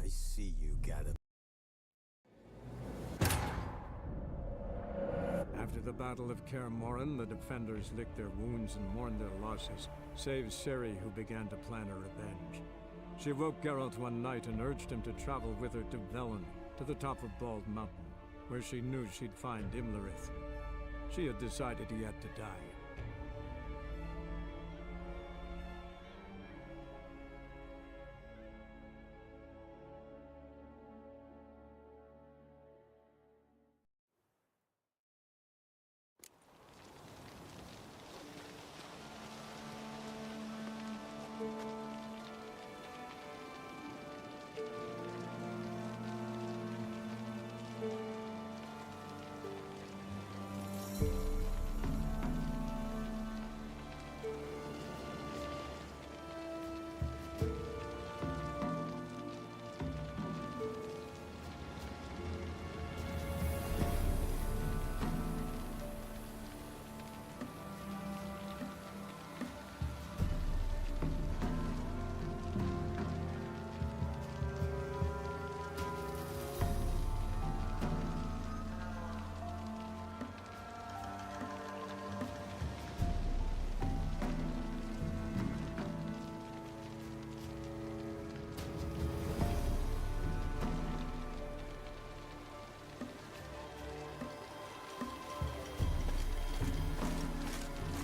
I see you got it. After the Battle of Kaer Morhen, the defenders licked their wounds and mourned their losses, save Ciri, who began to plan her revenge. She woke Geralt one night and urged him to travel with her to Velen, to the top of Bald Mountain, where she knew she'd find Imlerith. She had decided he had to die.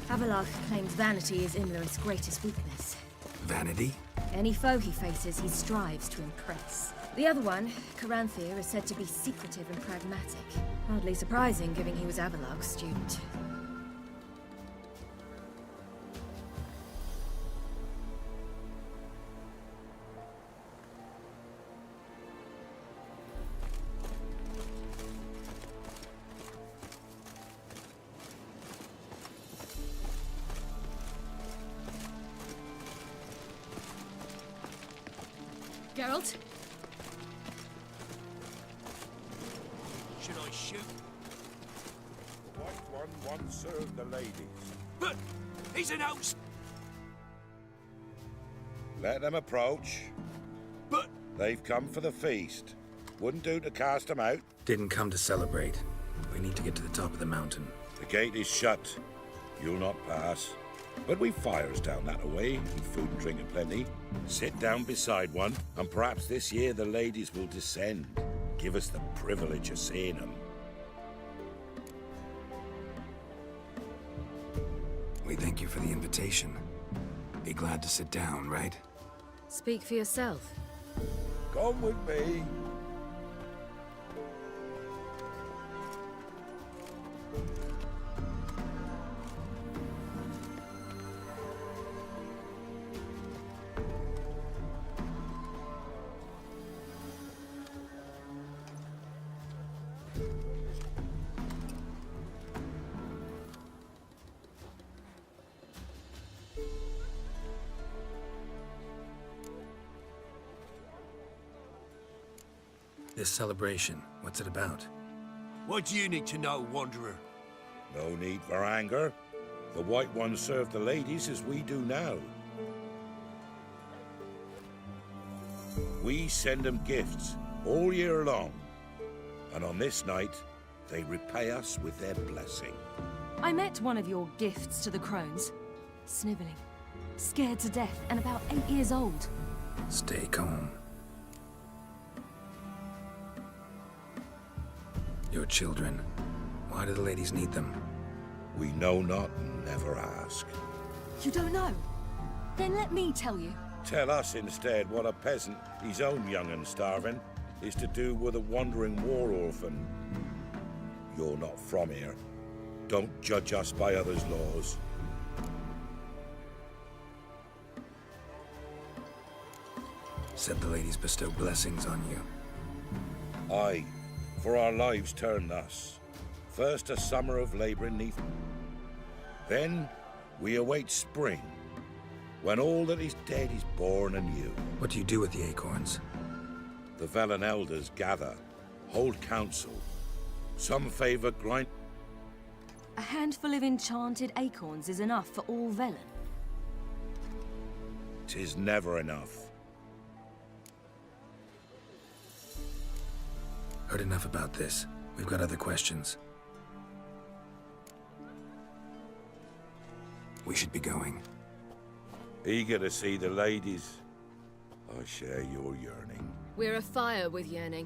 Avallac'h claims vanity is Imlerith's greatest weakness. Vanity? Any foe he faces, he strives to impress. The other one, Caranthir, is said to be secretive and pragmatic. Hardly surprising, given he was Avallac'h's student. Geralt? Should I shoot? The White One once served the ladies. But he's an house. Let them approach. But They've come for the feast. Wouldn't do to cast them out. Didn't come to celebrate. We need to get to the top of the mountain. The gate is shut. You'll not pass. But we've fires down that way, and food and drink aplenty. Sit down beside one, and perhaps this year the ladies will descend. Give us the privilege of seeing them. We thank you for the invitation. Be glad to sit down, right? Speak for yourself. Come with me. This celebration, what's it about? what do you need to know, Wanderer? No need for anger. The White Ones serve the ladies as we do now. We send them gifts all year long. And on this night, they repay us with their blessing. I met one of your gifts to the crones. Sniveling, scared to death, and about 8 years old. Stay calm. Your children. Why do the ladies need them? We know not and never ask. You don't know? Then let me tell you. Tell us instead what a peasant, his own young and starving, is to do with a wandering war orphan. You're not from here. Don't judge us by others' laws. Said the ladies bestow blessings on you. Aye, for our lives turn thus. First a summer of labouring neath. Then we await spring, when all that is dead is born anew. What do you do with the acorns? The Velen elders gather, hold council. Some favour grind. A handful of enchanted acorns is enough for all Velen. 'Tis never enough. Heard enough about this. We've got other questions. We should be going. Eager to see the ladies. I share your yearning. We're afire with yearning.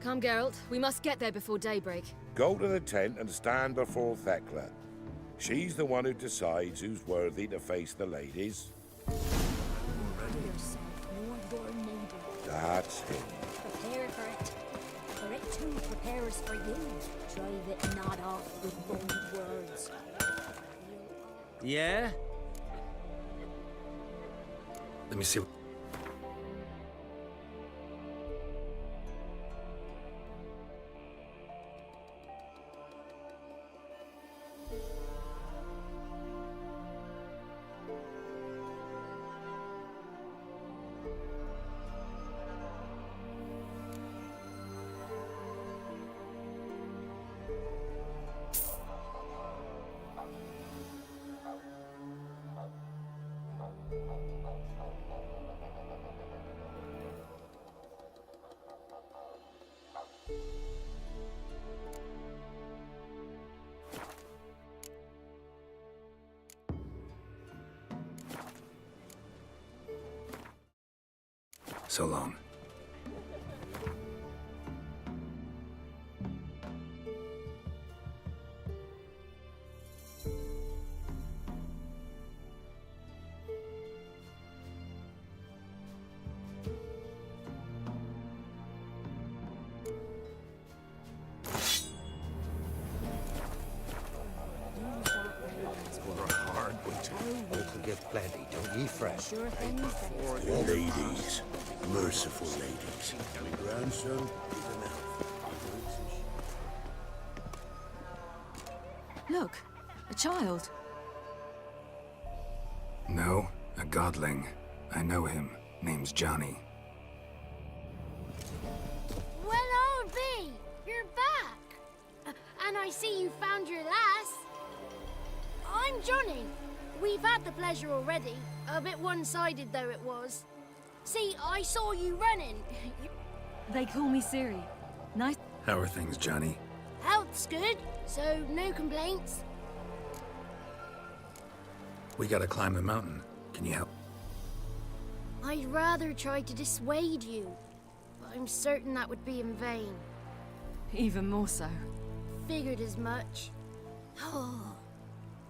Come, Geralt. We must get there before daybreak. Go to the tent and stand before Thekla. She's the one who decides who's worthy to face the ladies. That's him. Prepare for it. For it too prepares for you. Drive it not off with bold words. Yeah? Let me see. So long. Get plenty, don't ye fret. Sure things Ladies. Merciful ladies. My grandson is an elf. Look, a child. No, a godling. I know him. Name's Johnny. Well, old B, you're back. And I see you found your lass. I'm Johnny. We've had the pleasure already. A bit one-sided, though it was. See, I saw you running. They call me Ciri. Nice. How are things, Johnny? Health's good, so no complaints. We gotta climb the mountain. Can you help? I'd rather try to dissuade you, but I'm certain that would be in vain. Even more so. Figured as much.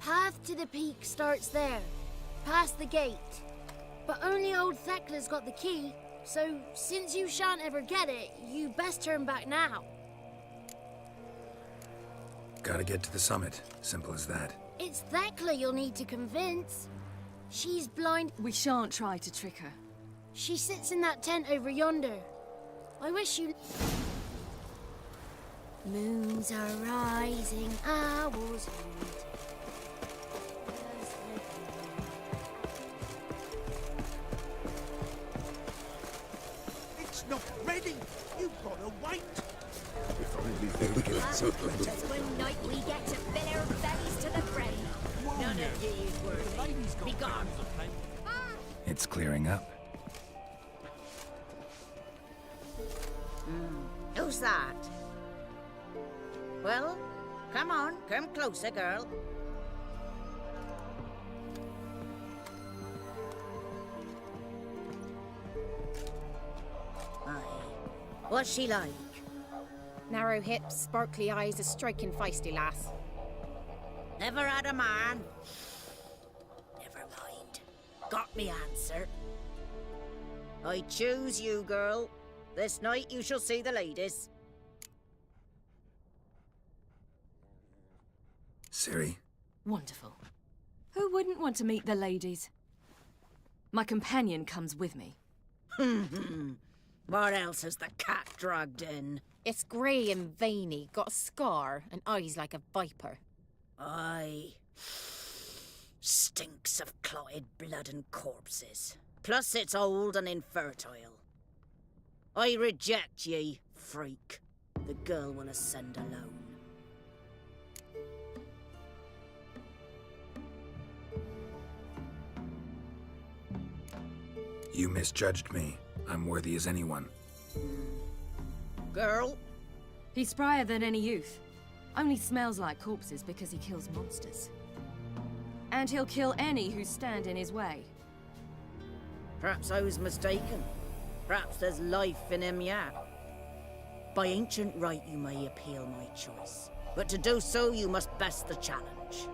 Path to the peak starts there, past the gate. But only old Thekla's got the key, so since you shan't ever get it, you best turn back now. Gotta get to the summit. Simple as that. It's Thekla you'll need to convince. She's blind. We shan't try to trick her. She sits in that tent over yonder. I wish you... Moons are rising, owls hoot. It's not ready. You've got to wait. If only they get so plenty. Just one night we get to fill our bellies to the brim. None of these worthy. Be gone. It's clearing up. Who's that? Well, come on, come closer, girl. Aye. What's she like? Narrow hips, sparkly eyes, a striking feisty lass. Never had a man. Never mind. Got me answer. I choose you, girl. This night you shall see the ladies. Ciri? Wonderful. Who wouldn't want to meet the ladies? My companion comes with me. What else has the cat dragged in? It's grey and veiny, got a scar, and eyes like a viper. Aye. Stinks of clotted blood and corpses. Plus it's old and infertile. I reject ye, freak. The girl will ascend alone. You misjudged me. I'm worthy as anyone. girl? He's sprier than any youth. Only smells like corpses because he kills monsters. And he'll kill any who stand in his way. Perhaps I was mistaken. Perhaps there's life in him yet. By ancient right, you may appeal my choice. But to do so, you must best the challenge.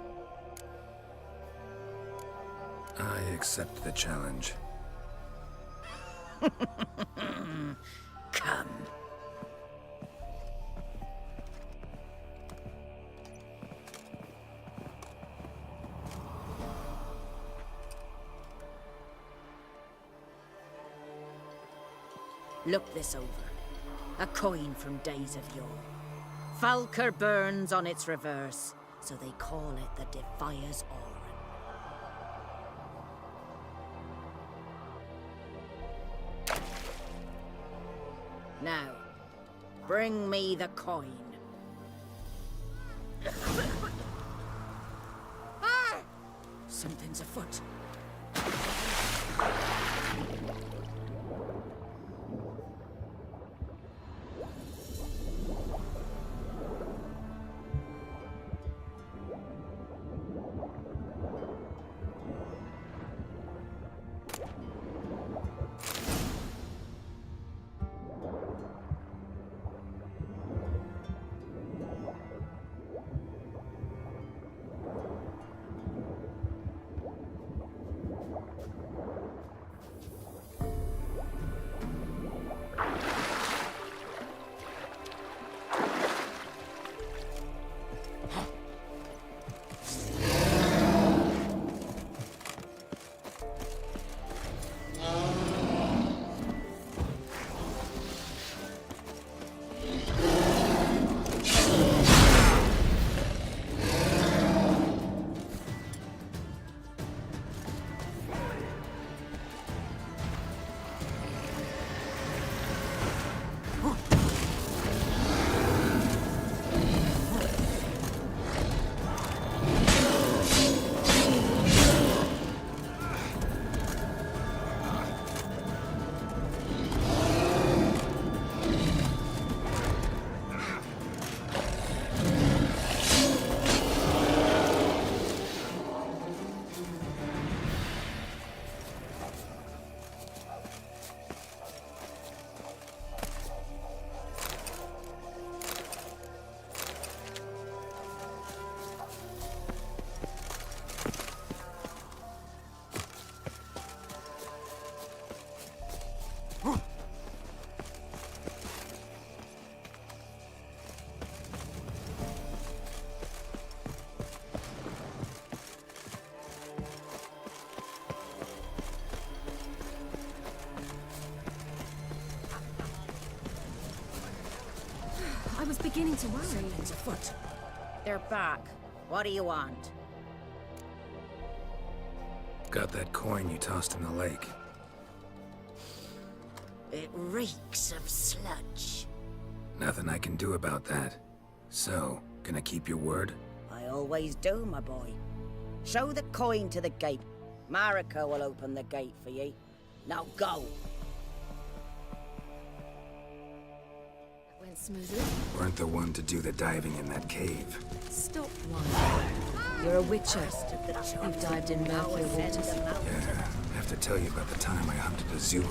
I accept the challenge. Come. Look this over. A coin from days of yore. Falker burns on its reverse, so they call it the Defier's Aura. Now, bring me the coin. Something's afoot. I was beginning to worry. Something's afoot. They're back. What do you want? Got that coin you tossed in the lake. It reeks of sludge. Nothing I can do about that. So, gonna keep your word? I always do, my boy. Show the coin to the gate. Marika will open the gate for ye. Now go. Went smoothly. Weren't the one to do the diving in that cave. Stop lying. You're a witcher. You've dived in murkier waters. Yeah, I have to tell you about the time I hunted a Zulu.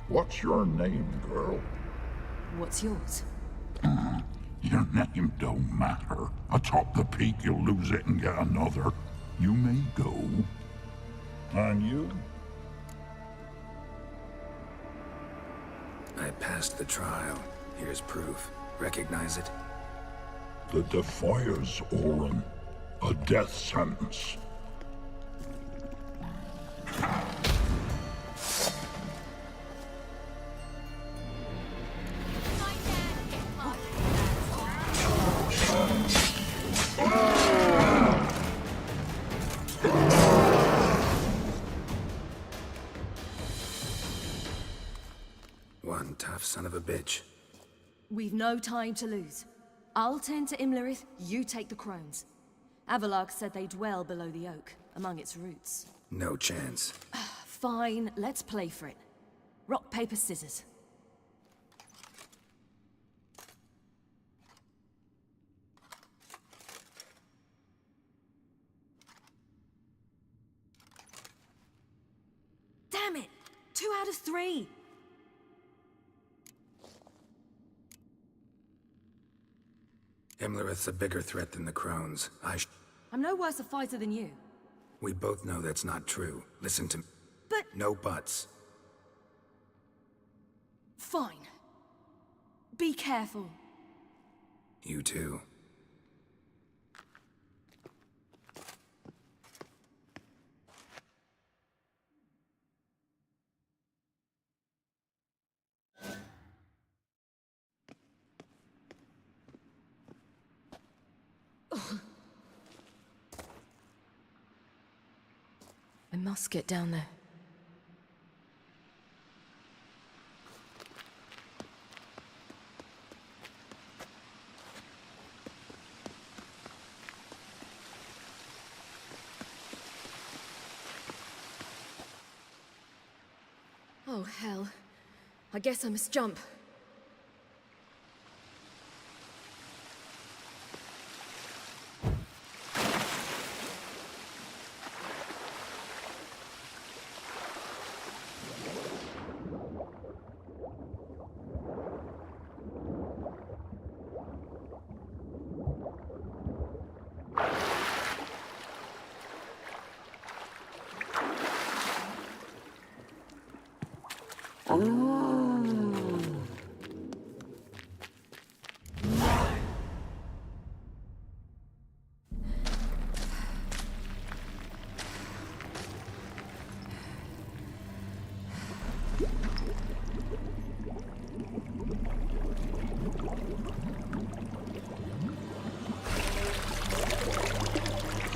What's your name, girl? What's yours? Your name? It don't matter. Atop the peak, you'll lose it and get another. You may go. And you? I passed the trial. Here's proof. Recognize it? The Defier's Orin. A death sentence. One tough son of a bitch. We've no time to lose. I'll tend to Imlerith, you take the crones. Avalok said they dwell below the oak, among its roots. No chance. Fine, let's play for it. Rock, paper, scissors. Damn it! 2 out of 3! Imlerith's a bigger threat than the crones. I'm no worse a fighter than you. We both know that's not true. Listen to me. But... No buts. Fine. Be careful. You too. I must get down there. Oh, hell. I guess I must jump.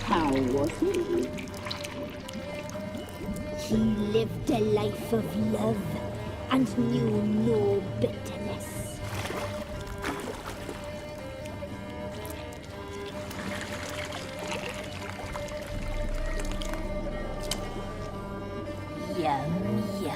How was he? He lived a life of love and knew no bitterness. Yum, yum.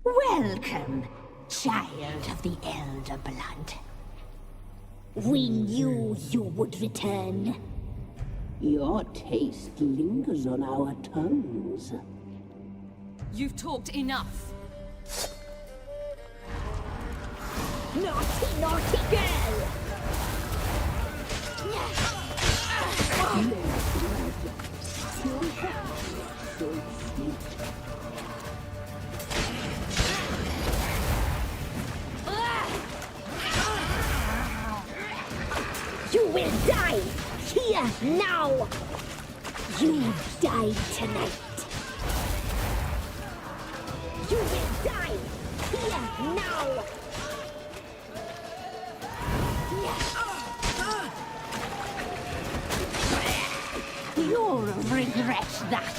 Welcome, child of the Elder Blood. We knew you would return. Your taste lingers on our tongues. You've talked enough. Naughty, naughty girl! So sweet. You will die! Here, now! You die tonight! You will Die! Here, now! You'll regret that.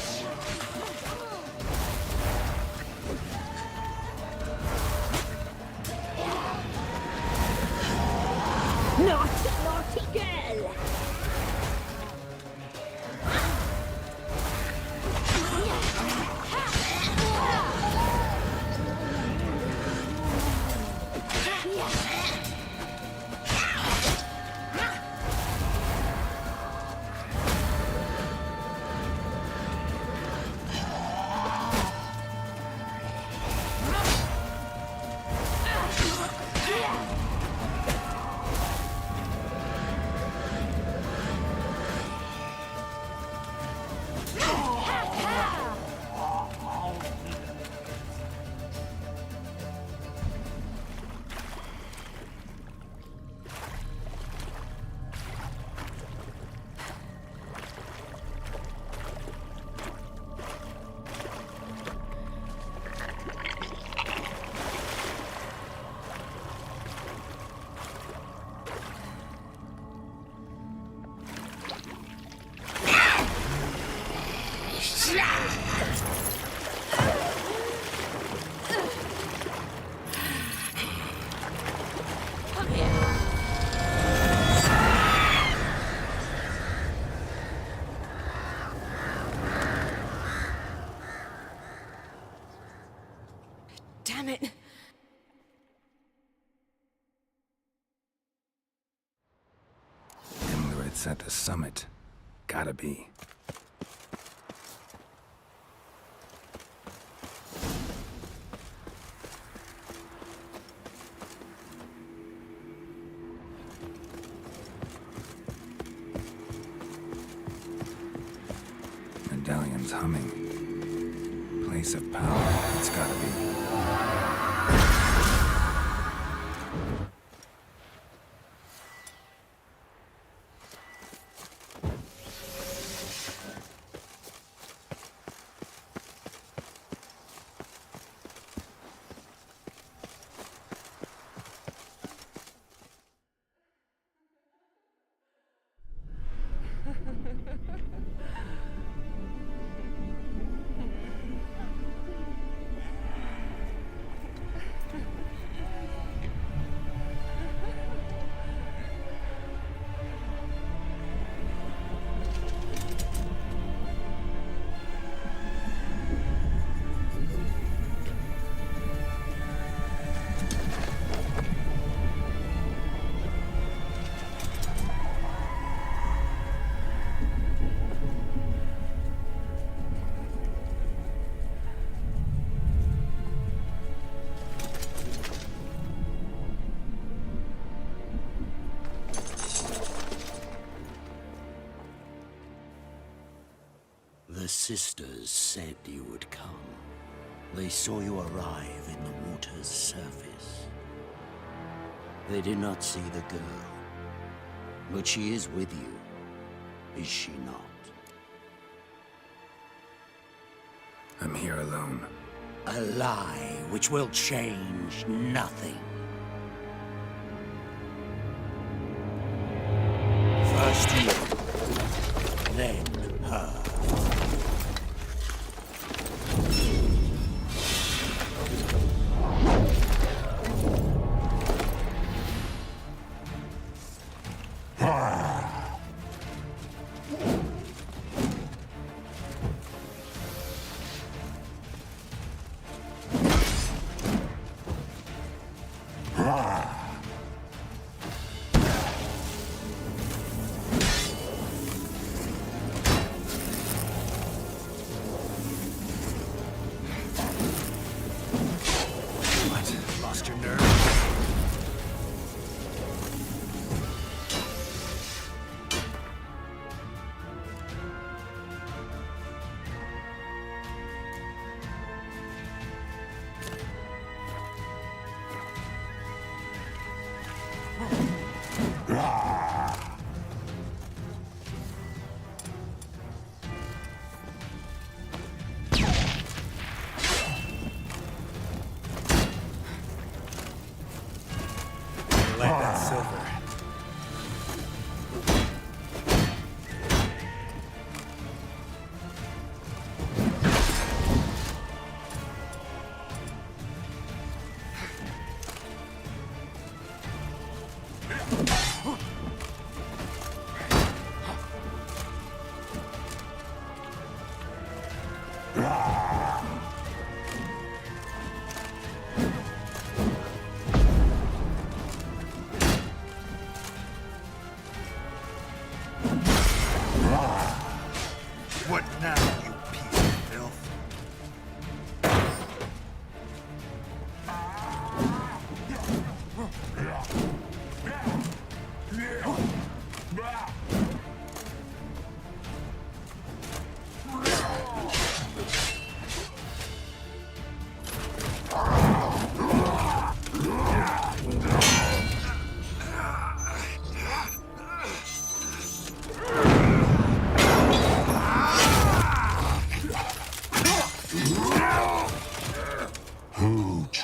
Naughty, naughty girl! Damn it! It's at the summit. Gotta be. Medallion's humming. Place of power. It's gotta be. The sisters said you would come. They saw you arrive in the water's surface. They did not see the girl. But she is with you, is she not? I'm here alone. A lie which will change nothing. First you, then her.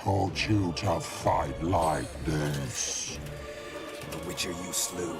taught you to fight like this? The Witcher you slew.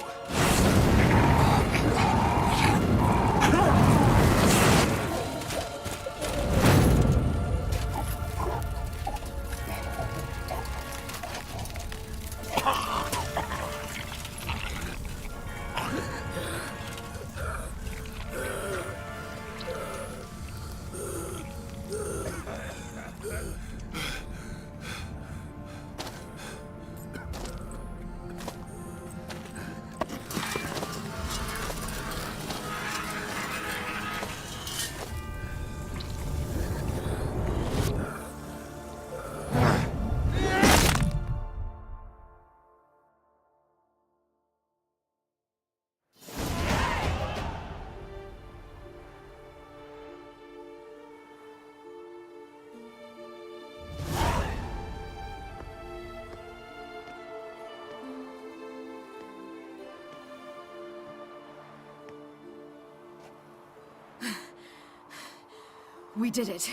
We did it.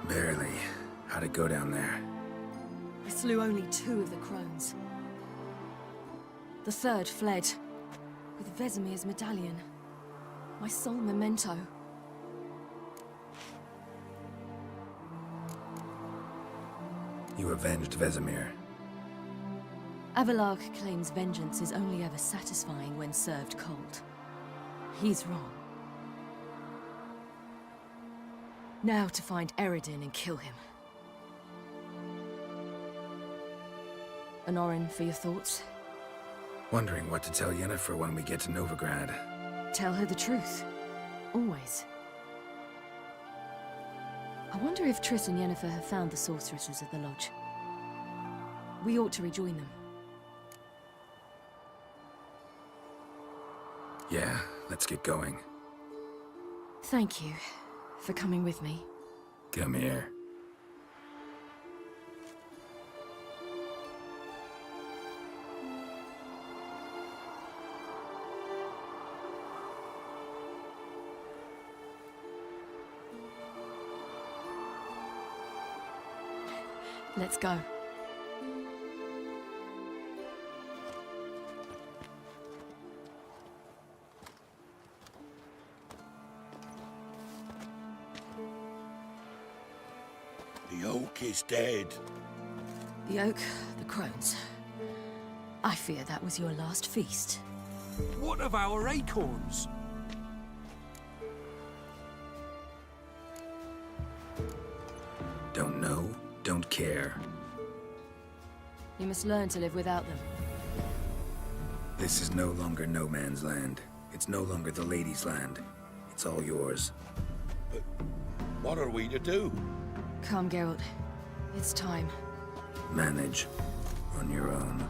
Barely. How'd it go down there? We slew only 2 of the crones. The 3rd fled, with Vesemir's medallion. My sole memento. You avenged Vesemir. Avalark claims vengeance is only ever satisfying when served cold. He's wrong. Now to find Eredin and kill him. Honorin, for your thoughts? Wondering what to tell Yennefer when we get to Novigrad. Tell her the truth. Always. I wonder if Triss and Yennefer have found the sorceresses of the Lodge. We ought to rejoin them. Yeah, let's get going. Thank you for coming with me. Come here. Let's go. The oak is dead. The oak, the crones. I fear that was your last feast. What of our acorns? Don't know, don't care. You must learn to live without them. This is no longer no man's land. It's no longer the lady's land. It's all yours. But what are we to do? Come, Geralt. It's time. Manage on your own.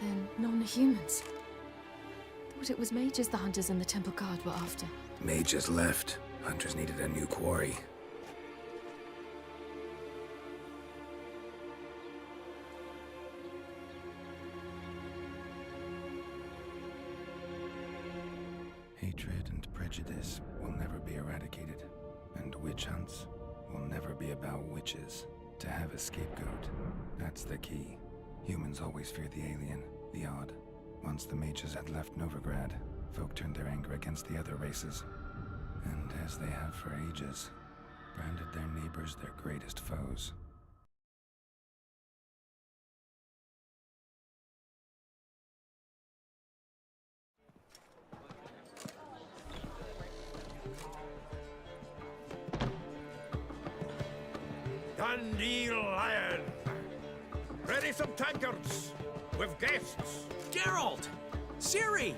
Then non-humans. Thought it was mages the hunters and the temple guard were after. Mages left. Hunters needed a new quarry. Hatred and prejudice will never be eradicated, and witch hunts will never be about witches. To have a scapegoat, that's the key. Humans always feared the alien, the odd. Once the mages had left Novigrad, folk turned their anger against the other races. And as they have for ages, branded their neighbors their greatest foes. Dundee Lion! Ready some tankards! With guests! Geralt! Ciri!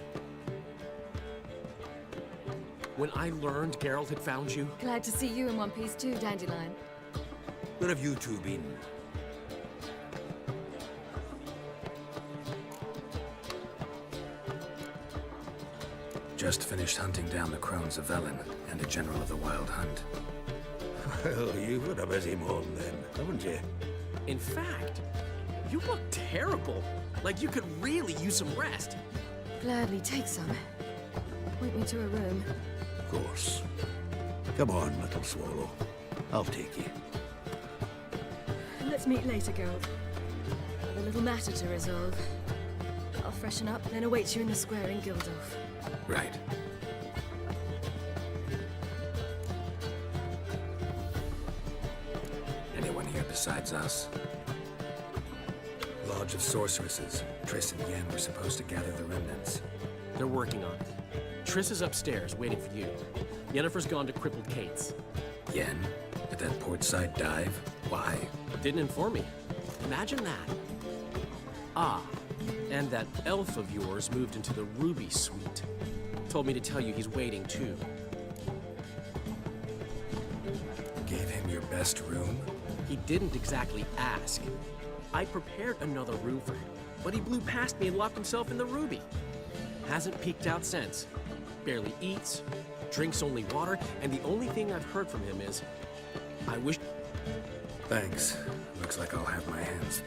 When I learned Geralt had found you... Glad to see you in one piece too, Dandelion. Where have you two been? Just finished hunting down the crones of Velen and a general of the Wild Hunt. Well, you've had a busy morning then, haven't you? In fact, you look terrible. Like you could really use some rest. Gladly take some. Point me to a room. Of course. Come on, little swallow. I'll take you. Let's meet later, Geralt. I've a little matter to resolve. I'll freshen up, then await you in the square in Gildorf. Right. Anyone here besides us? Lodge of Sorceresses. Triss and Yen were supposed to gather the remnants. They're working on it. Triss is upstairs, waiting for you. Yennefer's gone to crippled Kate's. Yen? At that portside dive? Why? Didn't inform me. Imagine that. Ah, and that elf of yours moved into the Ruby Suite. Told me to tell you he's waiting too. Gave him your best room? He didn't exactly ask. I prepared another room for him, but he blew past me and locked himself in the Ruby. Hasn't peeked out since. Barely eats, drinks only water, and the only thing I've heard from him is, I wish... Thanks. Looks like I'll have my hands.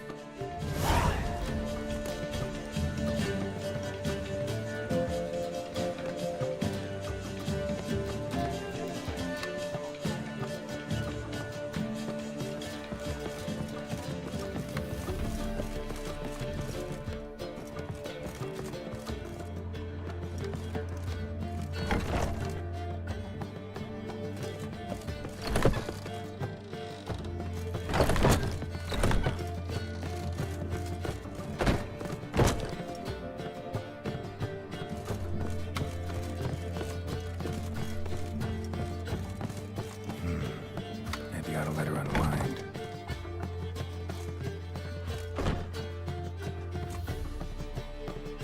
Maybe I ought to let her unwind.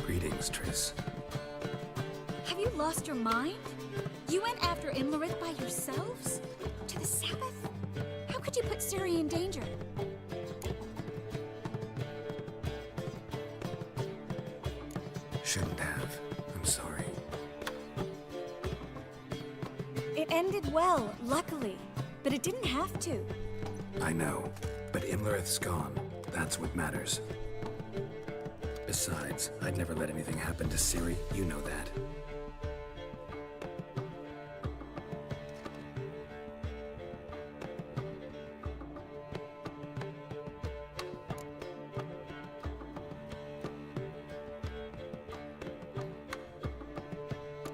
Greetings, Triss. Have you lost your mind? You went after Imlerith by yourselves? To the Sabbath? How could you put Ciri in danger? Shouldn't have. I'm sorry. It ended well, luckily. But it didn't have to. I know, but Imlerith's gone. That's what matters. Besides, I'd never let anything happen to Ciri. You know that.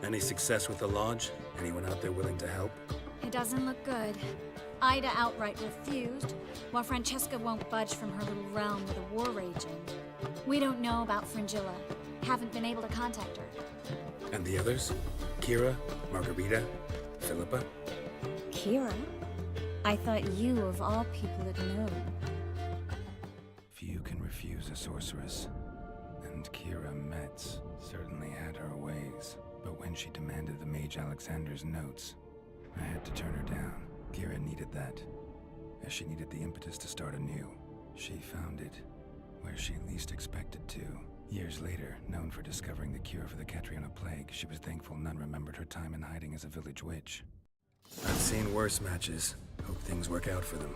Any success with the Lodge? Anyone out there willing to help? It doesn't look good. Ida outright refused, while Francesca won't budge from her little realm with a war raging. We don't know about Fringilla. Haven't been able to contact her. And the others? Kira? Margarita? Philippa? Kira? I thought you, of all people, had known. Few can refuse a sorceress. And Kira Metz certainly had her ways. But when she demanded the Mage Alexander's notes, I had to turn her down. Kira needed that, as she needed the impetus to start anew. She found it where she least expected to. Years later, known for discovering the cure for the Catriona plague, she was thankful none remembered her time in hiding as a village witch. I've seen worse matches. Hope things work out for them.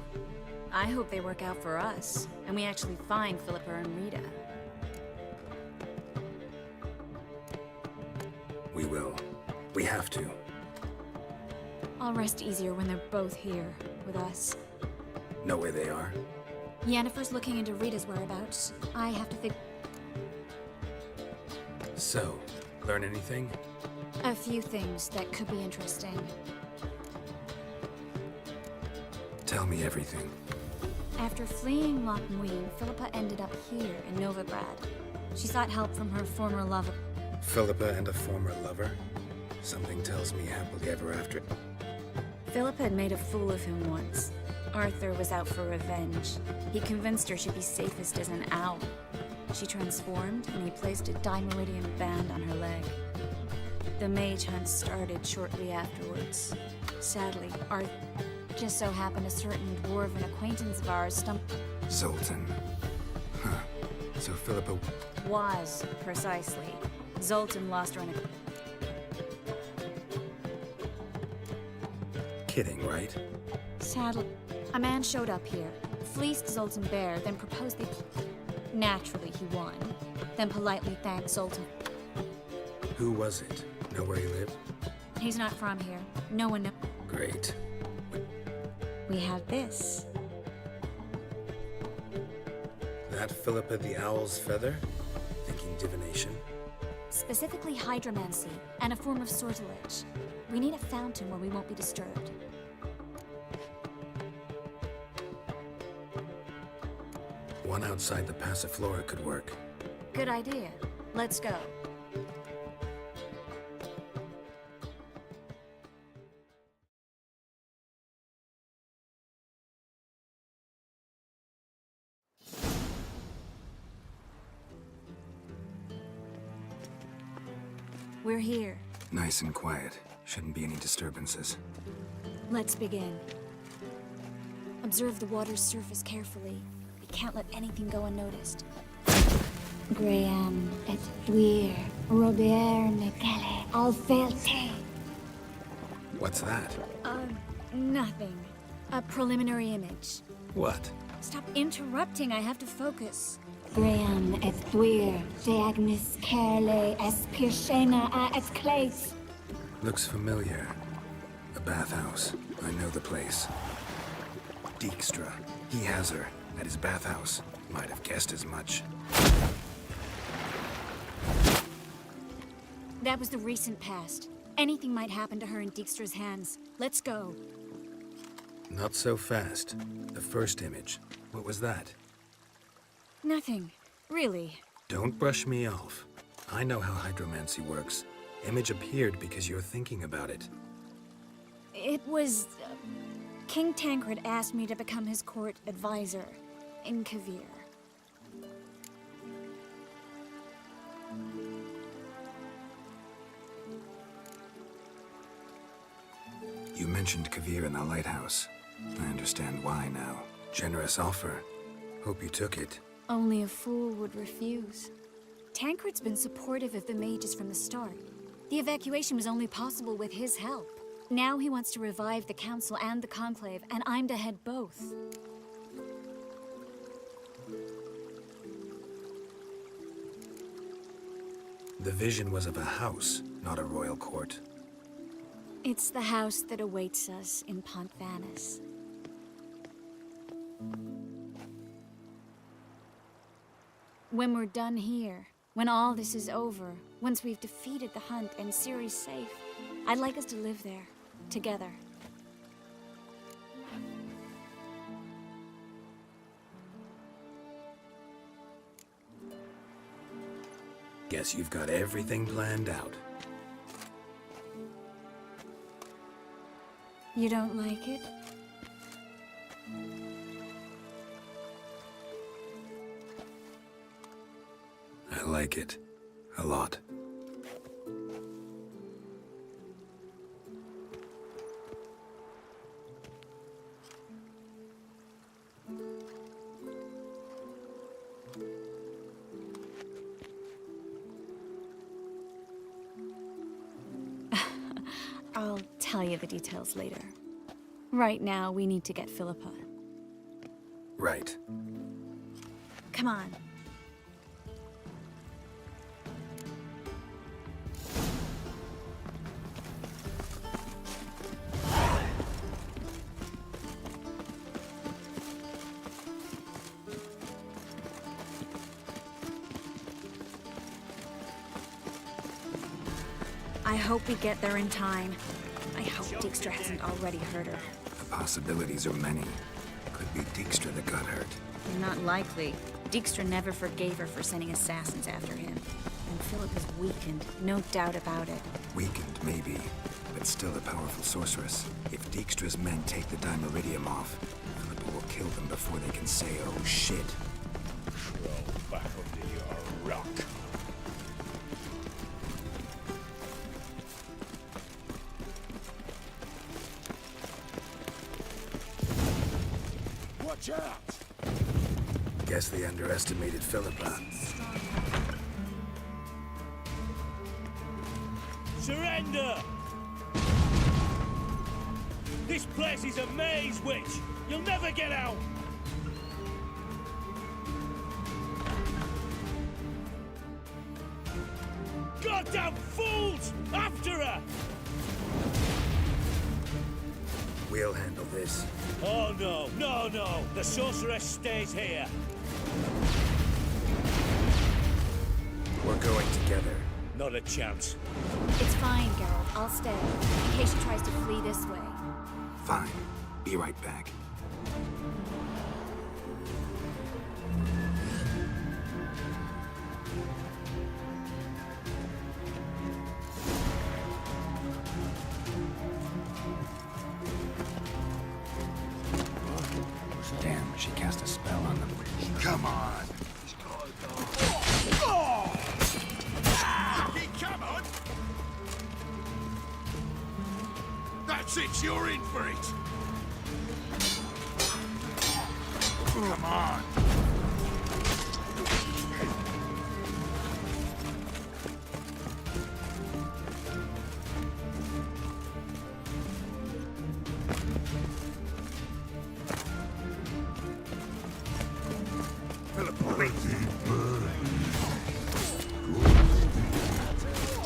I hope they work out for us, and we actually find Philippa and Rita. We will. We have to. I'll rest easier when they're both here, with us. Know where they are? Yennefer's looking into Rita's whereabouts. I have to figure... So, Learn anything? A few things that could be interesting. Tell me everything. After fleeing Loch Muin, Philippa ended up here in Novigrad. She sought help from her former lover. Philippa and a former lover? Something tells me happily ever after. Philippa had made a fool of him once. Arthur was out for revenge. He convinced her she'd be safest as an owl. She transformed, and he placed a dimeridian band on her leg. The mage hunt started shortly afterwards. Sadly, Arthur just so happened a certain dwarven acquaintance of ours stumped... Zoltan. Huh. So Philippa... Was, precisely. Zoltan lost her in a... Kidding, right? Sadly, a man showed up here, fleeced Zoltan bare, then proposed they... Naturally, he won. Then politely thanked Zoltan. Who was it? Know where he lived? He's not from here. No one knows. Great. We have this. That Philippa the Owl's feather? Thinking divination? Specifically hydromancy, and a form of sortilege. We need a fountain where we won't be disturbed. One outside the Passiflora could work. Good idea. Let's go. We're here. Nice and quiet. Shouldn't be any disturbances. Let's begin. Observe the water's surface carefully. We can't let anything go unnoticed. Graham et wir Robert Micale Alfelte. What's that? Nothing. A preliminary image. What? Stop interrupting, I have to focus. Graham et wir Diagnis Kerle Espirshena a et Clace. Looks familiar. A bathhouse. I know the place. Dijkstra. He has her. At his bathhouse. Might have guessed as much. That was the recent past. Anything might happen to her in Dijkstra's hands. Let's go. Not so fast. The first image. What was that? Nothing. Really. Don't brush me off. I know how hydromancy works. Image appeared because you're thinking about it. It was... King Tancred asked me to become his court advisor in Kavir. You mentioned Kavir in the lighthouse. I understand why now. Generous offer. Hope you took it. Only a fool would refuse. Tancred's been supportive of the mages from the start. The evacuation was only possible with his help. Now he wants to revive the council and the conclave, and I'm to head both. The vision was of a house, not a royal court. It's the house that awaits us in Pont Vanis. When we're done here, when all this is over, once we've defeated the hunt and Ciri's safe, I'd like us to live there, together. Guess you've got everything planned out. You don't like it? I like it. A lot. I'll tell you the details later. Right now, we need to get Philippa. Right. Come on. hope we get there in time. I hope Dijkstra hasn't already hurt her. The possibilities are many. Could be Dijkstra that got hurt. Not likely. Dijkstra never forgave her for sending assassins after him. And Philip is weakened, no doubt about it. Weakened, maybe, but still a powerful sorceress. If Dijkstra's men take the Dimeridium off, Philippa will kill them before they can say, oh shit. Crawl back under your rock. Watch out! Guess they underestimated Philippa. Surrender! This place is a maze, witch! You'll never get out! Goddamn fools! After her! We'll handle this. Oh no, no, no! The sorceress stays here! We're going together. Not a chance. It's fine, Geralt. I'll stay, in case she tries to flee this way. Fine. Be right back. Damn, she cast a spell on them. Come on! Come on! That's it, you're in for it! Come on!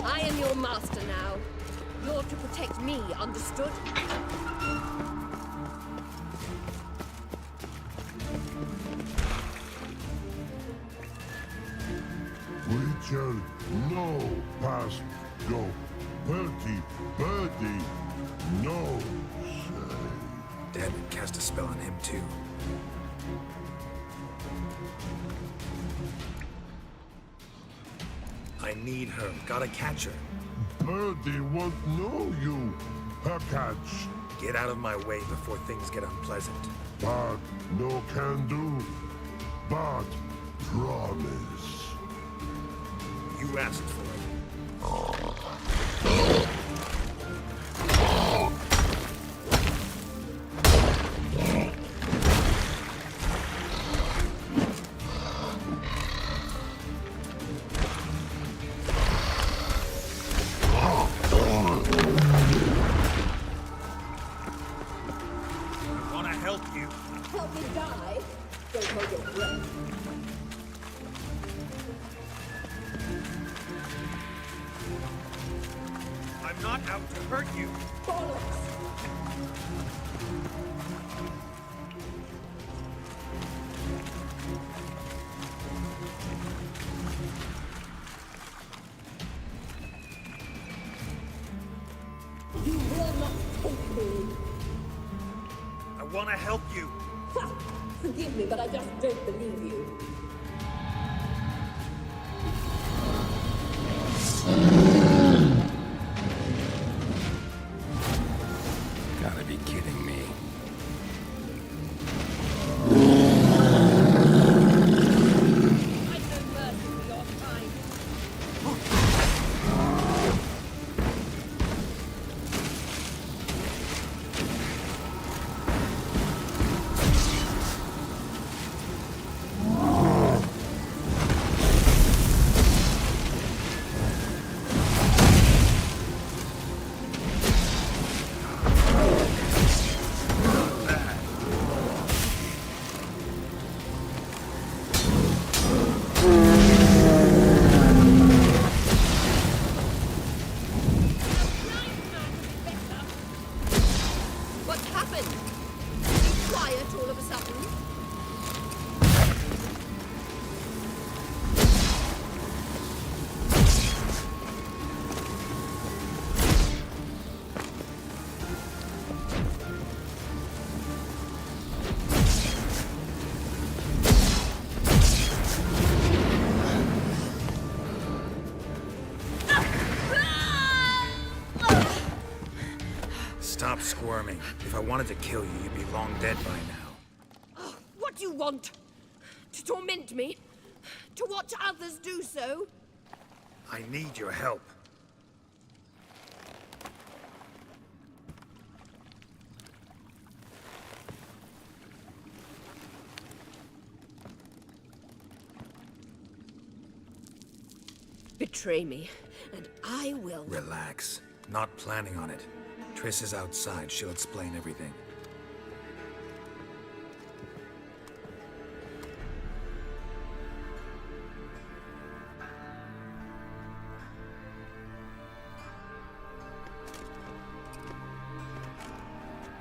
I am your master now. You're to protect me, understood? Witcher, no past go. Bertie, birdie, no say. Dad cast a spell on him too. I need her. Gotta catch her. Birdie won't know you. Her catch. Get out of my way before things get unpleasant. But no can do. But promise. You asked for it. Wanna help you? Help me die? Don't hold your breath. I'm not out to hurt you. Bollocks! You will not take me. I wanna help you. Ha! Forgive me, but I just don't believe you. Gotta be kidding me. I know mercy for your time. What's happened? You quiet all of a sudden? Stop squirming. If I wanted to kill you, you'd be long dead by now. Oh, what do you want? To torment me? To watch others do so? I need your help. Betray me, and I will. Relax. Not planning on it. Triss is outside. She'll explain everything.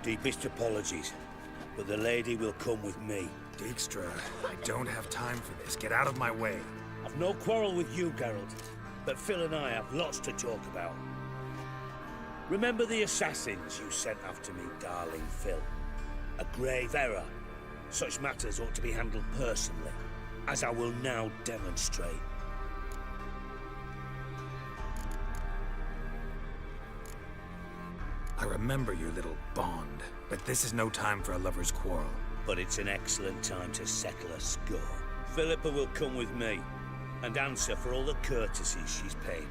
Deepest apologies, but the lady will come with me. Dijkstra, I don't have time for this. Get out of my way. I've no quarrel with you, Geralt, but Phil and I have lots to talk about. Remember the assassins you sent after me, darling Phil? A grave error. Such matters ought to be handled personally, as I will now demonstrate. I remember your little bond, but this is no time for a lover's quarrel. But it's an excellent time to settle a score. Philippa will come with me, and answer for all the courtesies she's paid me.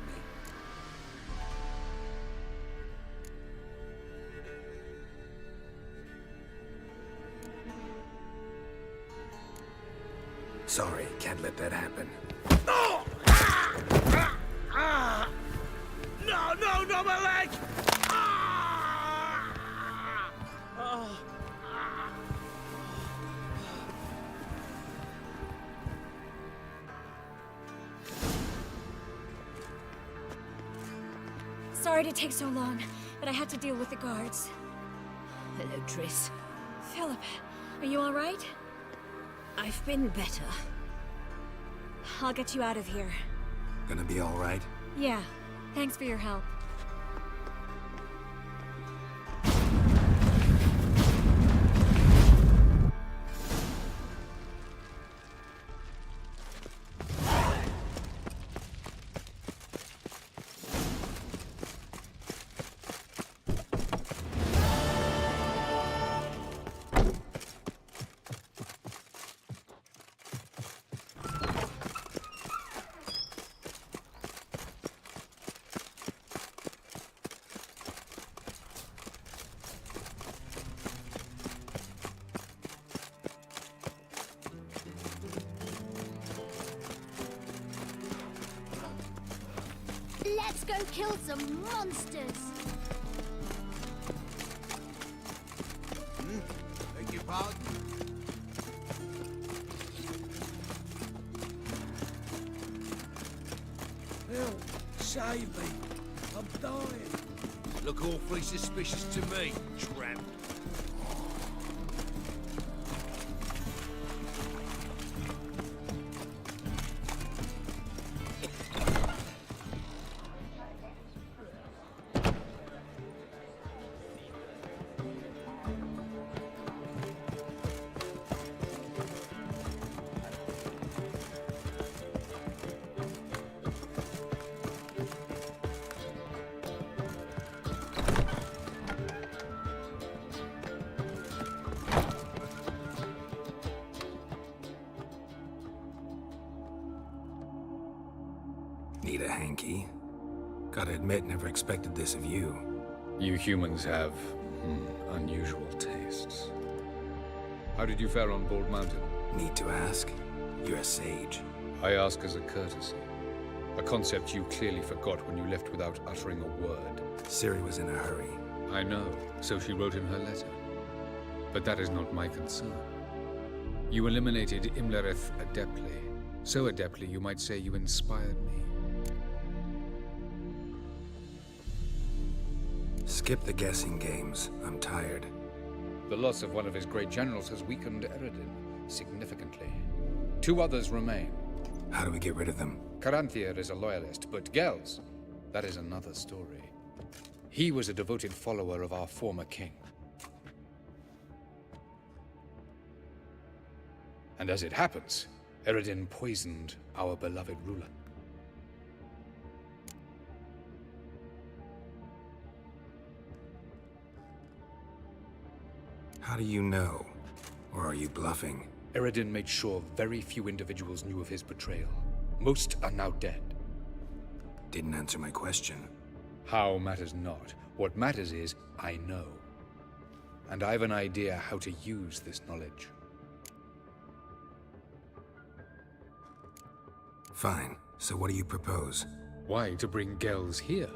Sorry, can't let that happen. Oh! No, no, no, my leg! Sorry to take so long, but I had to deal with the guards. Hello, Triss. Philip, are you all right? I've been better. I'll get you out of here. Gonna be all right? Yeah, thanks for your help. Let's go kill some monsters! Beg your pardon? Help! Save me! I'm dying! Look awfully suspicious to me, tramp. Need a hanky? Gotta admit, never expected this of you. You humans have, unusual tastes. How did you fare on Bald Mountain? Need to ask? You're a sage. I ask as a courtesy. A concept you clearly forgot when you left without uttering a word. Ciri was in a hurry. I know, so she wrote in her letter. But that is not my concern. You eliminated Imlerith adeptly. So adeptly, you might say you inspired me. Skip the guessing games. I'm tired. The loss of one of his great generals has weakened Eredin significantly. 2 others remain. How do we get rid of them? Caranthier is a loyalist, but Gels, that is another story. He was a devoted follower of our former king. And as it happens, Eredin poisoned our beloved ruler. How do you know? Or are you bluffing? Eredin made sure very few individuals knew of his betrayal. Most are now dead. Didn't answer my question. How matters not. What matters is, I know. And I have an idea how to use this knowledge. Fine. So what do you propose? Why, to bring Gels here.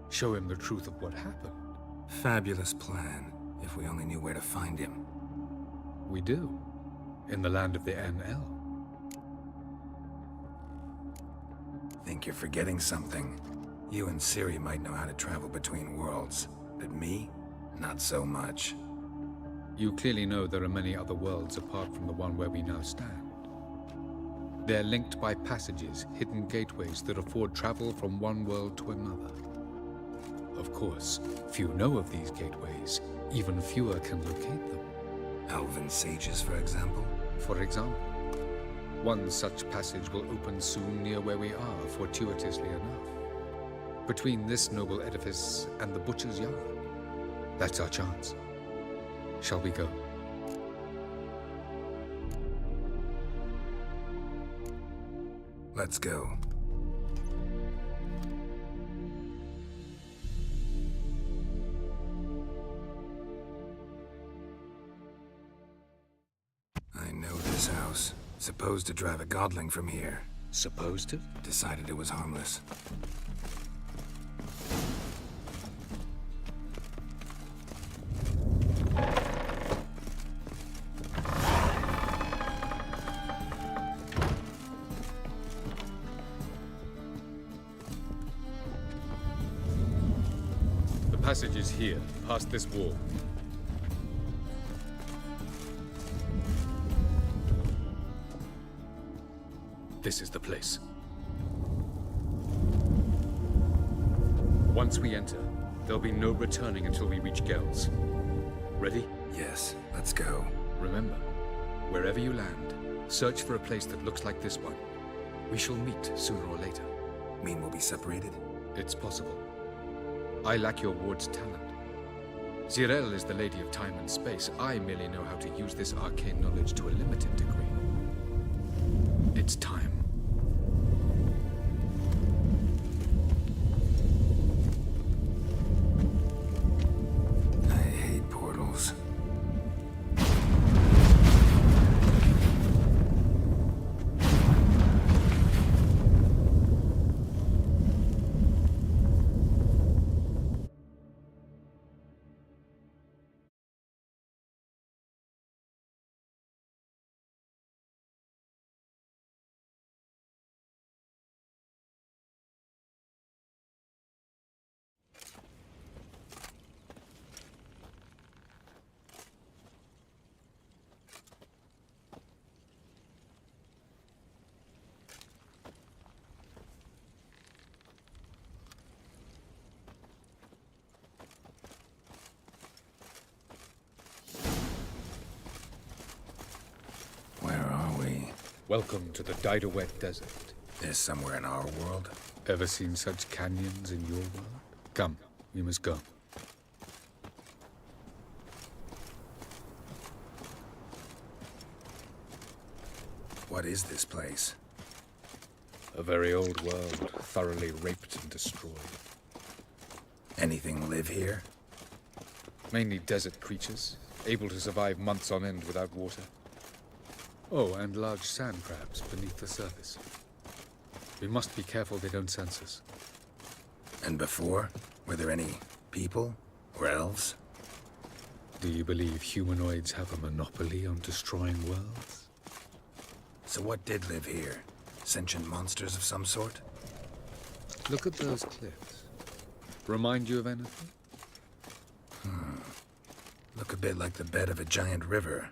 Show him the truth of what happened. Fabulous plan, if we only knew where to find him. We do. In the land of the NL. Think you're forgetting something. You and Ciri might know how to travel between worlds, but me? Not so much. You clearly know there are many other worlds apart from the one where we now stand. They're linked by passages, hidden gateways that afford travel from one world to another. Of course, few know of these gateways. Even fewer can locate them. Elven sages, for example? For example. One such passage will open soon near where we are, fortuitously enough. Between this noble edifice and the butcher's yard. That's our chance. Shall we go? Let's go. I know this house. Supposed to drive a godling from here. Supposed to? Decided it was harmless. The passage is here, past this wall. This is the place. Once we enter, there'll be no returning until we reach Gels. Ready? Yes, let's go. Remember, wherever you land, search for a place that looks like this one. We shall meet sooner or later. Mean we'll be separated? It's possible. I lack your ward's talent. Zirel is the Lady of Time and Space. I merely know how to use this arcane knowledge to a limited degree. It's time. I hate portals. Welcome to the Didowet Desert. This somewhere in our world? Ever seen such canyons in your world? Come, we must go. What is this place? A very old world, thoroughly raped and destroyed. Anything live here? Mainly desert creatures, able to survive months on end without water. Oh, and large sand crabs beneath the surface. We must be careful they don't sense us. And before? Were there any people? Or elves? Do you believe humanoids have a monopoly on destroying worlds? So what did live here? Sentient monsters of some sort? Look at those cliffs. Remind you of anything? Look a bit like the bed of a giant river.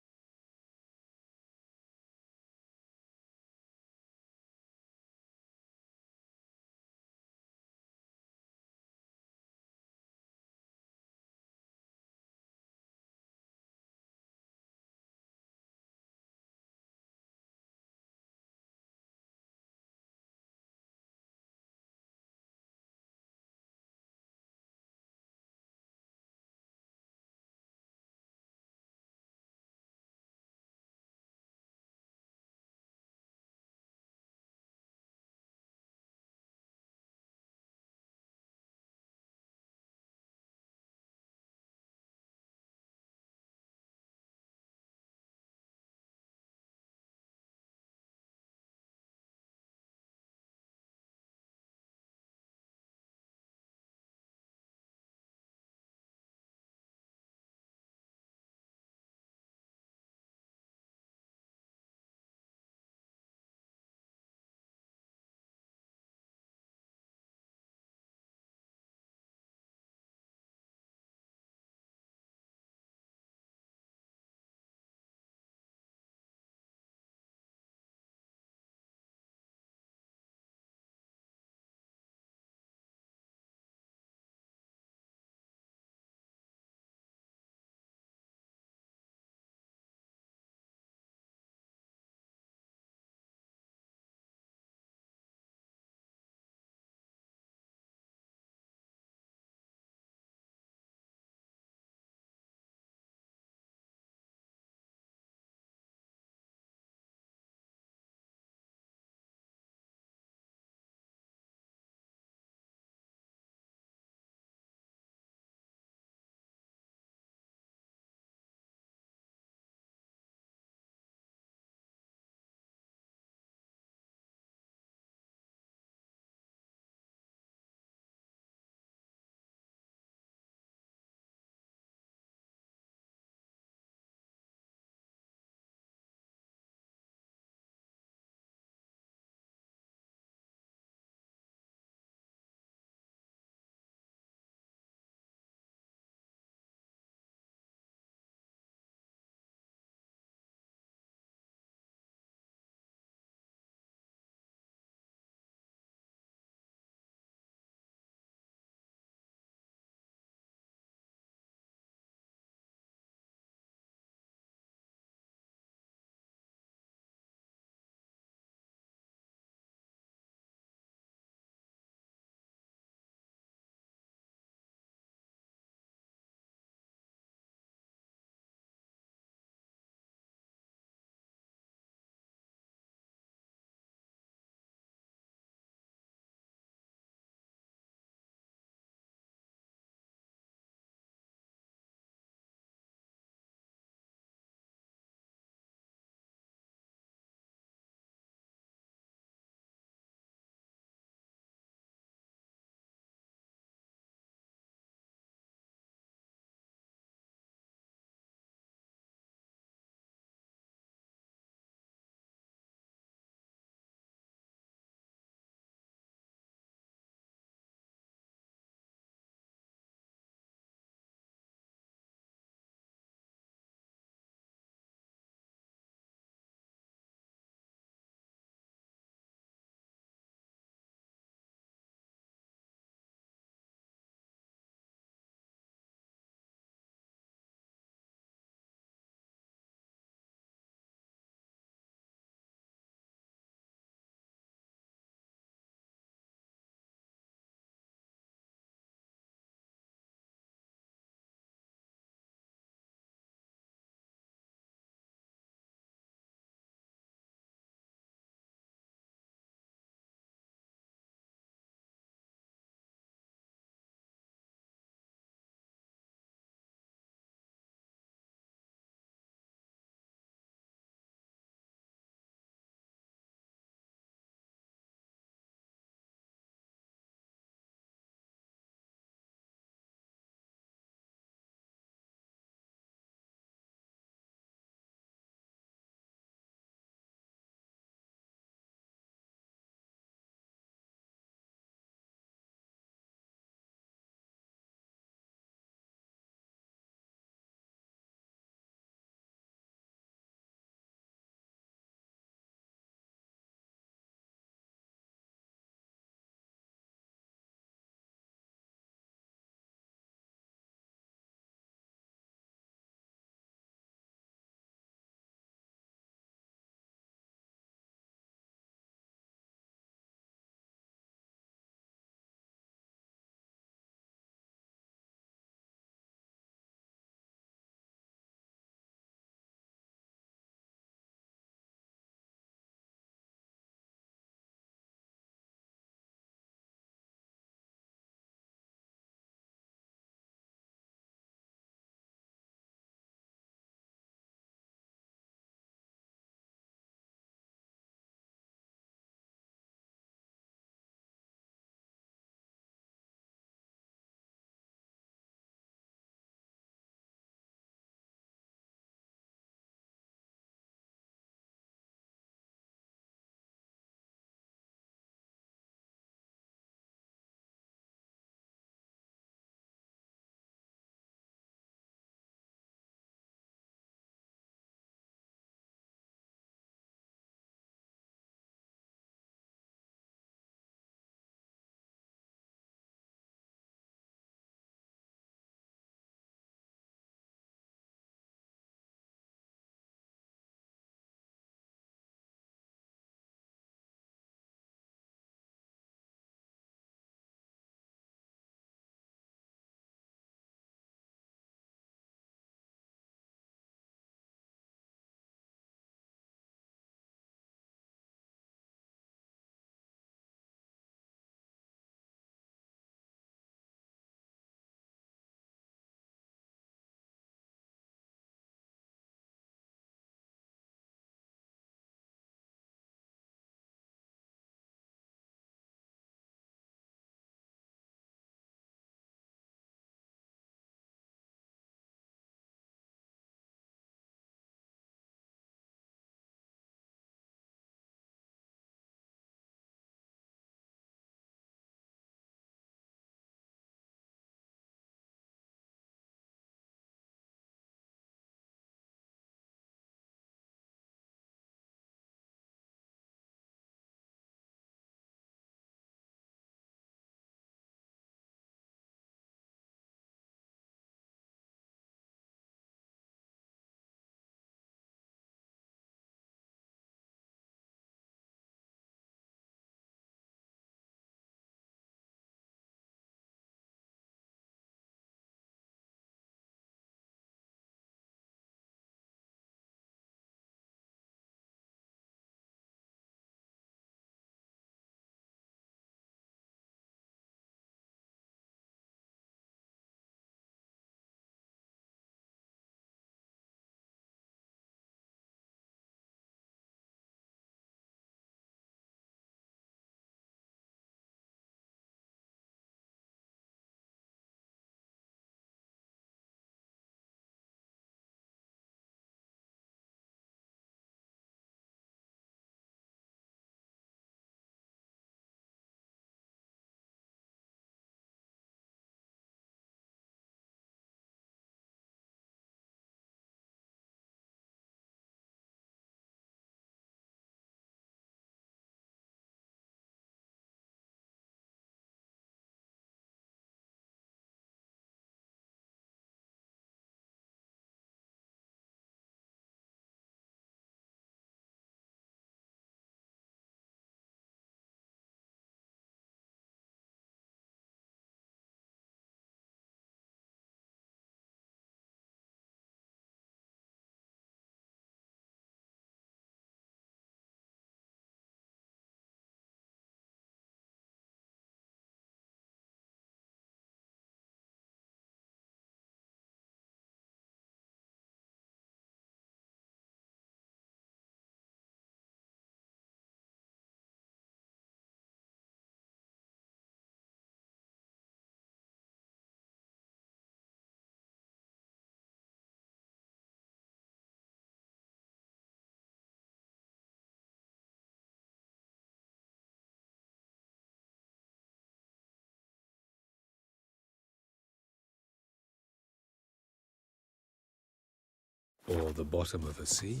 Or the bottom of a sea.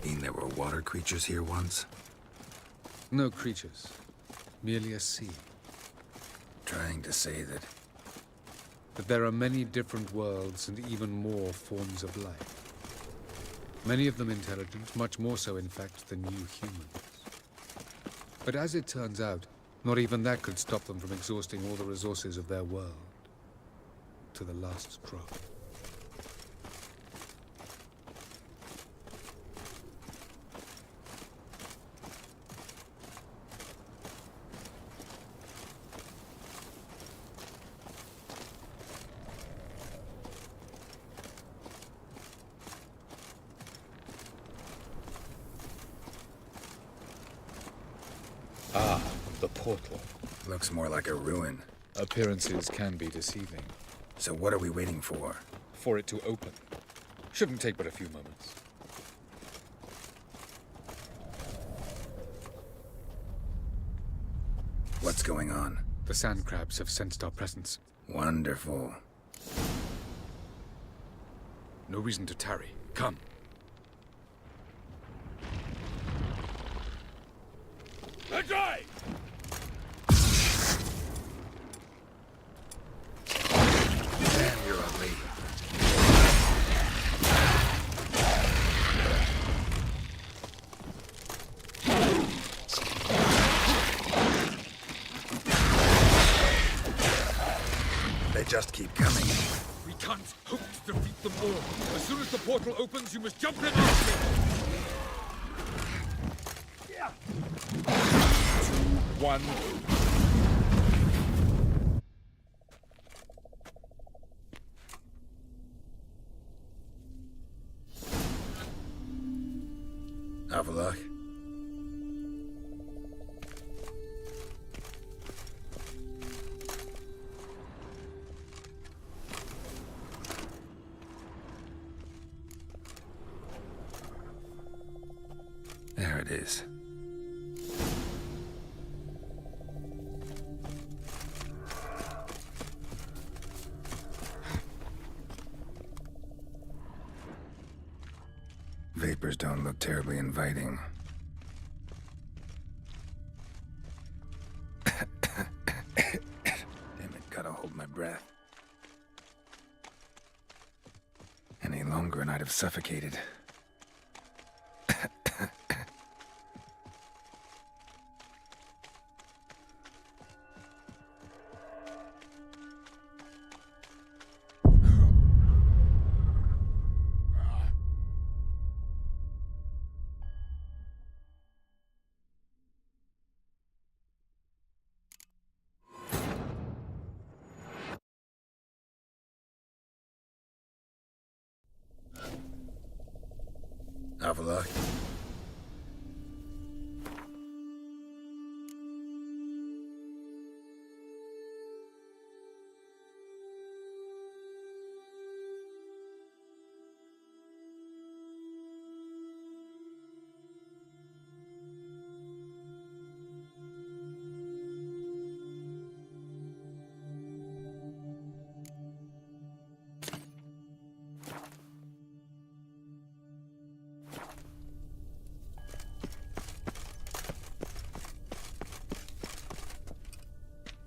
Mean there were water creatures here once? No creatures. Merely a sea. Trying to say that... That there are many different worlds and even more forms of life. Many of them intelligent, much more so in fact than you humans. But as it turns out, not even that could stop them from exhausting all the resources of their world. To the last drop. Ah, the portal. Looks more like a ruin. Appearances can be deceiving. So what are we waiting for? For it to open. Shouldn't take but a few moments. What's going on? The sand crabs have sensed our presence. Wonderful. No reason to tarry. Come. Let's try! Damn, you're ugly. They just keep coming. We can't hope to defeat them all. As soon as the portal opens, you must jump in after me. 2, 1. Avalok. There it is. Vapors don't look terribly inviting. Damn it, gotta hold my breath. Any longer and I'd have suffocated. Avalok.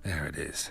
There it is.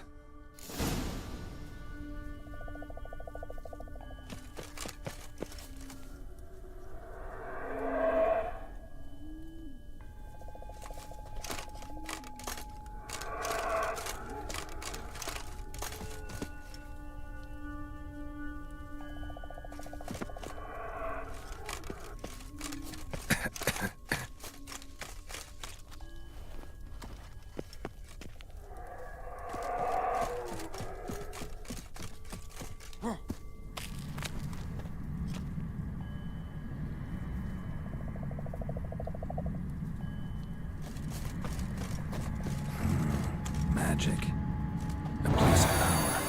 Magic. A place of power.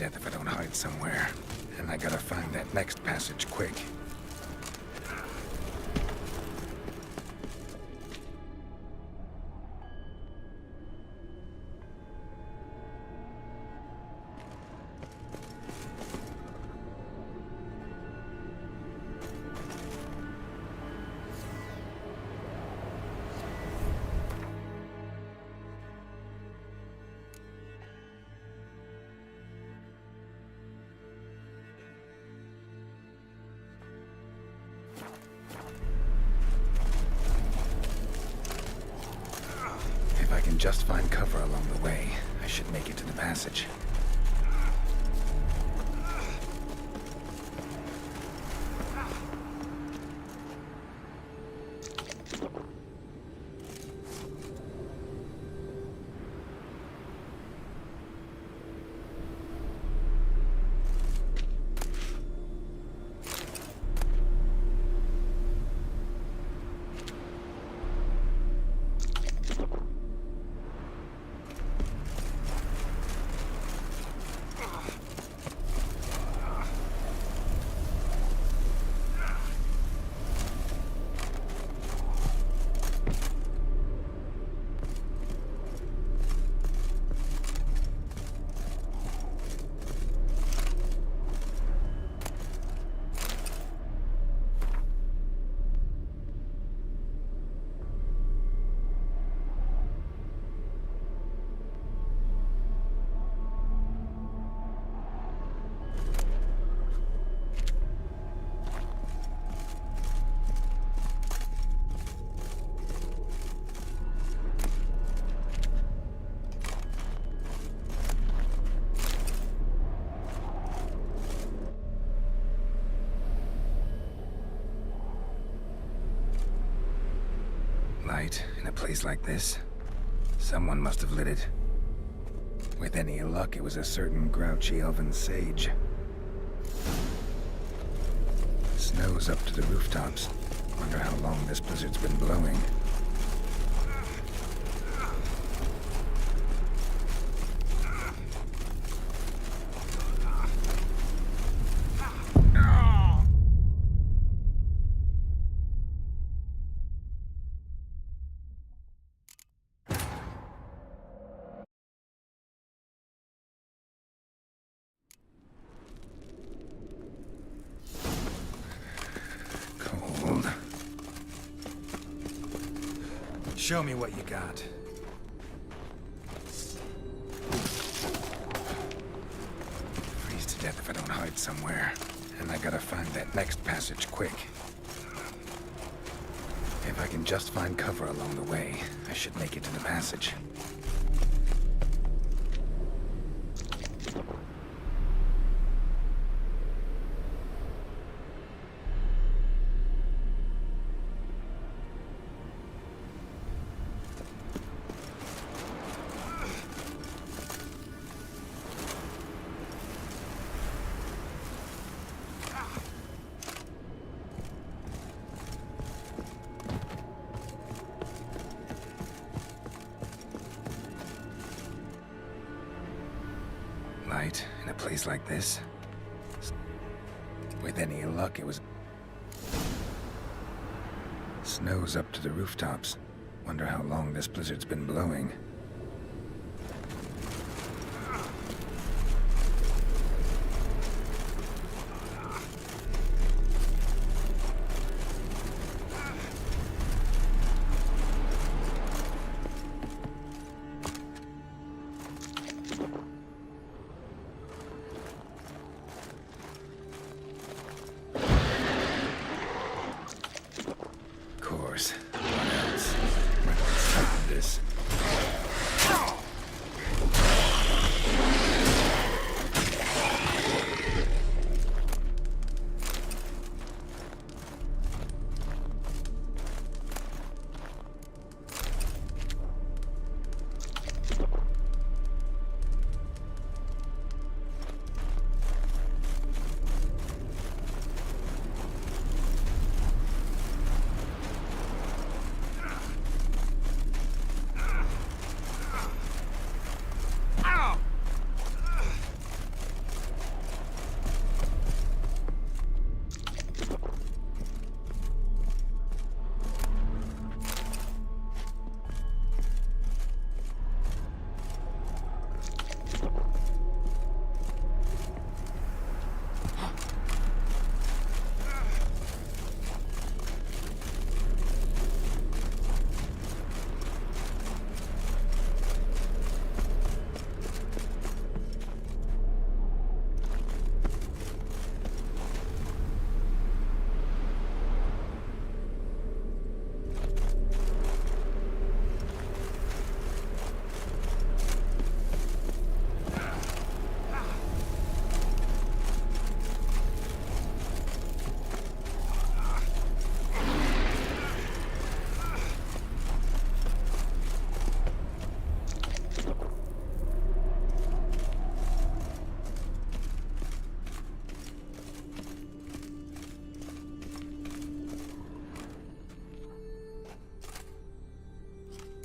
death if I don't hide somewhere. And I gotta find that next passage quick. If I can just find cover along the way, I should make it to the passage. Light in a place like this. Someone must have lit it. With any luck, it was a certain grouchy elven sage. Snow's up to the rooftops. Wonder how long this blizzard's been blowing. Show me what you got. Freeze to death if I don't hide somewhere. And I gotta find that next passage quick. If I can just find cover along the way, I should make it to the passage. Light in a place like this. With any luck, it was... Snow's up to the rooftops. Wonder how long this blizzard's been blowing. What else? Where do I start with this?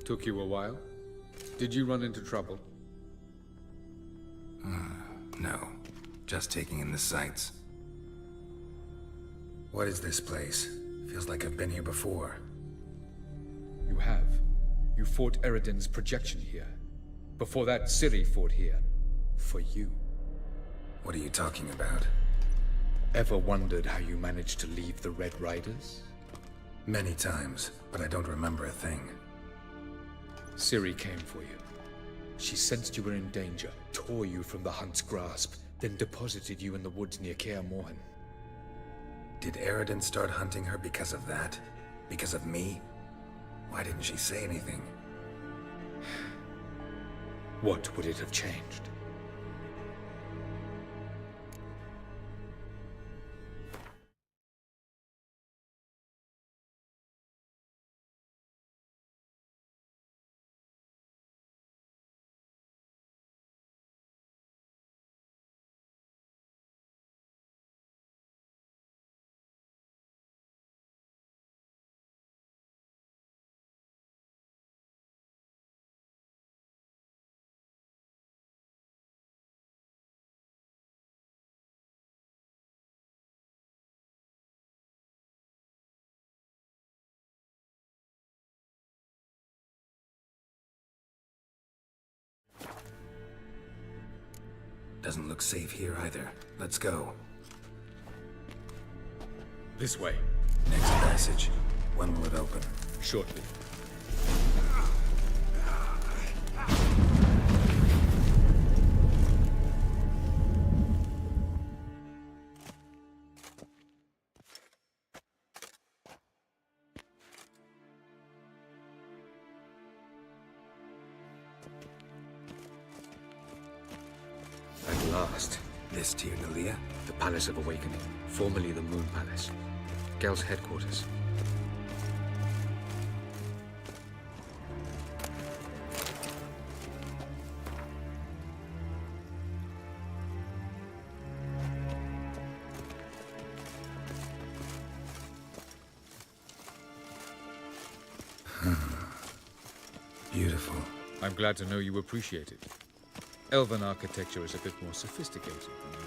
Took you a while? Did you run into trouble? No. Just taking in the sights. What is this place? Feels like I've been here before. You have. You fought Eridan's projection here. Before that, Ciri fought here. For you. What are you talking about? Ever wondered how you managed to leave the Red Riders? Many times, but I don't remember a thing. Ciri came for you. She sensed you were in danger, tore you from the Hunt's grasp, then deposited you in the woods near Kaer Morhen. Did Eridan start hunting her because of that? Because of me? Why didn't she say anything? What would it have changed? Doesn't look safe here either. Let's go. This way. Next passage. When will it open? Shortly. At last. This to you, Nalia? The Palace of Awakening, formerly the Moon Palace. Gel's headquarters. Beautiful. I'm glad to know you appreciate it. Elven architecture is a bit more sophisticated than yours.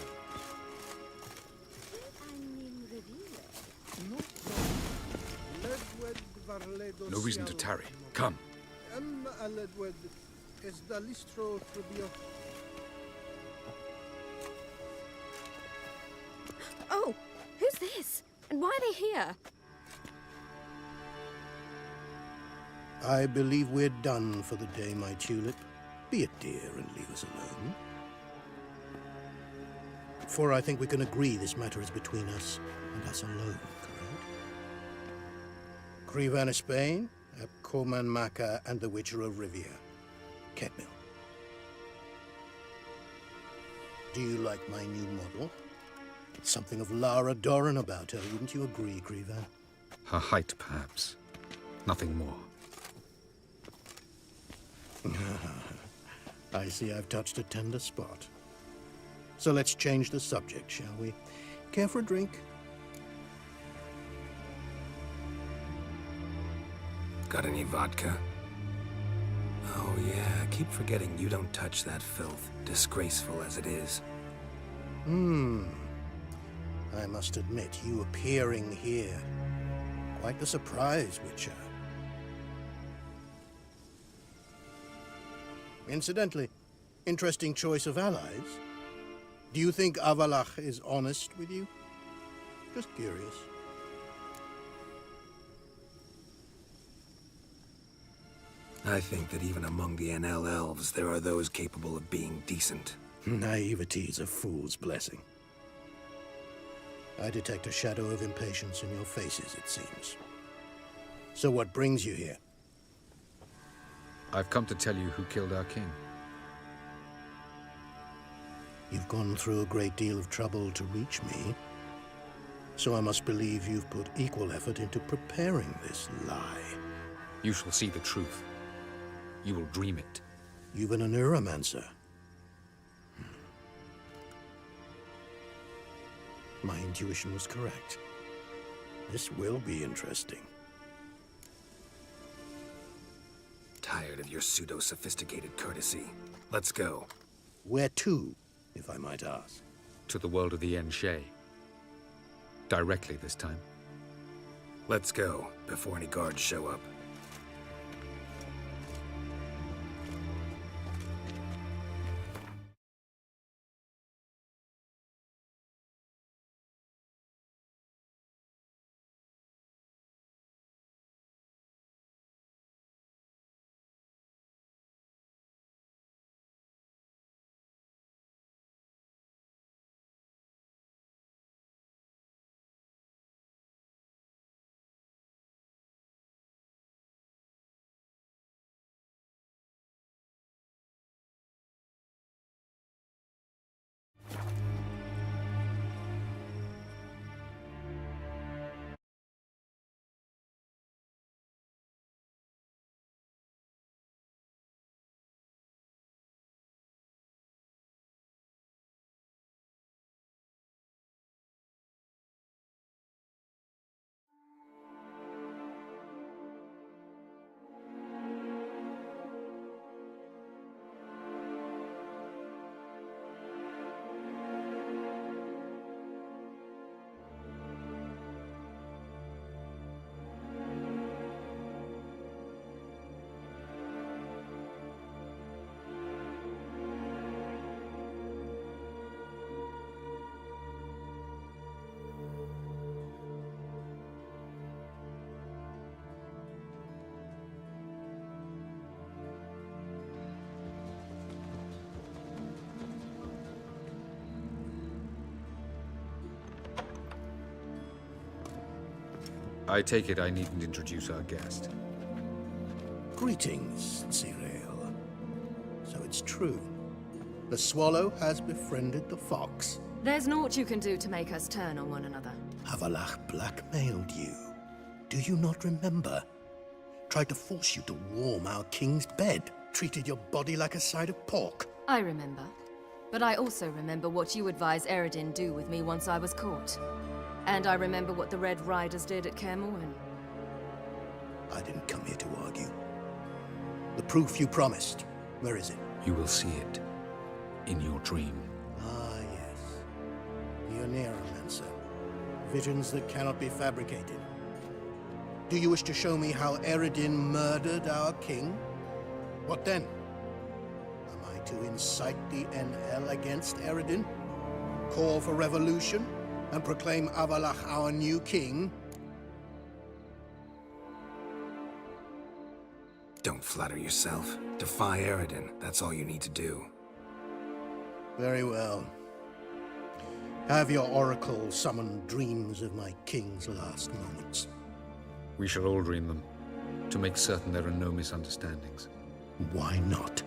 No reason to tarry. Come. Oh, who's this? And why are they here? I believe we're done for the day, my tulip. Be a dear and leave us alone. For I think we can agree this matter is between us and us alone, correct? Crevan of Spain, Coman Maca, and the Witcher of Rivia. Ketmil. Do you like my new model? Something of Lara Doran about her, wouldn't you agree, Crevan? Her height, perhaps. Nothing more. I see I've touched a tender spot. So let's change the subject, shall we? Care for a drink? Got any vodka? Oh yeah, I keep forgetting you don't touch that filth, disgraceful as it is. I must admit, you appearing here. Quite the surprise, Witcher. Incidentally, interesting choice of allies. Do you think Avalach is honest with you? Just curious. I think that even among the NL elves, there are those capable of being decent. Naivety is a fool's blessing. I detect a shadow of impatience in your faces, it seems. So what brings you here? I've come to tell you who killed our king. You've gone through a great deal of trouble to reach me. So I must believe you've put equal effort into preparing this lie. You shall see the truth. You will dream it. You've been a neuromancer. My intuition was correct. This will be interesting. tired of your pseudo-sophisticated courtesy. Let's go. Where to, if I might ask? To the world of the Enshe. Directly this time. Let's go, before any guards show up. I take it I needn't introduce our guest. Greetings, Cyril. So it's true. The swallow has befriended the fox. There's naught you can do to make us turn on one another. Avalach blackmailed you. Do you not remember? Tried to force you to warm our king's bed. Treated your body like a side of pork. I remember. But I also remember what you advised Eredin do with me once I was caught. And I remember what the Red Riders did at Kaer Morhen. I didn't come here to argue. The proof you promised, where is it? You will see it in your dream. Ah, yes. The Oneiromancer. Visions that cannot be fabricated. Do you wish to show me how Eredin murdered our king? What then? Am I to incite the NL against Eredin? Call for revolution? And proclaim Avalach our new king? Don't flatter yourself. Defy Eredin. That's all you need to do. Very well. Have your oracle summon dreams of my king's last moments. We shall all dream them, to make certain there are no misunderstandings. Why not?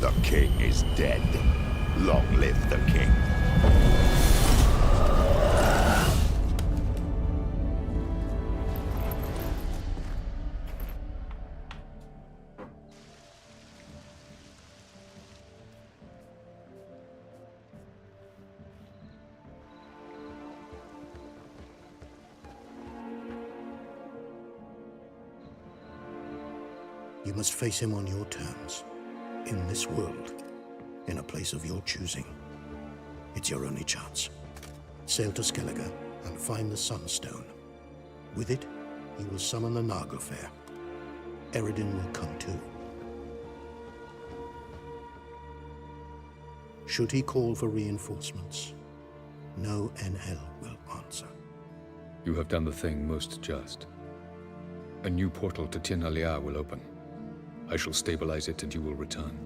The king is dead. Long live the king. You must face him on your terms. In this world, in a place of your choosing. It's your only chance. Sail to Skellige and find the Sunstone. With it, he will summon the Nagelfair. Eredin will come too. Should he call for reinforcements, no NL will answer. You have done the thing most just. A new portal to Tir na Liar will open. I shall stabilize it and you will return.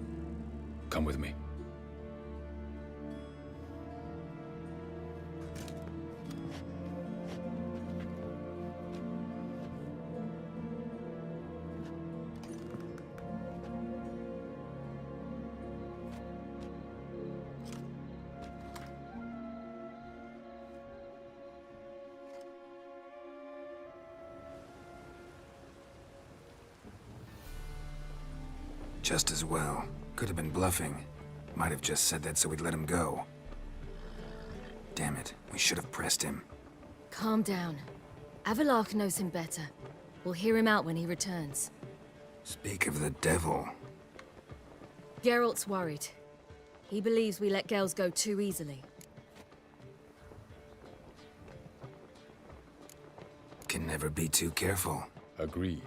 Come with me. Just as well. Could have been bluffing. Might have just said that so we'd let him go. Damn it, we should have pressed him. Calm down. Avalok knows him better. We'll hear him out when he returns. Speak of the devil. Geralt's worried. He believes we let girls go too easily. Can never be too careful. Agreed.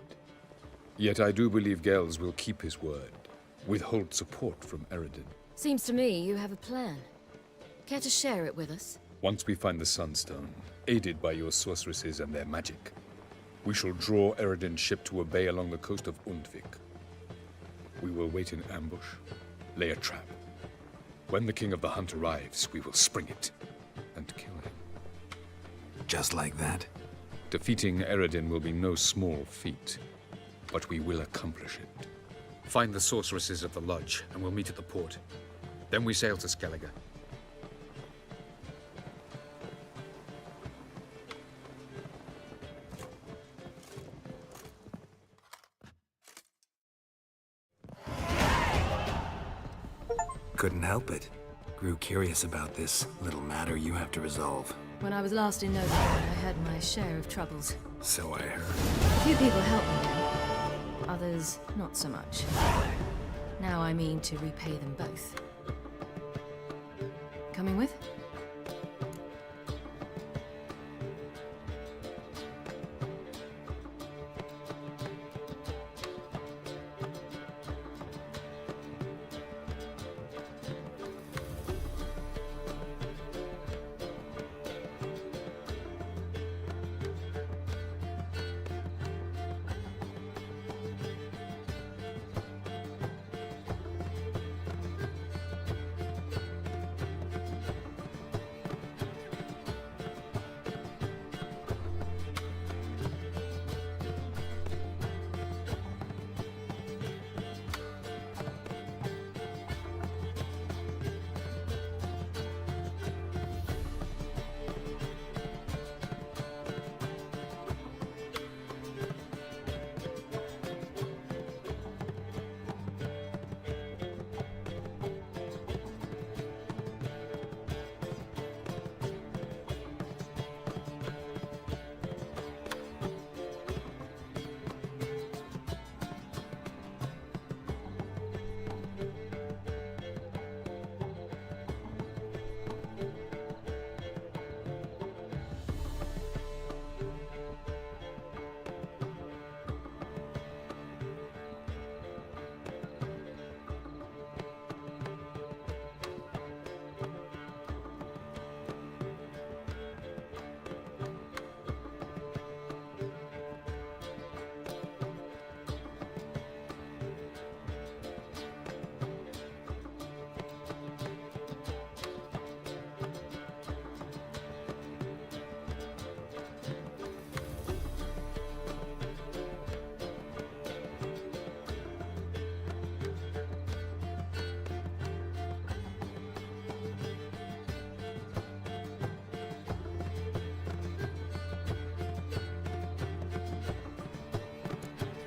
Yet I do believe Gels will keep his word. Withhold support from Eredin. Seems to me you have a plan. Care to share it with us? Once we find the Sunstone, aided by your sorceresses and their magic, we shall draw Eredin's ship to a bay along the coast of Undvik. We will wait in ambush, lay a trap. When the King of the Hunt arrives, we will spring it and kill him. Just like that? Defeating Eredin will be no small feat, but we will accomplish it. Find the sorceresses of the lodge, and we'll meet at the port. Then we sail to Skellige. Couldn't help it. Grew curious about this little matter you have to resolve. When I was last in Novigrad, I had my share of troubles. So I heard. A few people helped me, others not so much. Now I mean to repay them both. Coming with?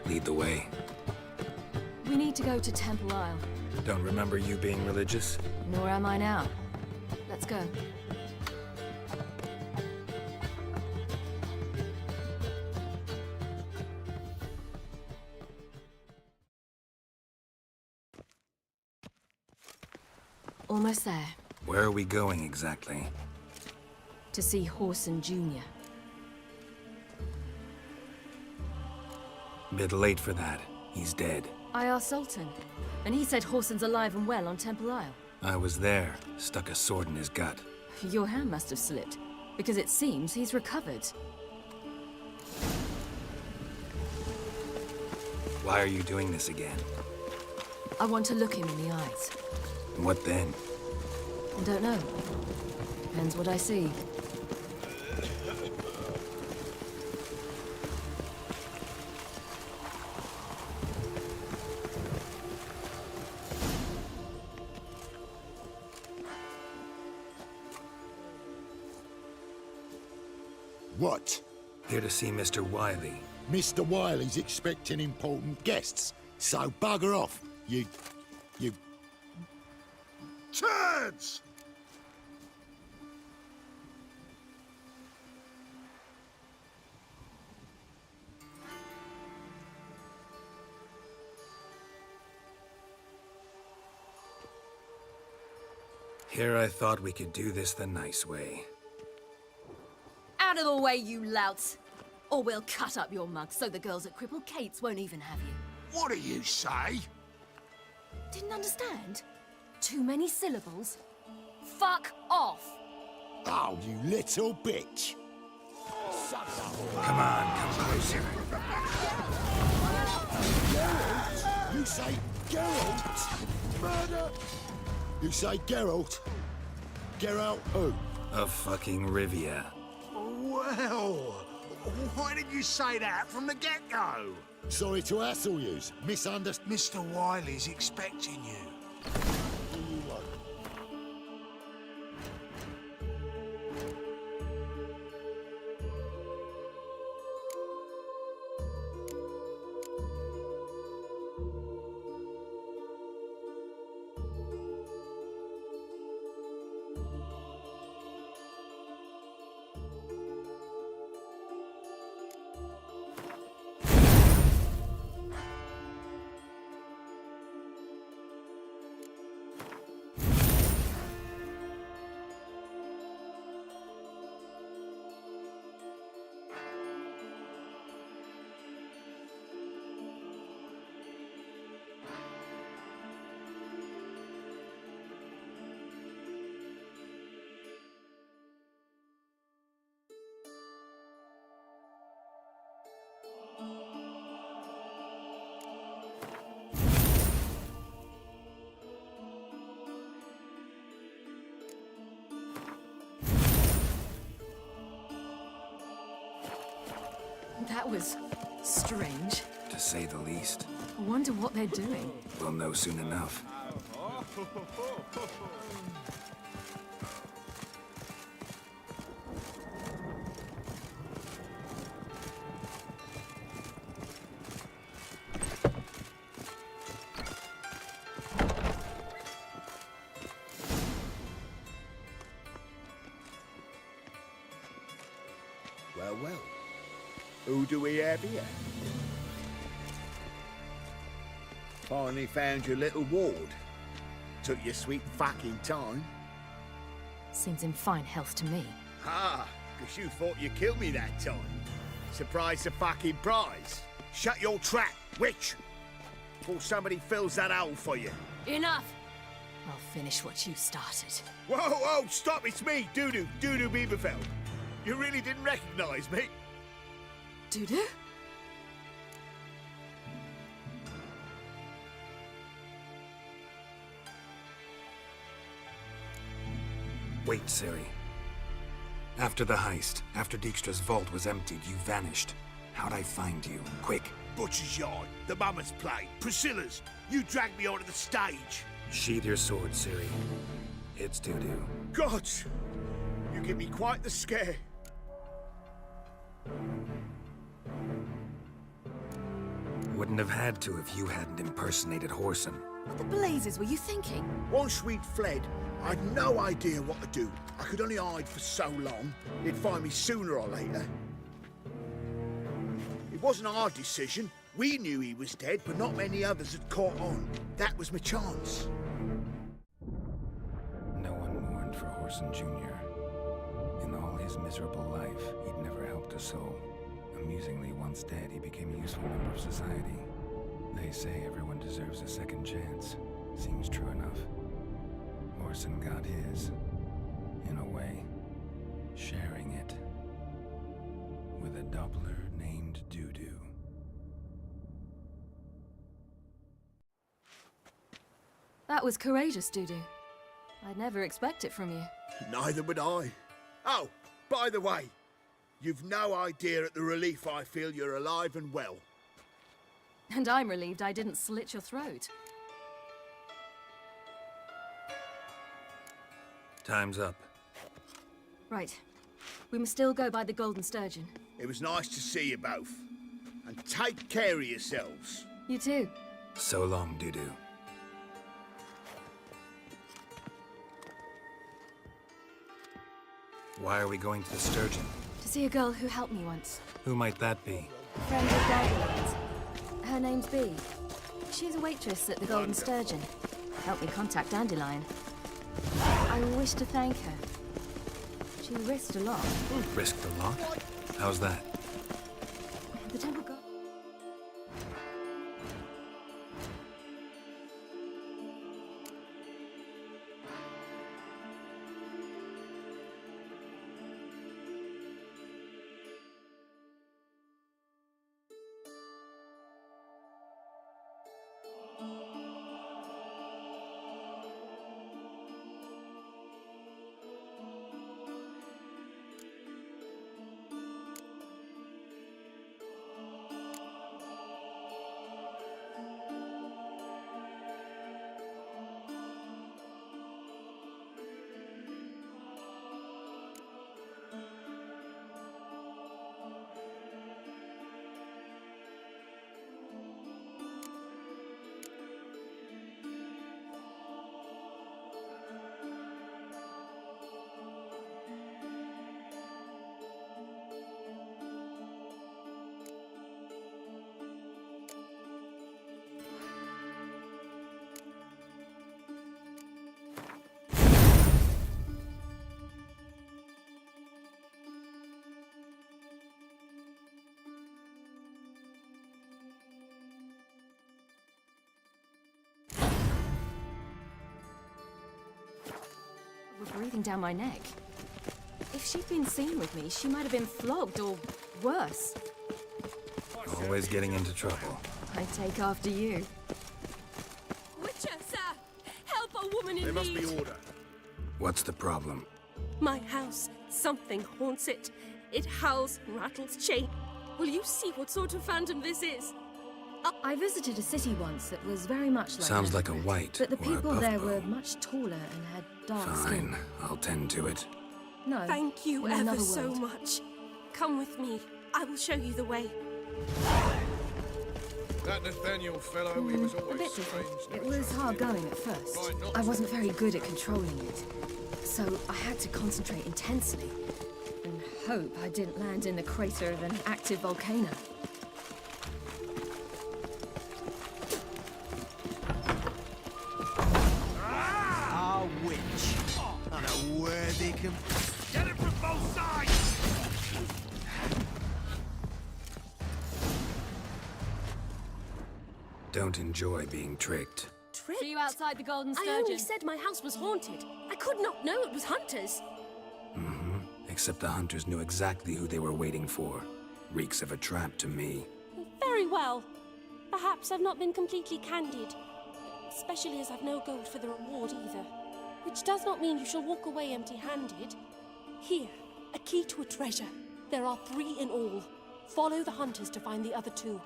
Lead the way. We need to go to Temple Isle. Don't remember you being religious? Nor am I now. Let's go. Almost there. Where are we going exactly? To see Horson Jr. Bit late for that. He's dead. I asked Sultan, and he said Horson's alive and well on Temple Isle. I was there. Stuck a sword in his gut. Your hand must have slipped, because it seems he's recovered. Why are you doing this again? I want to look him in the eyes. What then? I don't know. Depends what I see. What? Here to see Mr. Wiley. Mr. Wiley's expecting important guests, so bugger off. You... Turds! Here I thought we could do this the nice way. Out of the way, you louts! Or we'll cut up your mug so the girls at Cripple Kate's won't even have you. What do you say? Didn't understand? Too many syllables? Fuck off! Oh, you little bitch! Come on, come closer. Geralt? You say Geralt? Murder! You say Geralt? Geralt who? Of fucking Rivia. Well, why didn't you say that from the get-go? Sorry to hassle yous. Misunderstood. Mr. Wiley's expecting you. That was strange. To say the least. I wonder what they're doing. We'll know soon enough. Well, well. Who do we have here? Finally found your little ward. Took your sweet fucking time. Seems in fine health to me. Ah, because you thought you killed me that time. Surprise the fucking prize. Shut your trap, witch! Before somebody fills that hole for you. Enough! I'll finish what you started. Whoa, whoa, stop, it's me, Dudu Bieberfeld. You really didn't recognize me? Dudu? Wait, Ciri. After the heist, after Dijkstra's vault was emptied, you vanished. How'd I find you? Quick. Butcher's Yard, the Mama's Play, Priscilla's. You dragged me onto the stage. Sheathe your sword, Ciri. It's Dudu. Gods! You give me quite the scare. Wouldn't have had to if you hadn't impersonated Whoreson. What the blazes were you thinking? Once we'd fled, I had no idea what to do. I could only hide for so long. They'd find me sooner or later. It wasn't our decision. We knew he was dead, but not many others had caught on. That was my chance. No one mourned for Whoreson Jr. In all his miserable life, he'd never helped a soul. Amusingly, once dead, he became a useful member of society. They say everyone deserves a second chance. Seems true enough. Whoreson got his, in a way, sharing it with a Doppler named Dudu. That was courageous, Dudu. I'd never expect it from you. Neither would I. Oh, by the way, you've no idea at the relief I feel you're alive and well. And I'm relieved I didn't slit your throat. Time's up. Right. We must still go by the Golden Sturgeon. It was nice to see you both. And take care of yourselves. You too. So long, Dudu. Why are we going to the Sturgeon? To see a girl who helped me once. Who might that be? A friend of Dandelion's. Her name's Bee. She's a waitress at the Golden Sturgeon. Helped me contact Dandelion. I wish to thank her. She risked a lot. Risked a lot? How's that? The temple god... were breathing down my neck. If she'd been seen with me, she might have been flogged or worse. Always getting into trouble. I take after you. Witcher, sir! Help a woman in There must need! be order. What's the problem? My house. Something haunts it. It howls and rattles chain. Will you see what sort of phantom this is? I visited a city once that was very much like Sounds that. like a white But the or a people buff there bow. were much taller and had dark skin. Fine, I'll tend to it. No. Thank you in ever another so world. much. Come with me. I will show you the way. That Nathaniel fellow, he was A always bit strange. different. It was hard going at first. I wasn't very good at controlling it. So I had to concentrate intensely and hope I didn't land in the crater of an active volcano. A witch. And a worthy Get it from both sides! Don't enjoy being tricked. Tricked? See you outside the Golden I Sturgeon. only said my house was haunted. I could not know it was hunters. Except the hunters knew exactly who they were waiting for. Reeks of a trap to me. Very well. Perhaps I've not been completely candid. Especially as I've no gold for the reward either. Which does not mean you shall walk away empty-handed. Here, a key to a treasure. There are 3 in all. Follow the hunters to find the other 2.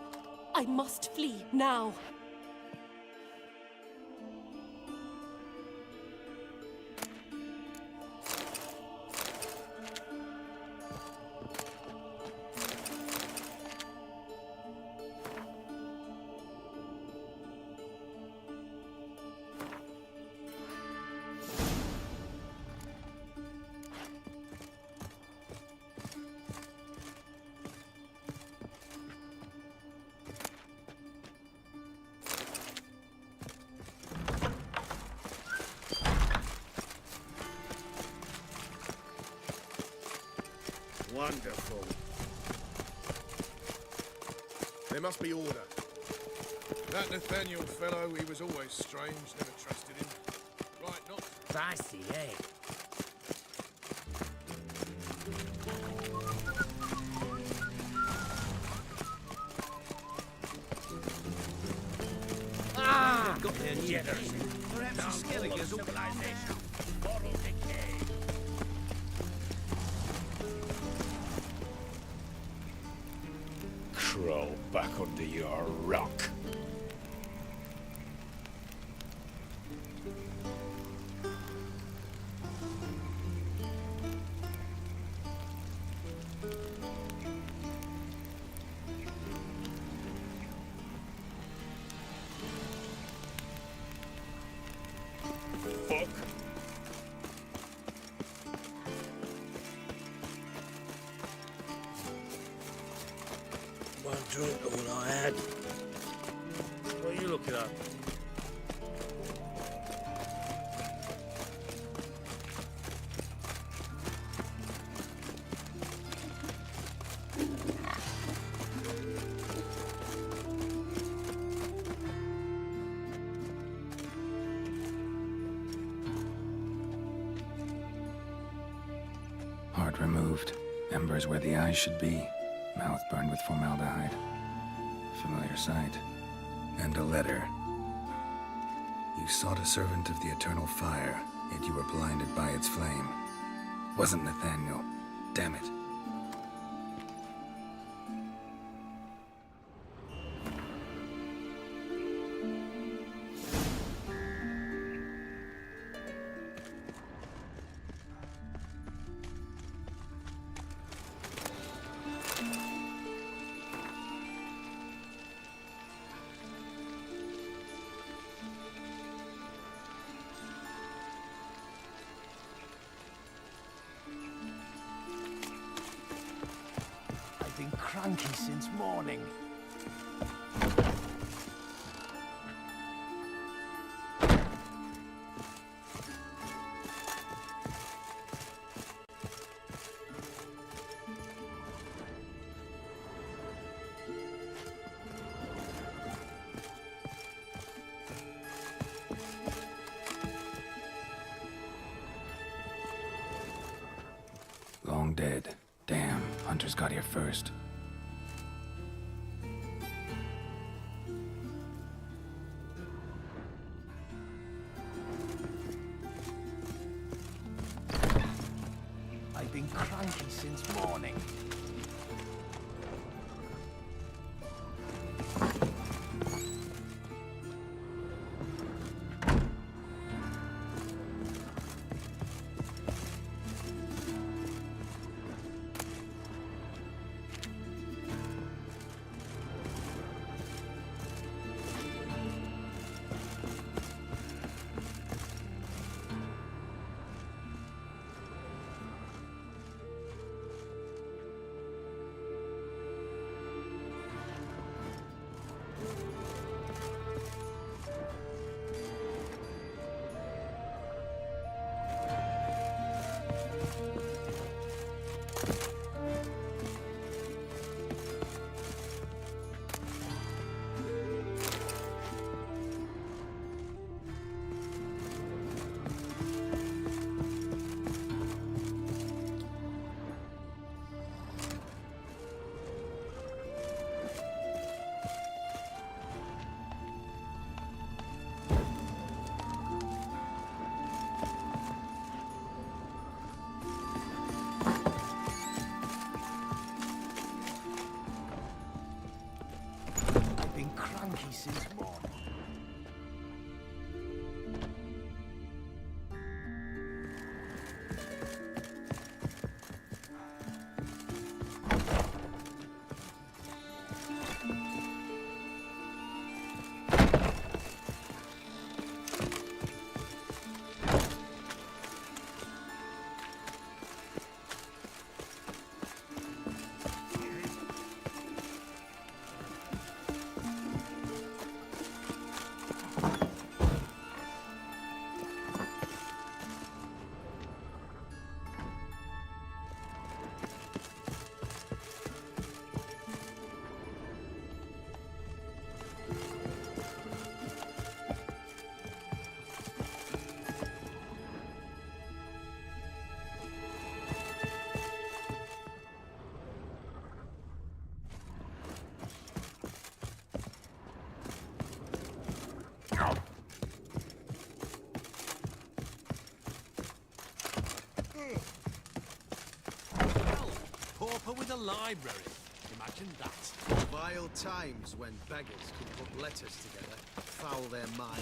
I must flee now. Wonderful. There must be order. That Nathaniel fellow, he was always strange, never trusted him. Right, not... I see, eh? Ah! Got their jitters. Perhaps the Skelliger's civilization. Moral decay. Crawl back under your rock. Fuck. Can't drink all I had. What are you looking at? Heart removed. Embers where the eyes should be. Mouth burned with formaldehyde. Familiar sight. And a letter. You sought a servant of the eternal fire, yet you were blinded by its flame. Wasn't Nathaniel. Damn it. I've been cranky since morning. Long dead. Damn, Hunter's got here first. I've been cranky since morning. Cranky since morning. Pauper with a library. Imagine that. Vile times when beggars could put letters together, foul their mind.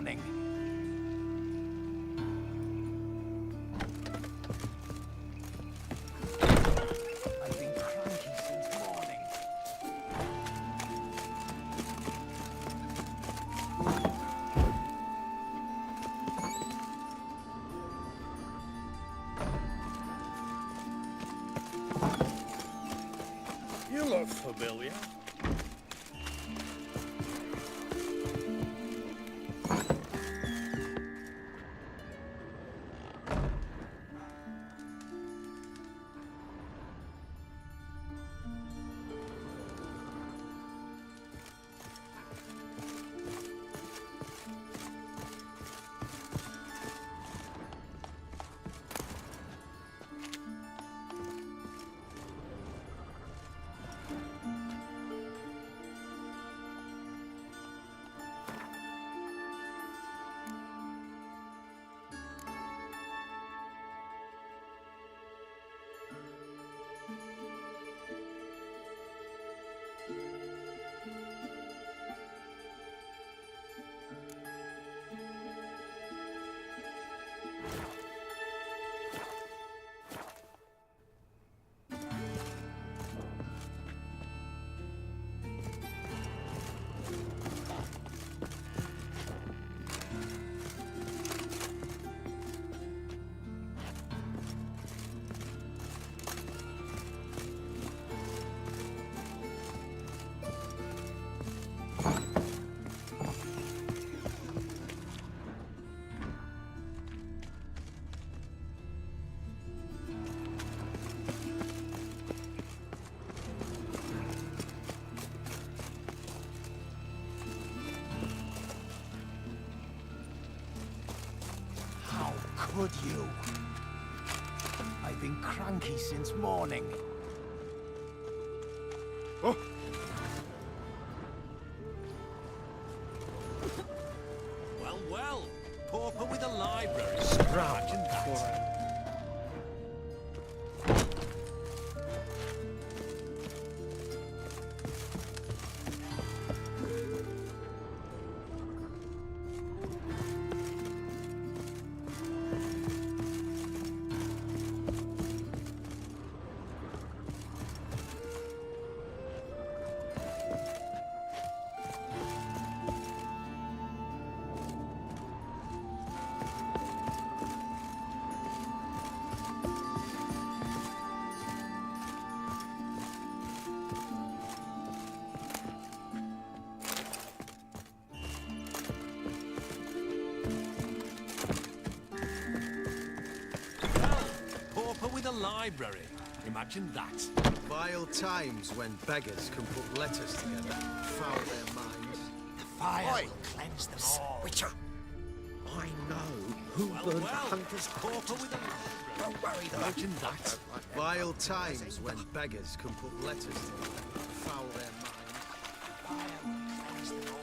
morning. I've been cranky since morning. You look familiar. Could you? I've been cranky since morning. Oh. Well, well. Pauper with a library. Scratch and that. With a library. Imagine that. Vile times when beggars can put letters together, foul their minds. The fire will cleanse them all. Witcher! I know who burned the hunter's Pauper with a library. Don't worry, though. Imagine that. Vile times when beggars can put letters together, foul their minds. Fire will cleanse them all.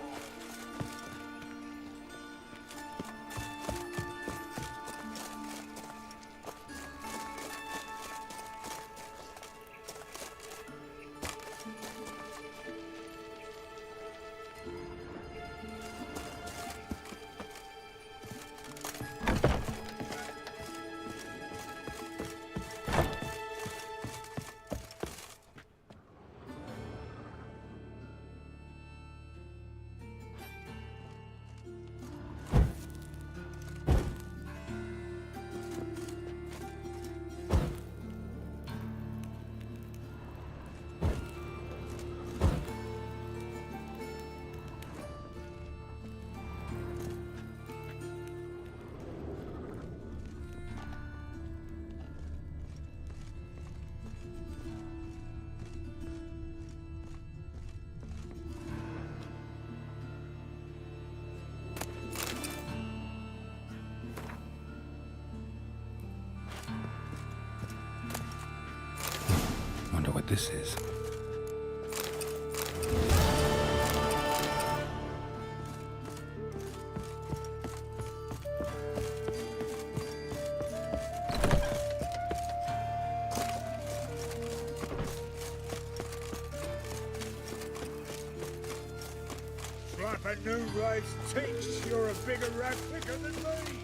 Wonder what this is. Slap A new life's takes. You're a bigger rat picker than me.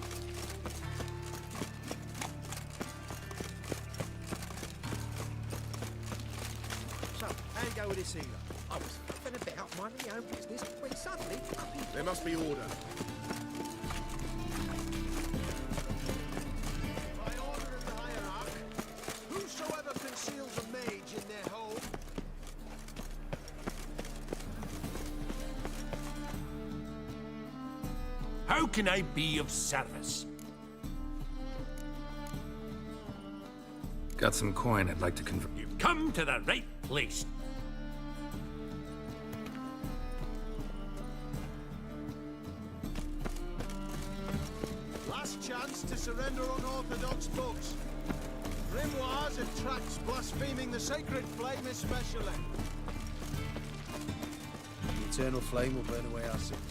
So, how you go with this healer? I was faffing about minding my own business when suddenly... There must be order. By order of the hierarch, whosoever conceals a mage in their home... How can I be of service? Got some coin I'd like to convert. You've come to the right place. Last chance to surrender unorthodox books. Grimoires and tracts blaspheming the sacred flame especially. The eternal flame will burn away our sins.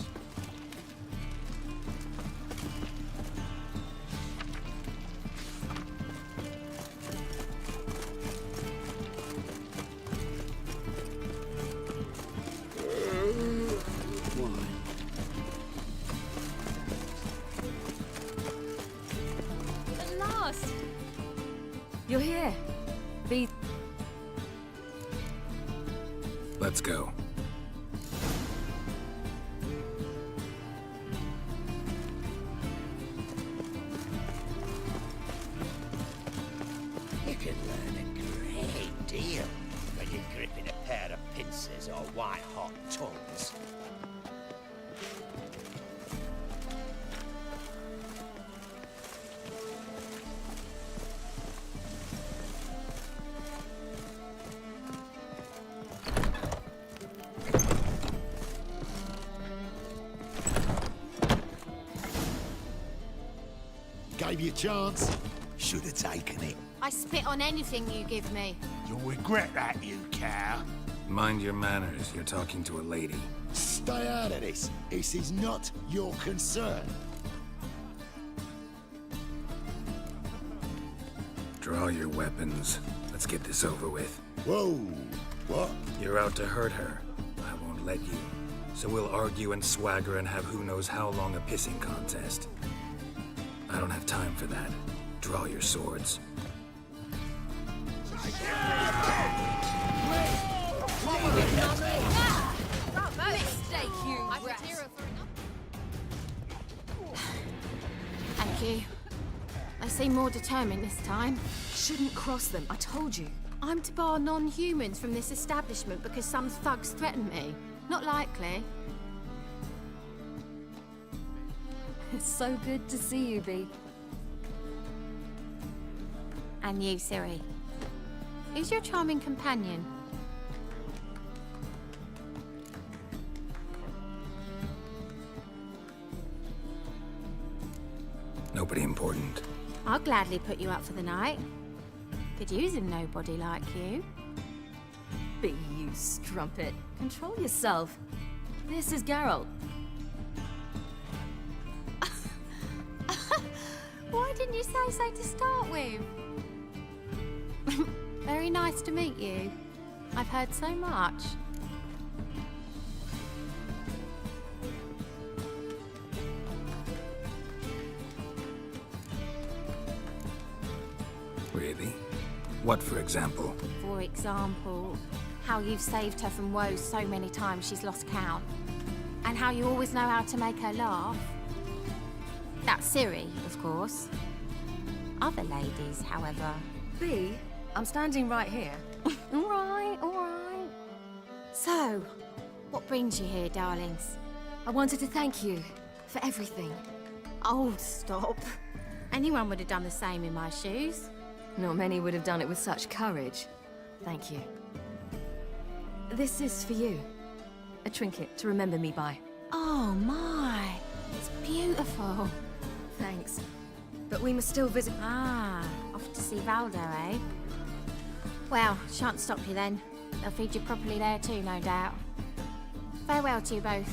At last! You're here. Be... Let's go. You can learn a great deal when you're gripping a pair of pincers or white-hot tongues. Gave you a chance. Should have taken it. I spit on anything you give me. You'll regret that, you cow. Mind your manners. You're talking to a lady. Stay out of this. This is not your concern. Draw your weapons. Let's get this over with. Whoa. What? You're out to hurt her. I won't let you. So we'll argue and swagger and have who knows how long a pissing contest. I don't have time for that. Draw your swords. Thank you. They seem more determined this time. Shouldn't cross them, I told you. I'm to bar non-humans from this establishment because some thugs threaten me. Not likely. It's so good to see you, Bee. And you, Siri. Who's your charming companion? Nobody important. I'll gladly put you up for the night. Could use a nobody like you. Bee, you strumpet. Control yourself. This is Geralt. Why didn't you say so to start with? Very nice to meet you. I've heard so much. Really? What, for example? For example, how you've saved her from woes so many times she's lost count. And how you always know how to make her laugh. That's Siri, of course. Other ladies, however... Bee, I'm standing right here. All right, all right. So, what brings you here, darlings? I wanted to thank you for everything. Oh, stop. Anyone would have done the same in my shoes. Not many would have done it with such courage. Thank you. This is for you. A trinket to remember me by. Oh, my. It's beautiful. Thanks. But we must still visit... Ah, off to see Valdo, eh? Well, shan't stop you then. They'll feed you properly there too, no doubt. Farewell to you both.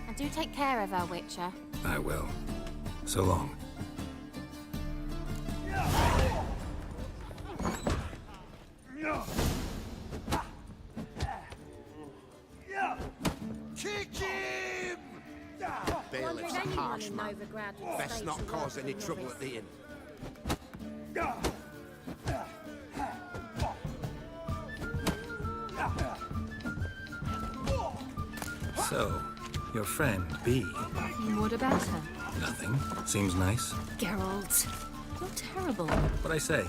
And do take care of her, Witcher. I will. So long. Kick him! anyone harsh, in man. Novigrad would Best stay not to cause welcome any a trouble novice. at the inn. So, your friend, B. What about her? Nothing. Seems nice. Geralt, you're terrible. What'd I say?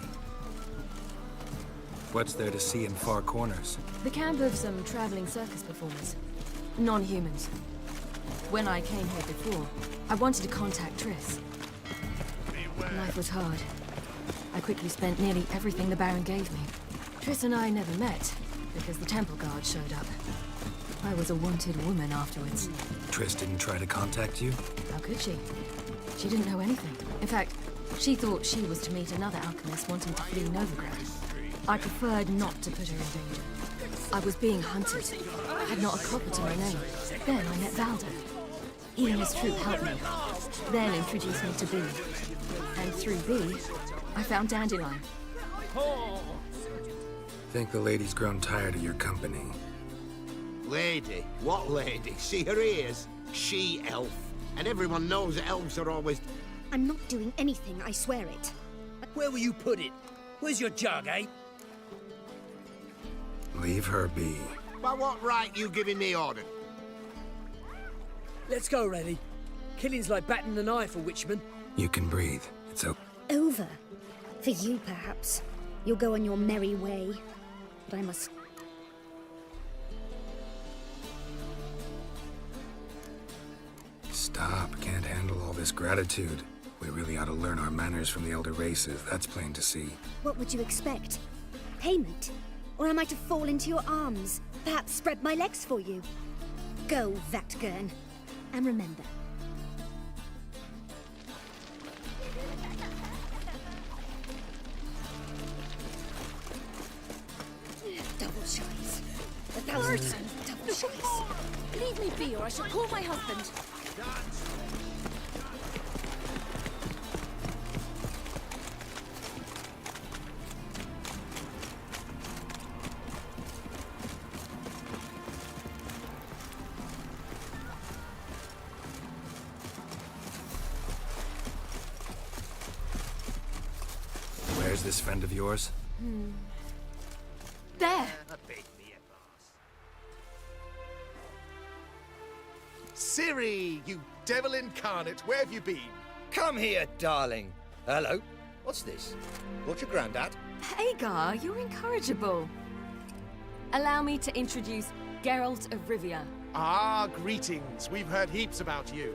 What's there to see in far corners? The camp of some traveling circus performers. Non-humans. When I came here before, I wanted to contact Triss. Life was hard. I quickly spent nearly everything the Baron gave me. Triss and I never met, because the temple guard showed up. I was a wanted woman afterwards. Triss didn't try to contact you? How could she? She didn't know anything. In fact, she thought she was to meet another alchemist wanting to flee Novigrad. I preferred not to put her in danger. I was being hunted. I had not a copper to my name. Then I met Valda. He and his troop helped me. Then introduced me to B. And through B, I found Dandelion. Think the lady's grown tired of your company. Lady? What lady? See her ears? She-elf. And everyone knows that elves are always... I'm not doing anything, I swear it. Where will you put it? Where's your jug, eh? Leave her be. By what right you giving me order? Let's go, Rennie. Killing's like batting an eye for witchmen. You can breathe. It's okay. Over. For you, perhaps. You'll go on your merry way. But I must... Stop. Can't handle all this gratitude. We really ought to learn our manners from the elder races. That's plain to see. What would you expect? Payment? Or am I to fall into your arms? Perhaps spread my legs for you? Go, Vatgern. And remember... Double shies. 1,000 times double shies. Leave me be, or I shall call my husband. Where's this friend of yours? There! Ciri, you devil incarnate, where have you been? Come here, darling. Hello. What's this? What's your granddad? Hagar, you're incorrigible. Allow me to introduce Geralt of Rivia. Ah, greetings. We've heard heaps about you.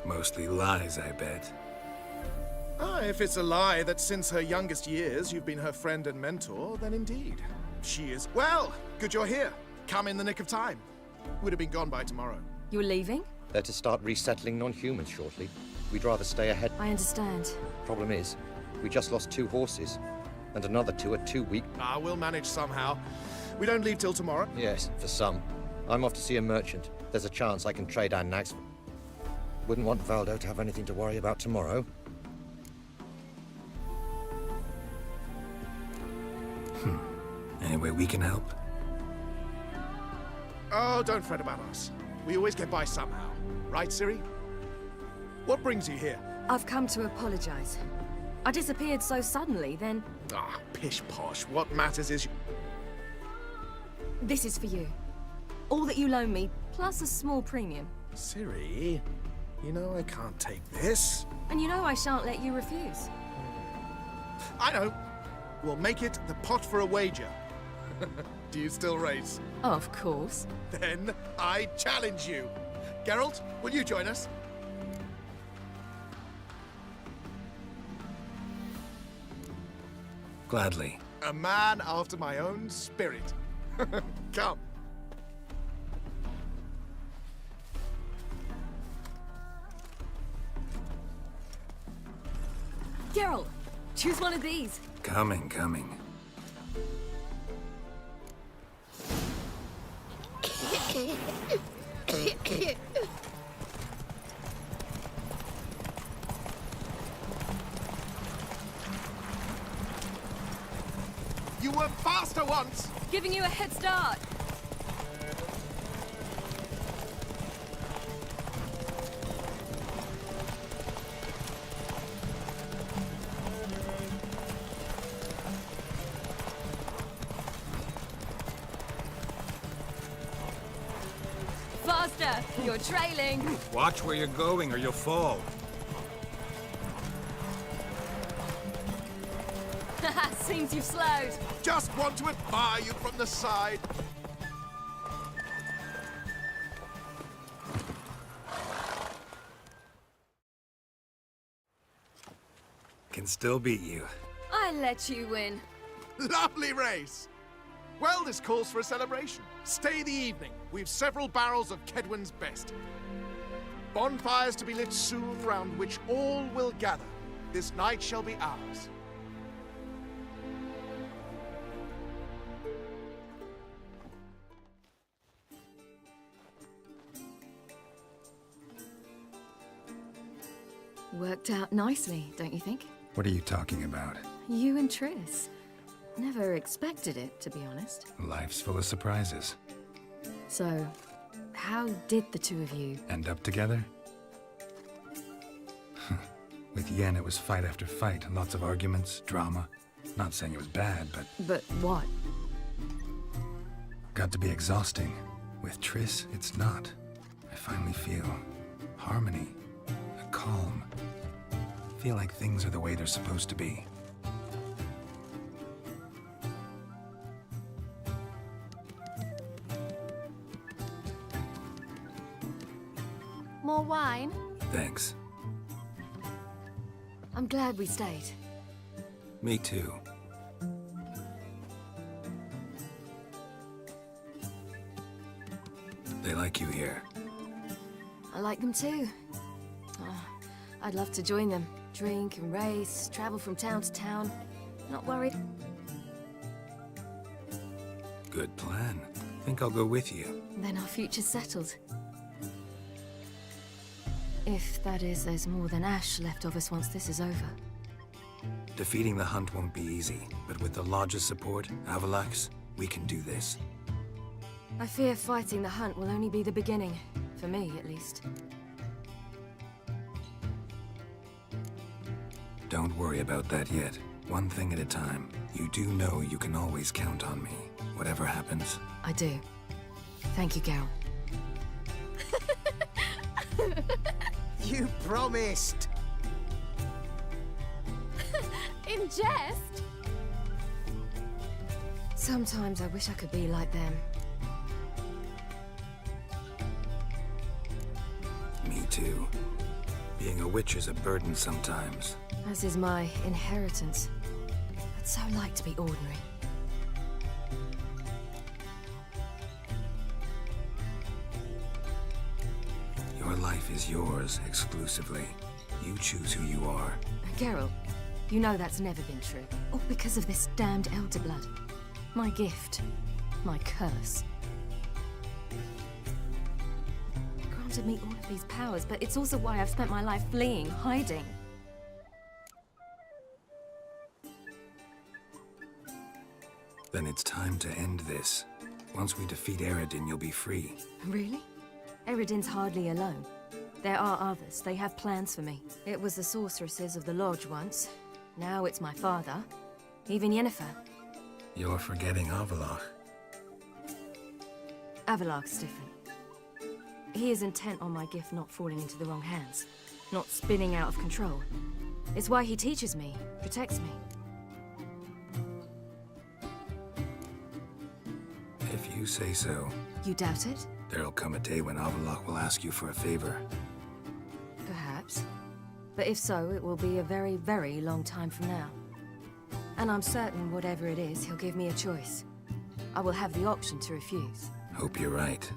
Mostly lies, I bet. Ah, if it's a lie that since her youngest years you've been her friend and mentor, then indeed. She is... Well, good you're here. Come in the nick of time. Would have been gone by tomorrow. You're leaving? They're to start resettling non-humans shortly. We'd rather stay ahead. I understand. Problem is, we just lost 2 horses. And another 2 are too weak. Ah, we'll manage somehow. We don't leave till tomorrow. Yes, for some. I'm off to see a merchant. There's a chance I can trade our nags. Wouldn't want Valdo to have anything to worry about tomorrow. Any way we can help? Oh, don't fret about us. We always get by somehow. Right, Ciri? What brings you here? I've come to apologize. I disappeared so suddenly, then... Ah, pish-posh. What matters is... This is for you. All that you loan me, plus a small premium. Ciri, you know I can't take this. And you know I shan't let you refuse. I know. We'll make it the pot for a wager. Do you still race? Of course. Then I challenge you. Geralt, will you join us? Gladly. A man after my own spirit. Come. Geralt, choose one of these. Coming. You were faster once! Giving you a head start. Danger! You're trailing. Watch where you're going or you'll fall. Seems you've slowed. Just want to admire you from the side. Can still beat you. I let you win. Lovely race. Well, this calls for a celebration. Stay the evening. We've several barrels of Kedwen's best. Bonfires to be lit soon, round which all will gather. This night shall be ours. Worked out nicely, don't you think? What are you talking about? You and Triss. Never expected it, to be honest. Life's full of surprises. So, how did the two of you... End up together? With Yen, it was fight after fight. Lots of arguments, drama. Not saying it was bad, but... But what? Got to be exhausting. With Triss, it's not. I finally feel harmony, a calm. Feel like things are the way they're supposed to be. More wine? Thanks. I'm glad we stayed. Me too. They like you here. I like them too. Oh, I'd love to join them. Drink and race, travel from town to town. Not worried. Good plan. Think I'll go with you. Then our future's settled. If, that is, there's more than ash left of us once this is over. Defeating the hunt won't be easy, but with the Lodge's support, Avalax, we can do this. I fear fighting the hunt will only be the beginning. For me, at least. Don't worry about that yet. One thing at a time. You do know you can always count on me, whatever happens. I do. Thank you, Geralt. You promised! In jest? Sometimes I wish I could be like them. Me too. Being a witch is a burden sometimes. As is my inheritance. I'd so like to be ordinary. Your life is yours exclusively. You choose who you are. Geralt, you know that's never been true. All because of this damned Elder Blood. My gift. My curse. It granted me all of these powers, but it's also why I've spent my life fleeing, hiding. Then it's time to end this. Once we defeat Eredin, you'll be free. Really? Eredin's hardly alone. There are others. They have plans for me. It was the sorceresses of the Lodge once. Now it's my father. Even Yennefer. You're forgetting Avallac'h. Avallac'h's different. He is intent on my gift not falling into the wrong hands. Not spinning out of control. It's why he teaches me, protects me. If you say so. You doubt it? There'll come a day when Avallac'h will ask you for a favor. Perhaps. But if so, it will be a very, very long time from now. And I'm certain whatever it is, he'll give me a choice. I will have the option to refuse. Hope you're right.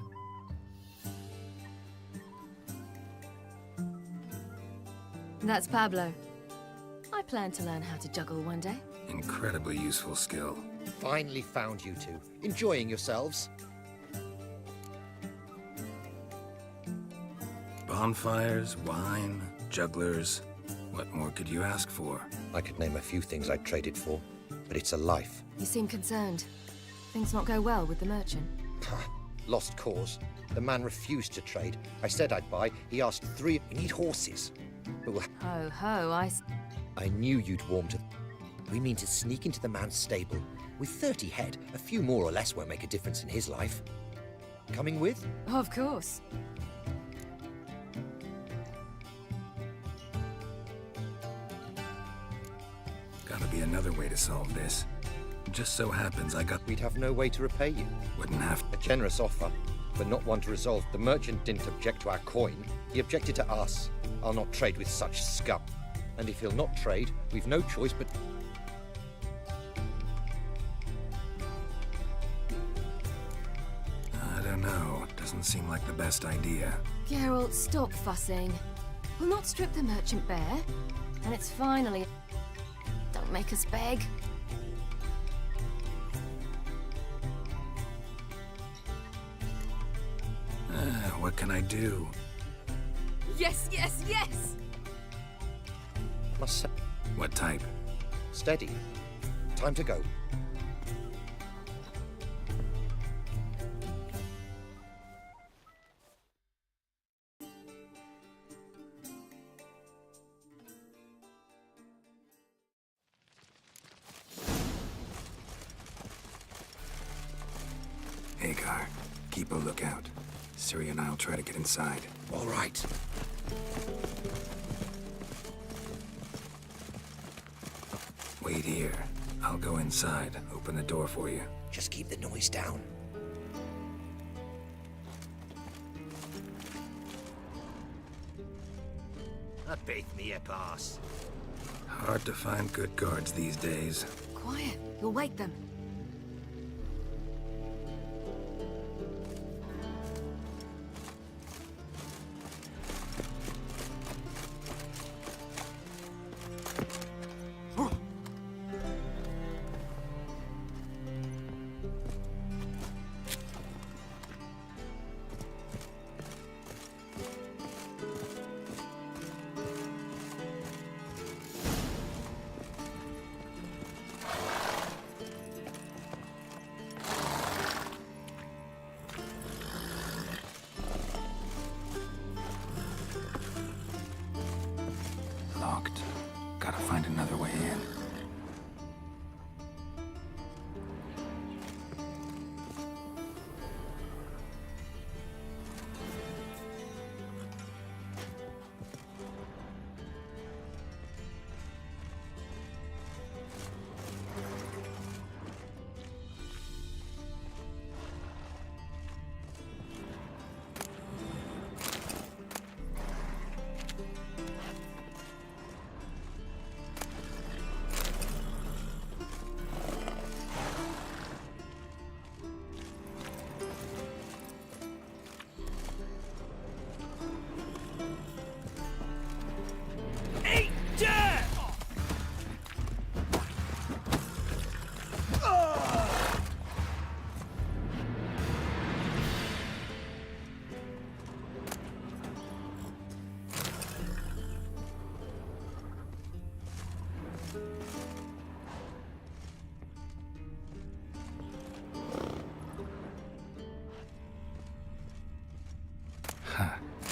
That's Pablo. I plan to learn how to juggle one day. Incredibly useful skill. Finally found you two. Enjoying yourselves? Bonfires, wine, jugglers. What more could you ask for? I could name a few things I'd trade it for, but it's a life. You seem concerned. Things not go well with the merchant. Lost cause. The man refused to trade. I said I'd buy. He asked 3. We need horses. But we'll... Ho, ho, I knew you'd warm to... We mean to sneak into the man's stable. With 30 head, a few more or less won't make a difference in his life. Coming with? Of course. be another way to solve this. Just so happens I got... We'd have no way to repay you. Wouldn't have... A generous offer, but not one to resolve. The merchant didn't object to our coin. He objected to us. I'll not trade with such scum. And if he'll not trade, we've no choice but... I don't know. Doesn't seem like the best idea. Geralt, stop fussing. We'll not strip the merchant bare. And it's finally... Don't make us beg. What can I do? Yes, yes, yes! Must say... What type? Steady. Time to go. Hagar, keep a lookout. Ciri and I'll try to get inside. All right. Wait here. I'll go inside, open the door for you. Just keep the noise down. I beat me a pass. Hard to find good guards these days. Quiet, you'll wake them. Locked. Gotta find another way in.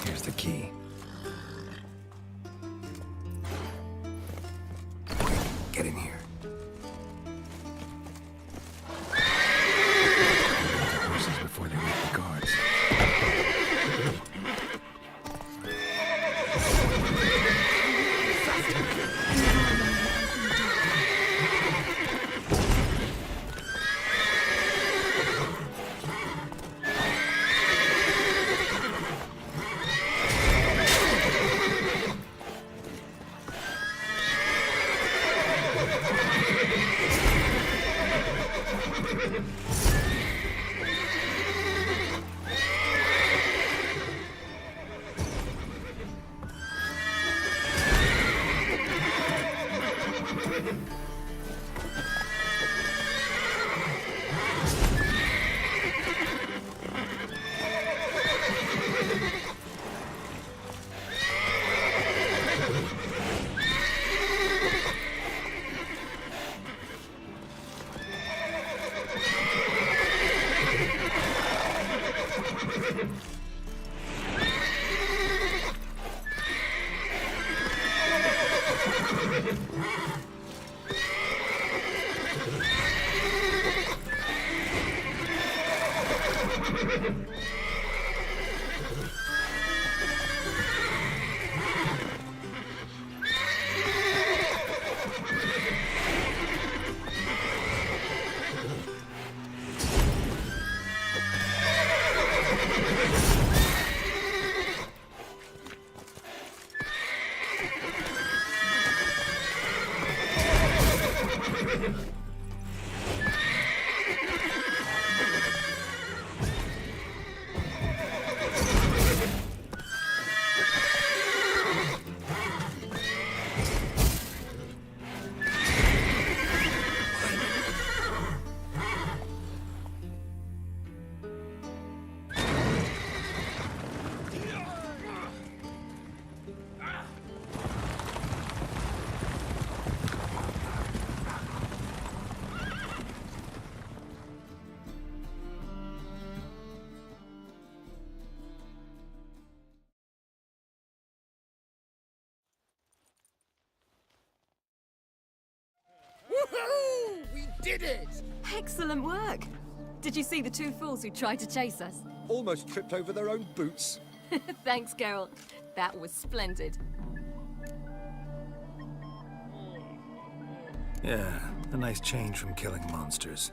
Here's the key. Quick, get in here. Horses before they wake the guards. Woo! We did it! Excellent work. Did you see the two fools who tried to chase us? Almost tripped over their own boots. Thanks, Geralt. That was splendid. Yeah, a nice change from killing monsters.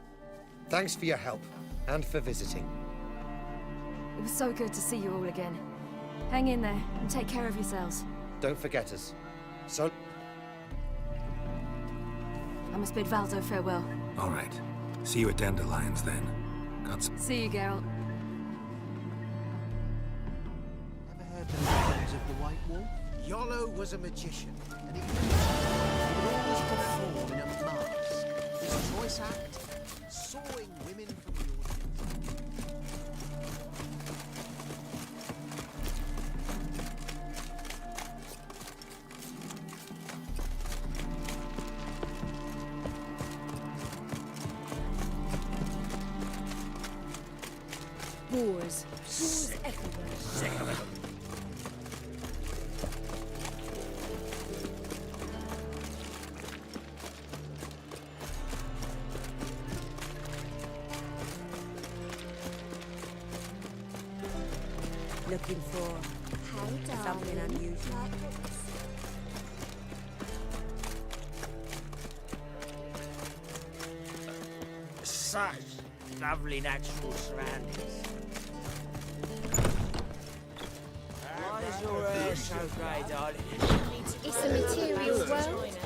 Thanks for your help, and for visiting. It was so good to see you all again. Hang in there, and take care of yourselves. Don't forget us. So... I must bid Valdo farewell. All right. See you at Dandelions, then. Got some... See you, Geralt. Ever heard the legends of the White Wolf? Yolo was a magician, and he would always perform in a mask. His choice act, sawing women from the Wars. Wars everywhere. Sick of it. Looking for something unusual. Such lovely natural surroundings. Why is your hair so grey, darling? It's a material world.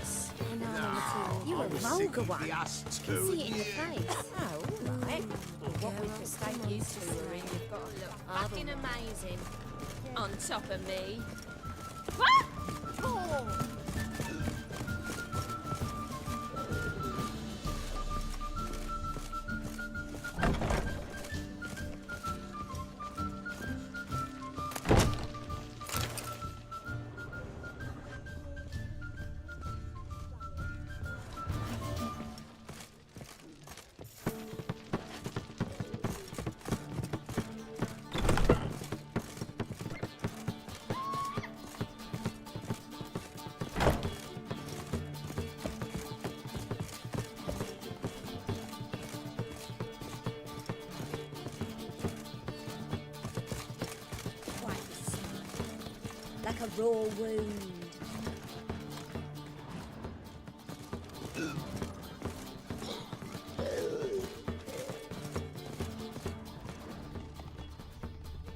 You a vulgar one. Can see it in your face. Oh, all right. What with the state you touring, you've got to look fucking amazing. On top of me. Like a raw wound.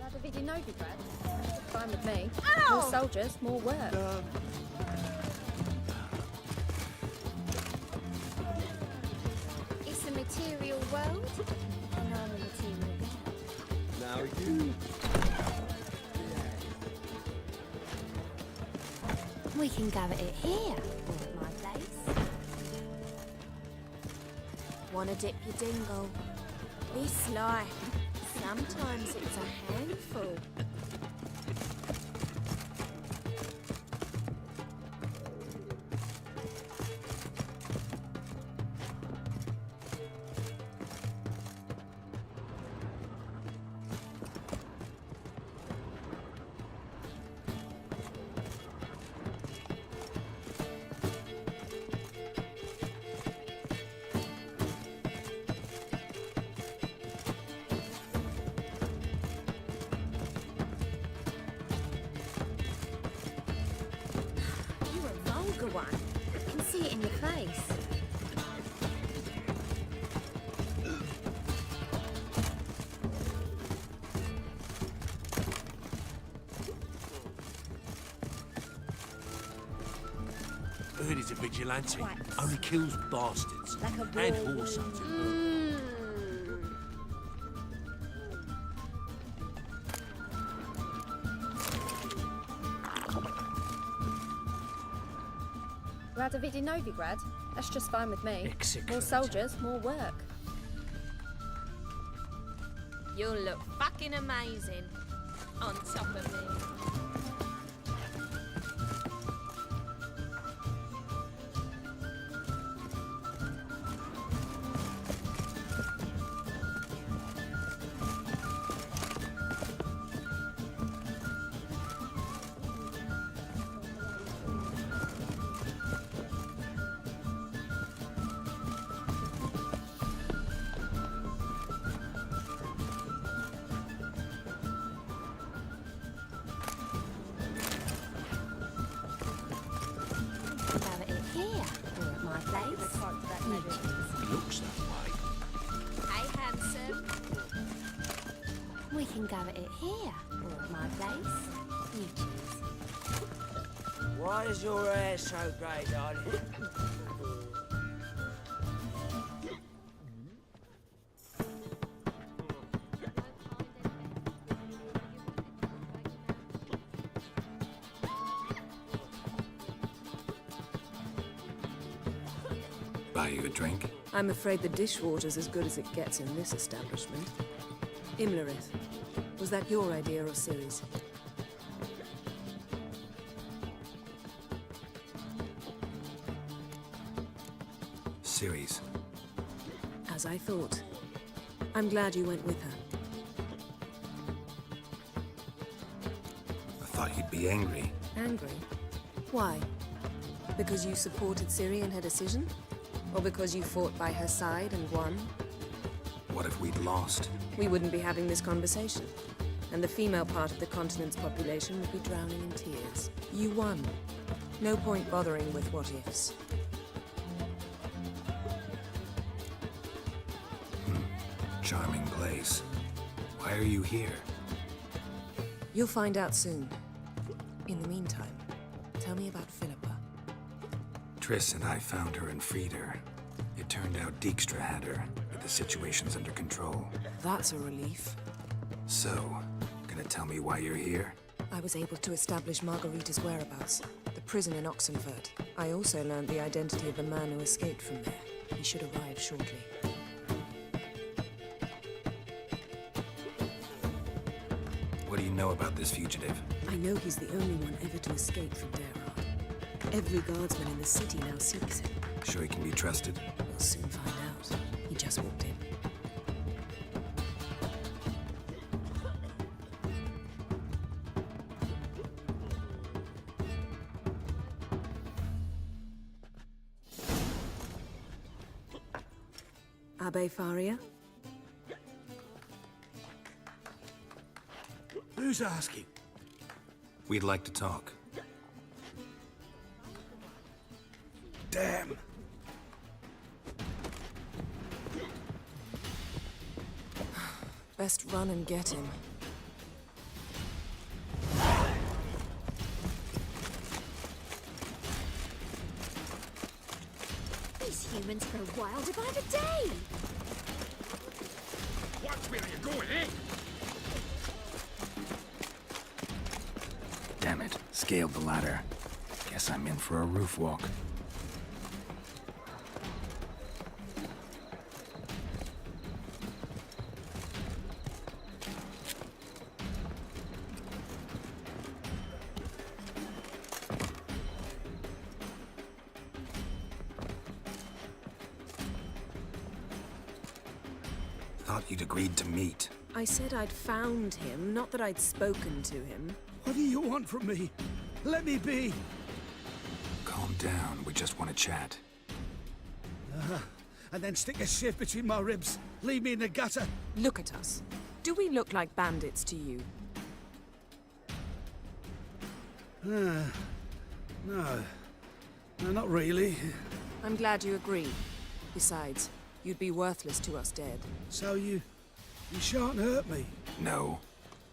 Rather be Novi, Brad. Fine with me. Ow! More soldiers, more work. It's a material world, and I'm a material girl. Now you... We can go at it here, or at my place. Wanna dip your dingle? Be sly. Sometimes it's a handful. One. I can see it in your face. Heard he's a vigilante. Only kills bastards. Like a and raw horse wound. hunting. Rather be Novigrad. That's just fine with me. Excellent. More soldiers, more work. You'll look fucking amazing. On top of me. here or at my place? You choose. Looks that way. Hey, handsome. We can go at it here or at my place. You choose. Why is your hair so grey, darling? Buy you a drink? I'm afraid the dishwater's as good as it gets in this establishment. Imlerith, was that your idea or Ciri's? Ciri's. As I thought. I'm glad you went with her. I thought you'd be angry. Angry? Why? Because you supported Ciri in her decision? Or because you fought by her side and won? What if we'd lost? We wouldn't be having this conversation. And the female part of the continent's population would be drowning in tears. You won. No point bothering with what-ifs. Charming place. Why are you here? You'll find out soon. In the meantime, tell me about Philippa. Triss and I found her and freed her. It turned out Dijkstra had her, but the situation's under control. That's a relief. So, gonna tell me why you're here? I was able to establish Margarita's whereabouts, the prison in Oxenfurt. I also learned the identity of the man who escaped from there. He should arrive shortly. What do you know about this fugitive? I know he's the only one ever to escape from Daerah. Every guardsman in the city now seeks him. Sure he can be trusted? We'll soon find out. He just walked in. Abbe Faria? Who's asking? We'd like to talk. Damn. Best run and get him. These humans grow wilder by the day. Watch where you're going, eh? Damn it. Scaled the ladder. Guess I'm in for a roof walk. Thought you'd agreed to meet. I said I'd found him, not that I'd spoken to him. What do you want from me? Let me be. Calm down. We just want to chat. And then stick a shiv between my ribs. Leave me in the gutter. Look at us. Do we look like bandits to you? No. No, not really. I'm glad you agree. Besides, you'd be worthless to us dead. So you shan't hurt me? No.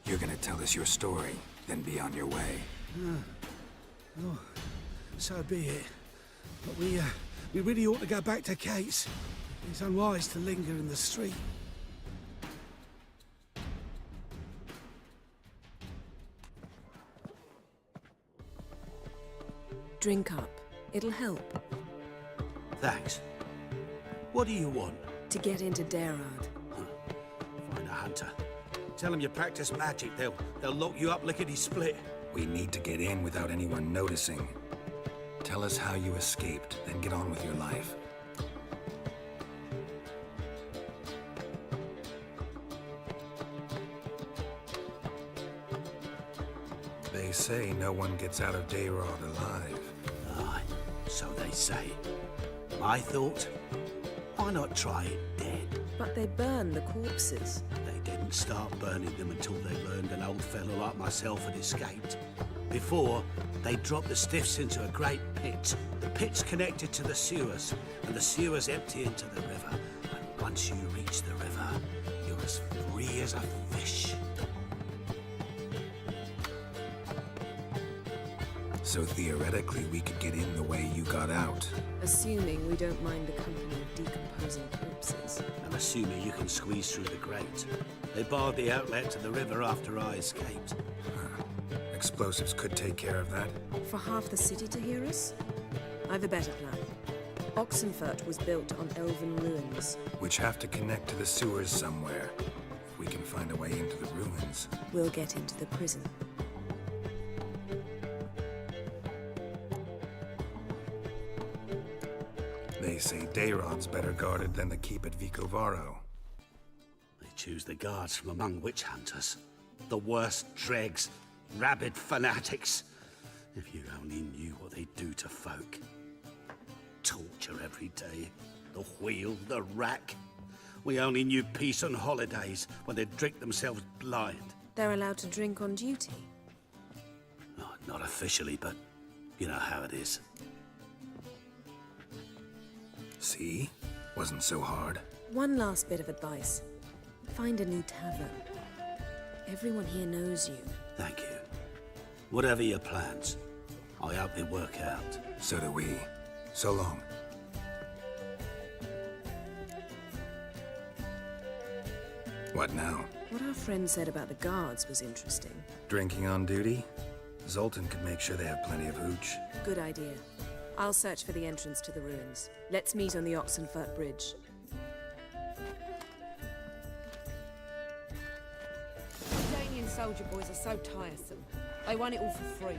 You're gonna tell us your story, then be on your way. Oh, so be it. But we really ought to go back to Kate's. It's unwise to linger in the street. Drink up. It'll help. Thanks. What do you want? To get into Daerah. Find a hunter. Tell them you practice magic. They'll lock you up lickety-split. We need to get in without anyone noticing. Tell us how you escaped, then get on with your life. They say no one gets out of Daerah alive. Aye, so they say. My thought? Why not try it dead? But they burn the corpses. They didn't start burning them until they learned an old fellow like myself had escaped. Before, they dropped the stiffs into a great pit. The pit's connected to the sewers, and the sewers empty into the river. And once you reach the river, you're as free as a fish. So theoretically, we could get in the way you got out. Assuming we don't mind the company of decomposing corpses. I'm assuming you can squeeze through the grate. They barred the outlet to the river after I escaped. Explosives could take care of that. For half the city to hear us? I've a better plan. Oxenfurt was built on elven ruins. Which have to connect to the sewers somewhere. If we can find a way into the ruins. We'll get into the prison. They say Dayrod's better guarded than the keep at Vicovaro. They choose the guards from among witch hunters. The worst dregs, rabid fanatics. If you only knew what they do to folk. Torture every day. The wheel, the rack. We only knew peace on holidays when they'd drink themselves blind. They're allowed to drink on duty? Oh, not officially, but you know how it is. See? Wasn't so hard. One last bit of advice. Find a new tavern. Everyone here knows you. Thank you. Whatever your plans, I hope they work out. So do we. So long. What now? What our friend said about the guards was interesting. Drinking on duty? Zoltan could make sure they have plenty of hooch. Good idea. I'll search for the entrance to the ruins. Let's meet on the Oxenfurt Bridge. Danian soldier boys are so tiresome. They want it all for free.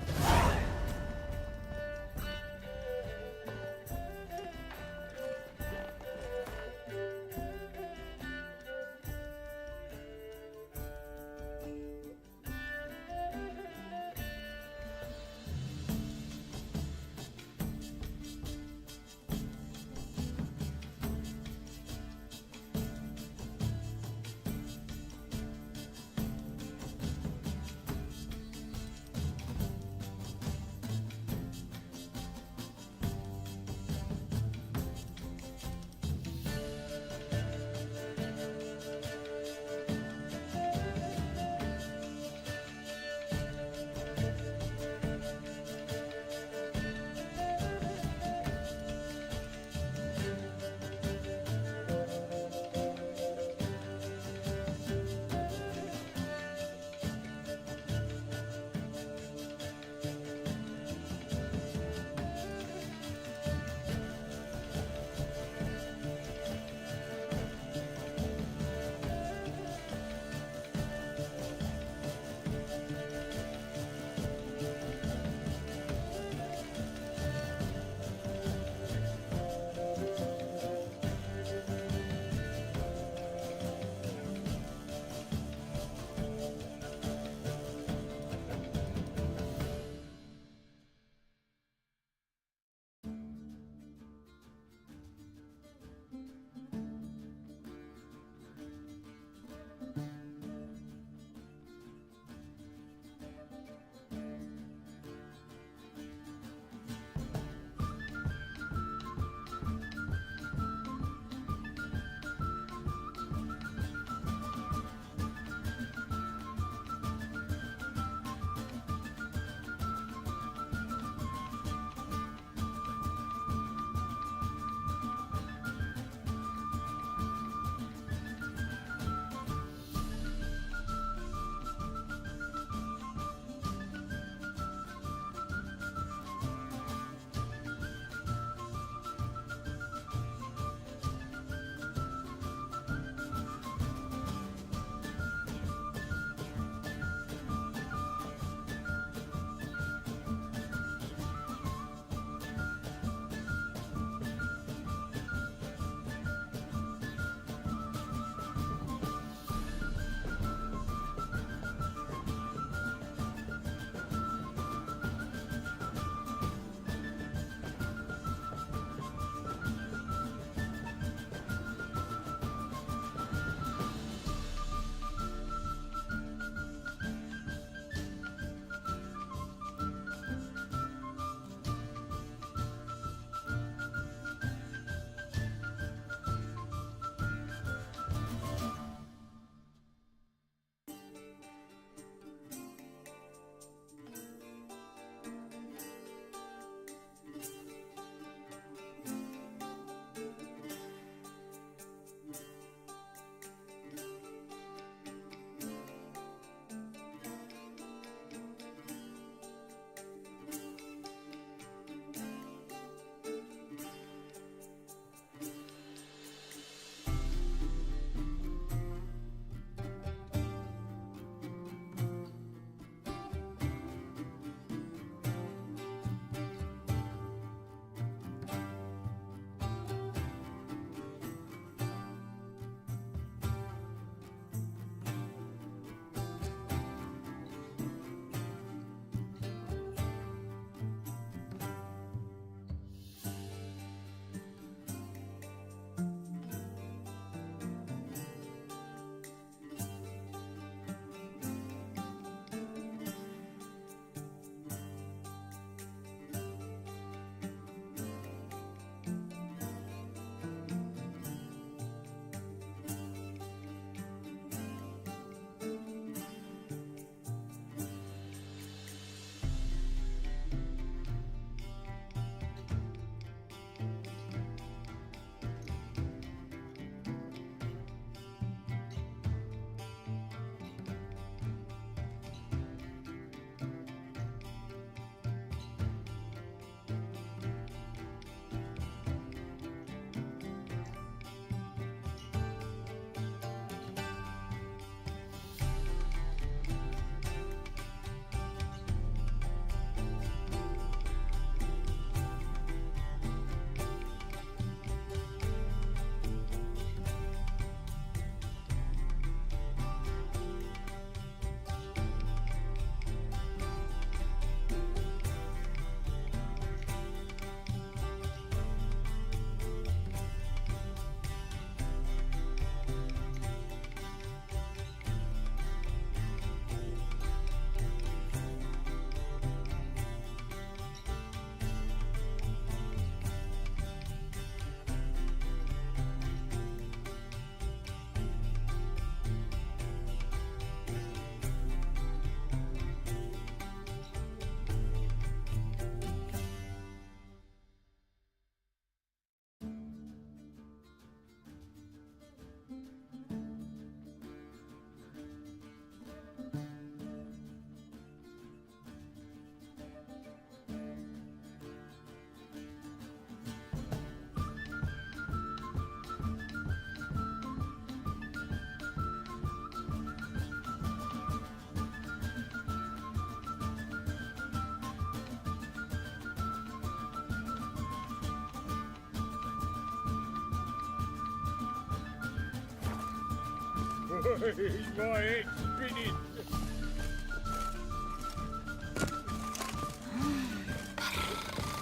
My head's spinning.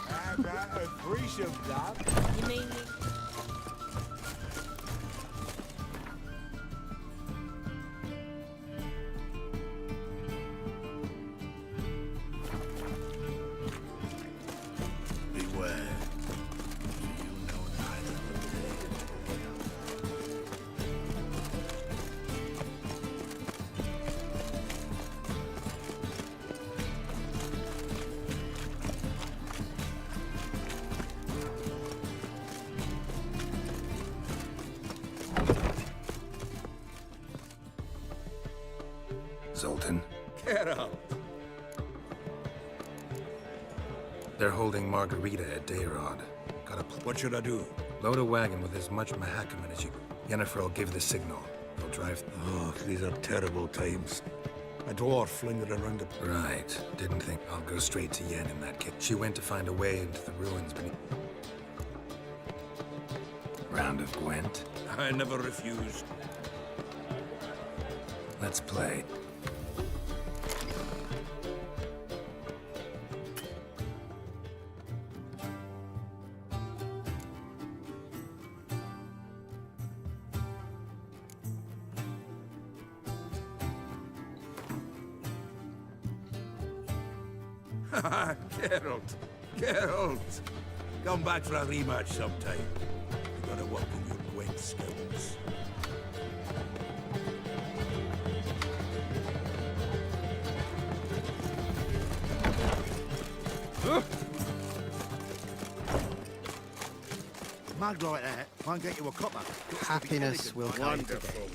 How about a threesome, love? You mean Beware. You know neither of Zoltan, Geralt. they're holding Margarita at Dayrod. What should I do? Load a wagon with as much Mahakaman as you... Yennefer will give the signal. They'll drive... Oh, these are terrible times. A dwarf lingering around the... Right. Didn't think I'll go straight to Yen in that case. She went to find a way into the ruins beneath... Round of Gwent? I never refused. Let's play. Geralt. Geralt. Come back for a rematch sometime. You gotta work on your Gwent skills. Mug like that won't get you a copper. Happiness will come today.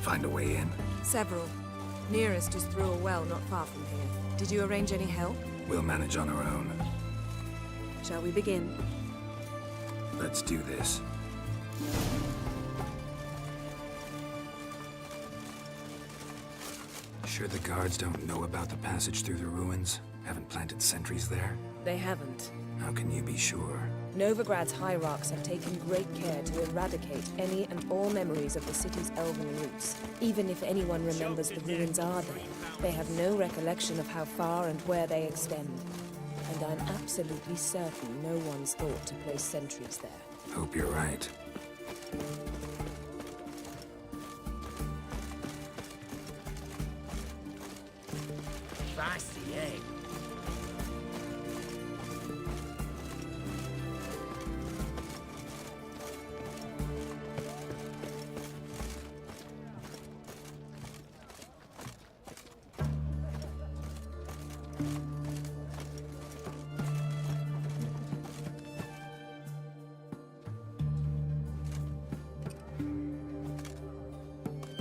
Find a way in? Several. Nearest is through a well not far from here. Did you arrange any help? We'll manage on our own. Shall we begin? Let's do this. Sure the guards don't know about the passage through the ruins? Haven't planted sentries there? They haven't. How can you be sure? Novigrad's hierarchs have taken great care to eradicate any and all memories of the city's elven roots. Even if anyone remembers the ruins are there, they have no recollection of how far and where they extend. And I'm absolutely certain no one's thought to place sentries there. Hope you're right. Feisty, eh?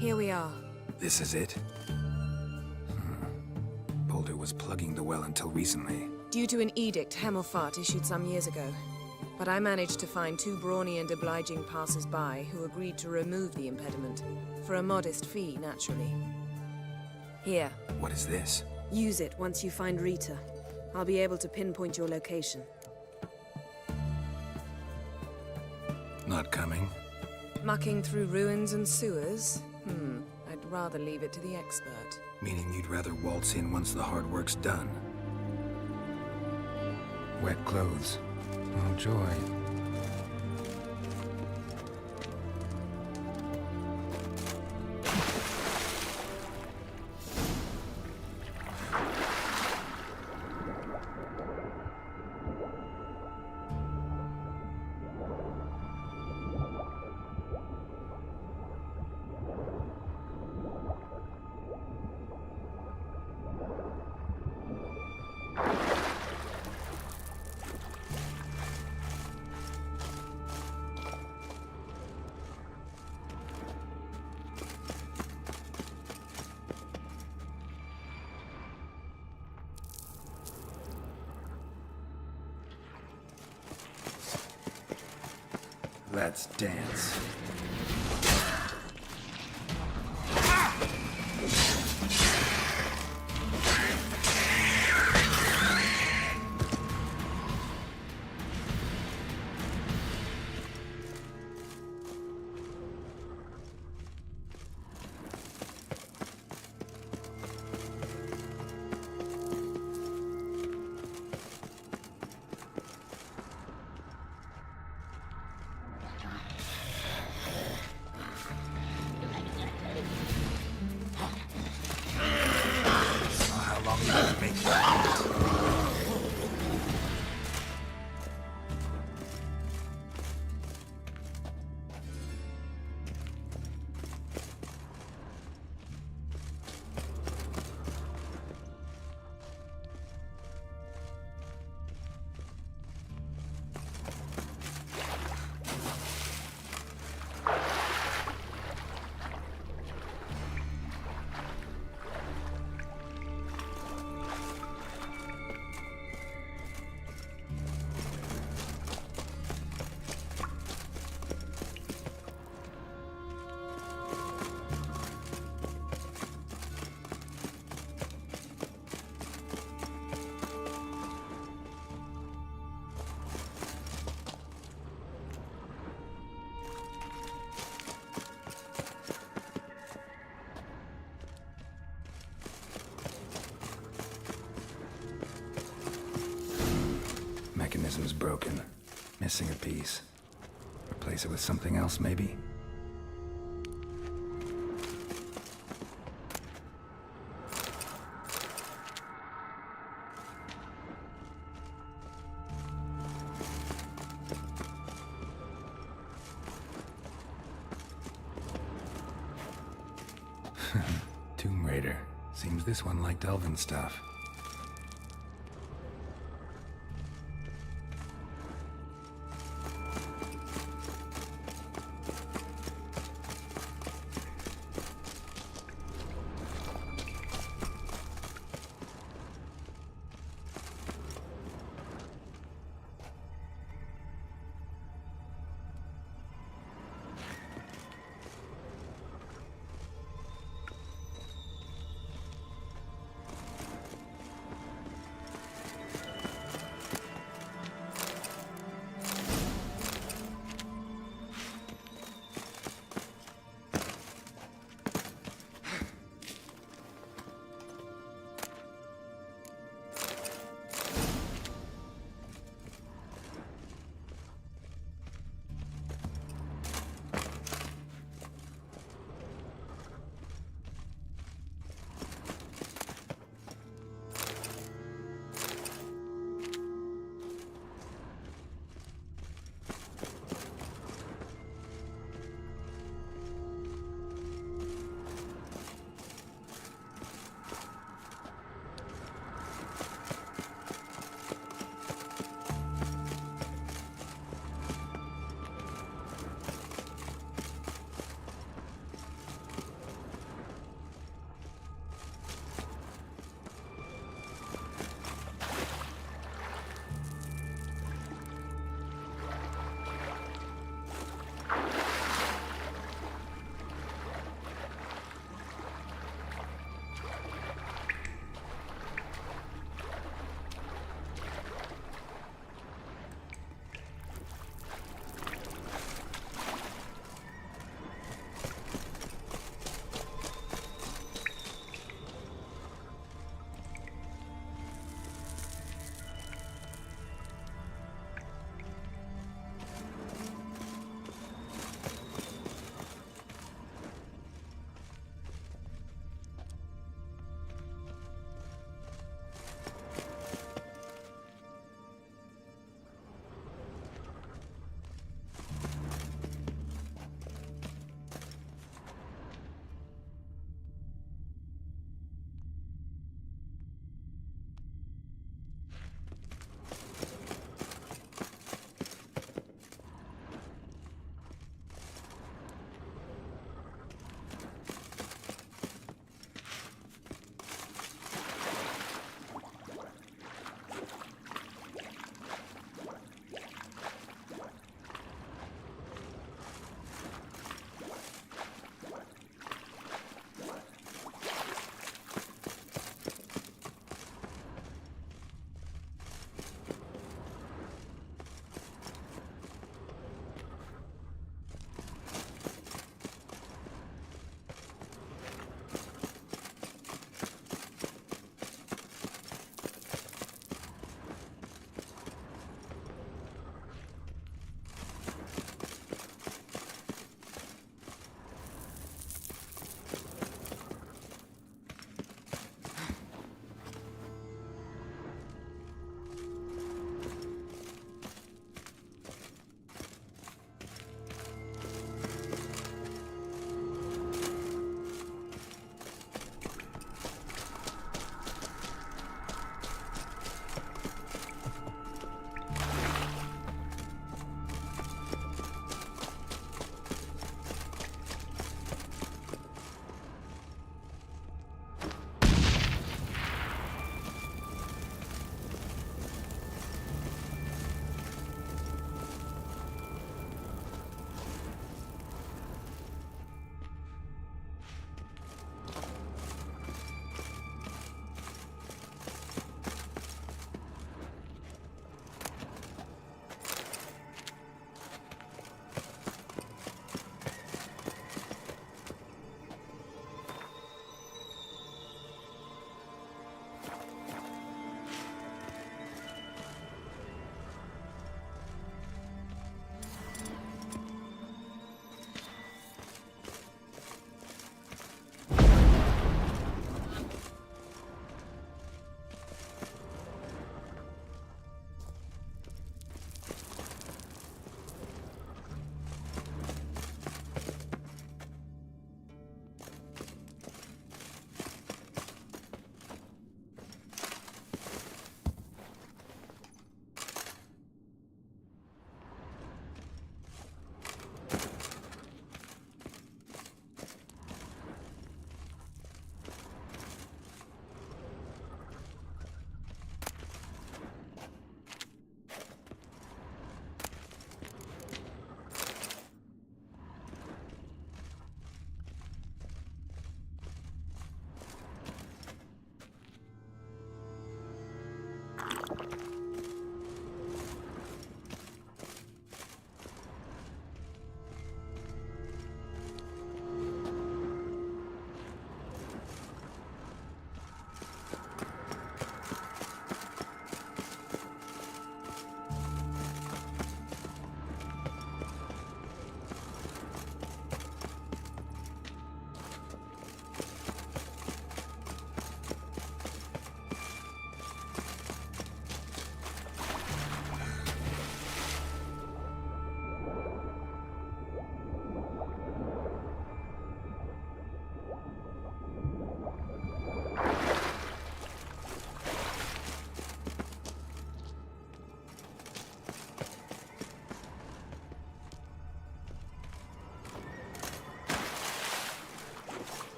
Here we are. This is it? Boulder was plugging the well until recently. Due to an edict Hemmelfart issued some years ago. But I managed to find two brawny and obliging passers-by who agreed to remove the impediment. For a modest fee, naturally. Here. What is this? Use it once you find Rita. I'll be able to pinpoint your location. Not coming? Mucking through ruins and sewers? I'd rather leave it to the expert. Meaning you'd rather waltz in once the hard work's done. Wet clothes. Oh, joy. Let's dance. Mechanism's broken. Missing a piece. Replace it with something else, maybe? Tomb Raider. Seems this one liked elven stuff.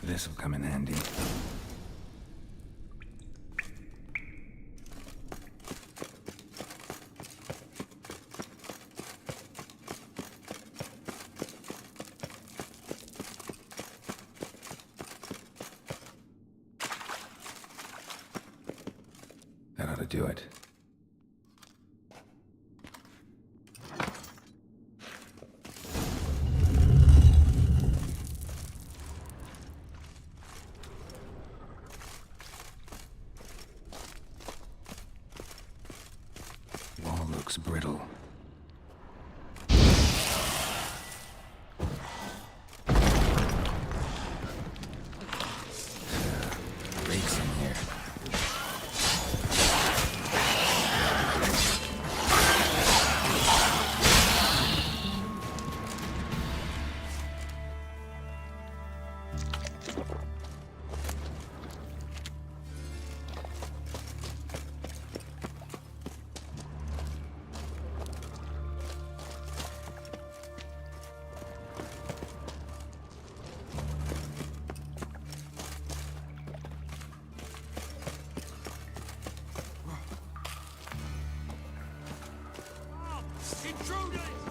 This'll come in handy. That ought to do it. Wall looks brittle. Breaks in here.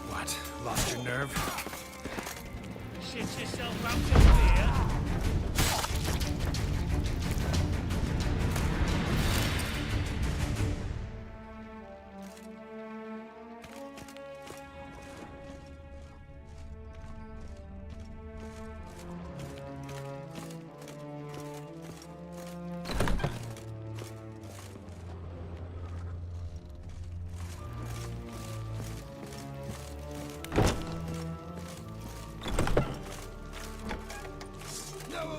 What? Lost your nerve? Shit yourself out of here.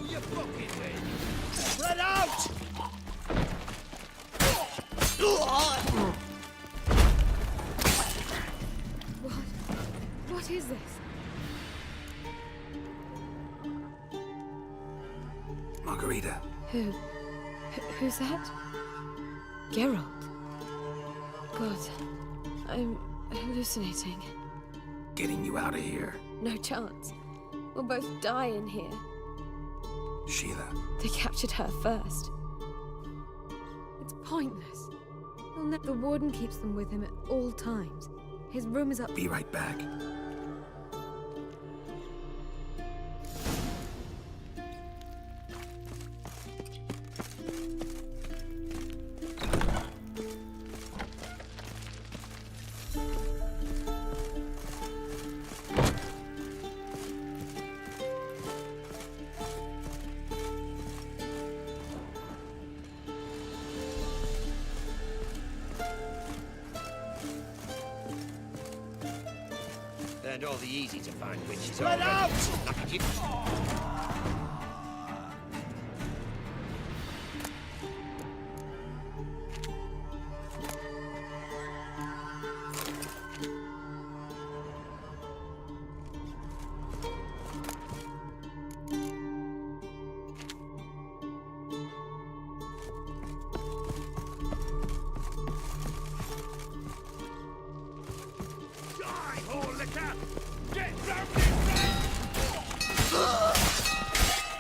You fucking with. Spread out! What is this? Margarita. Who's that? Geralt. God, I'm hallucinating. Getting you out of here. No chance. We'll both die in here. Sheila. They captured her first. It's pointless. The warden keeps them with him at all times. His room is up. Be right back. And all the easy to find witches Spread out! Look at you.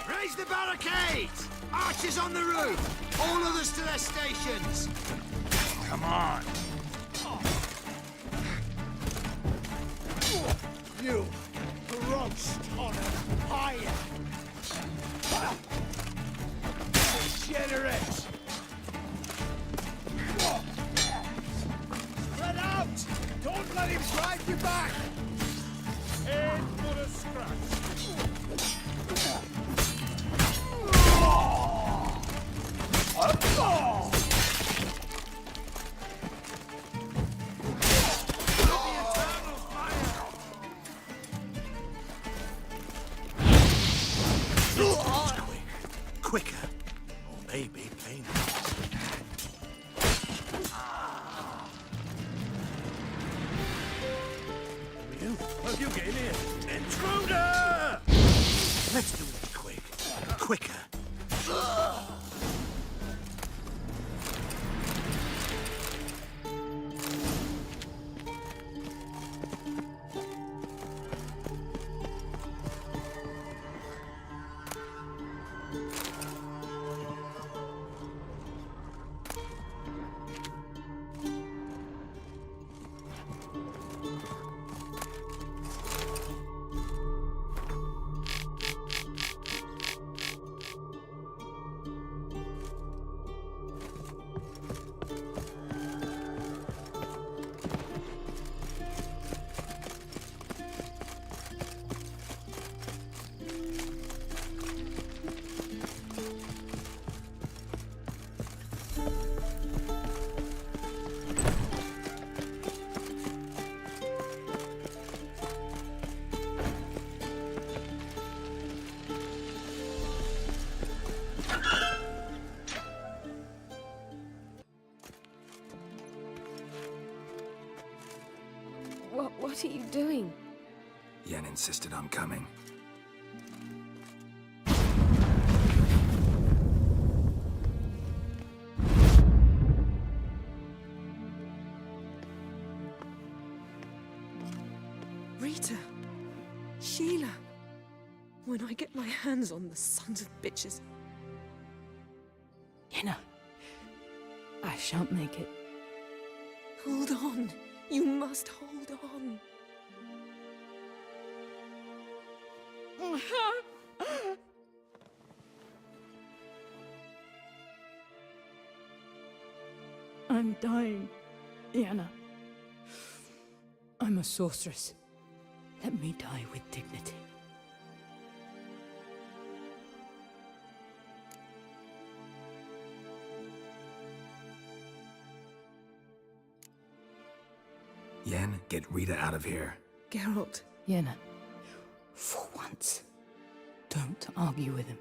Raise the barricades! Archers on the roof! All others to their stations! Come on! You roast on a fire! Degenerate! Spread out! Don't let him drive you back! Aim for a scratch! Quicker. Or maybe painless. Well, you get in. Intruder! Let's do it quick. Quicker. What are you doing? Yen insisted on coming. Rita. Sheila. When I get my hands on the sons of bitches. Yenna, I shan't make it. Hold on. You must hold on. I'm dying, Yenna. I'm a sorceress. Let me die with dignity. Yen, get Rita out of here. Geralt. Yenna, for once, don't argue with him.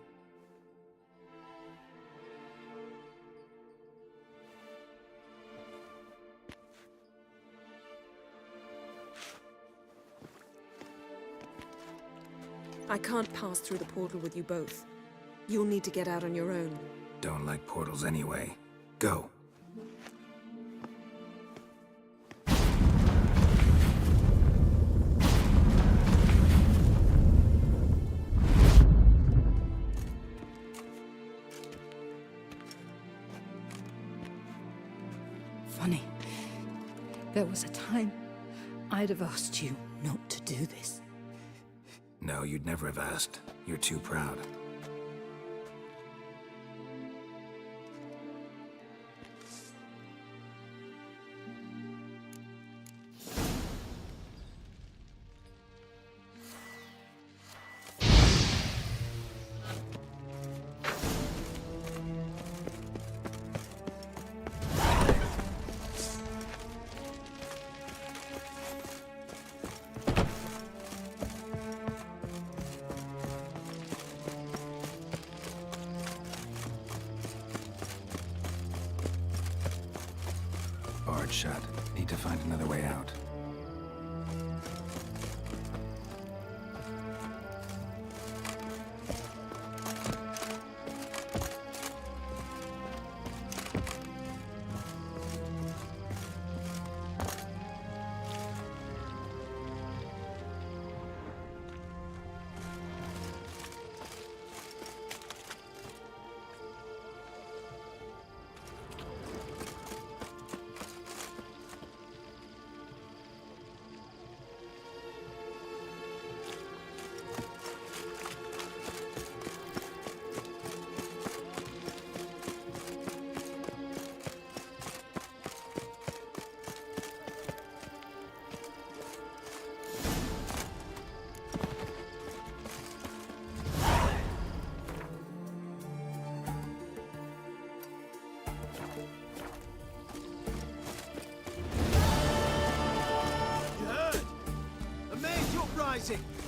I can't pass through the portal with you both. You'll need to get out on your own. Don't like portals anyway. Go. Funny. There was a time I'd have asked you not to do this. No, you'd never have asked. You're too proud. Barred shut. Need to find another way out.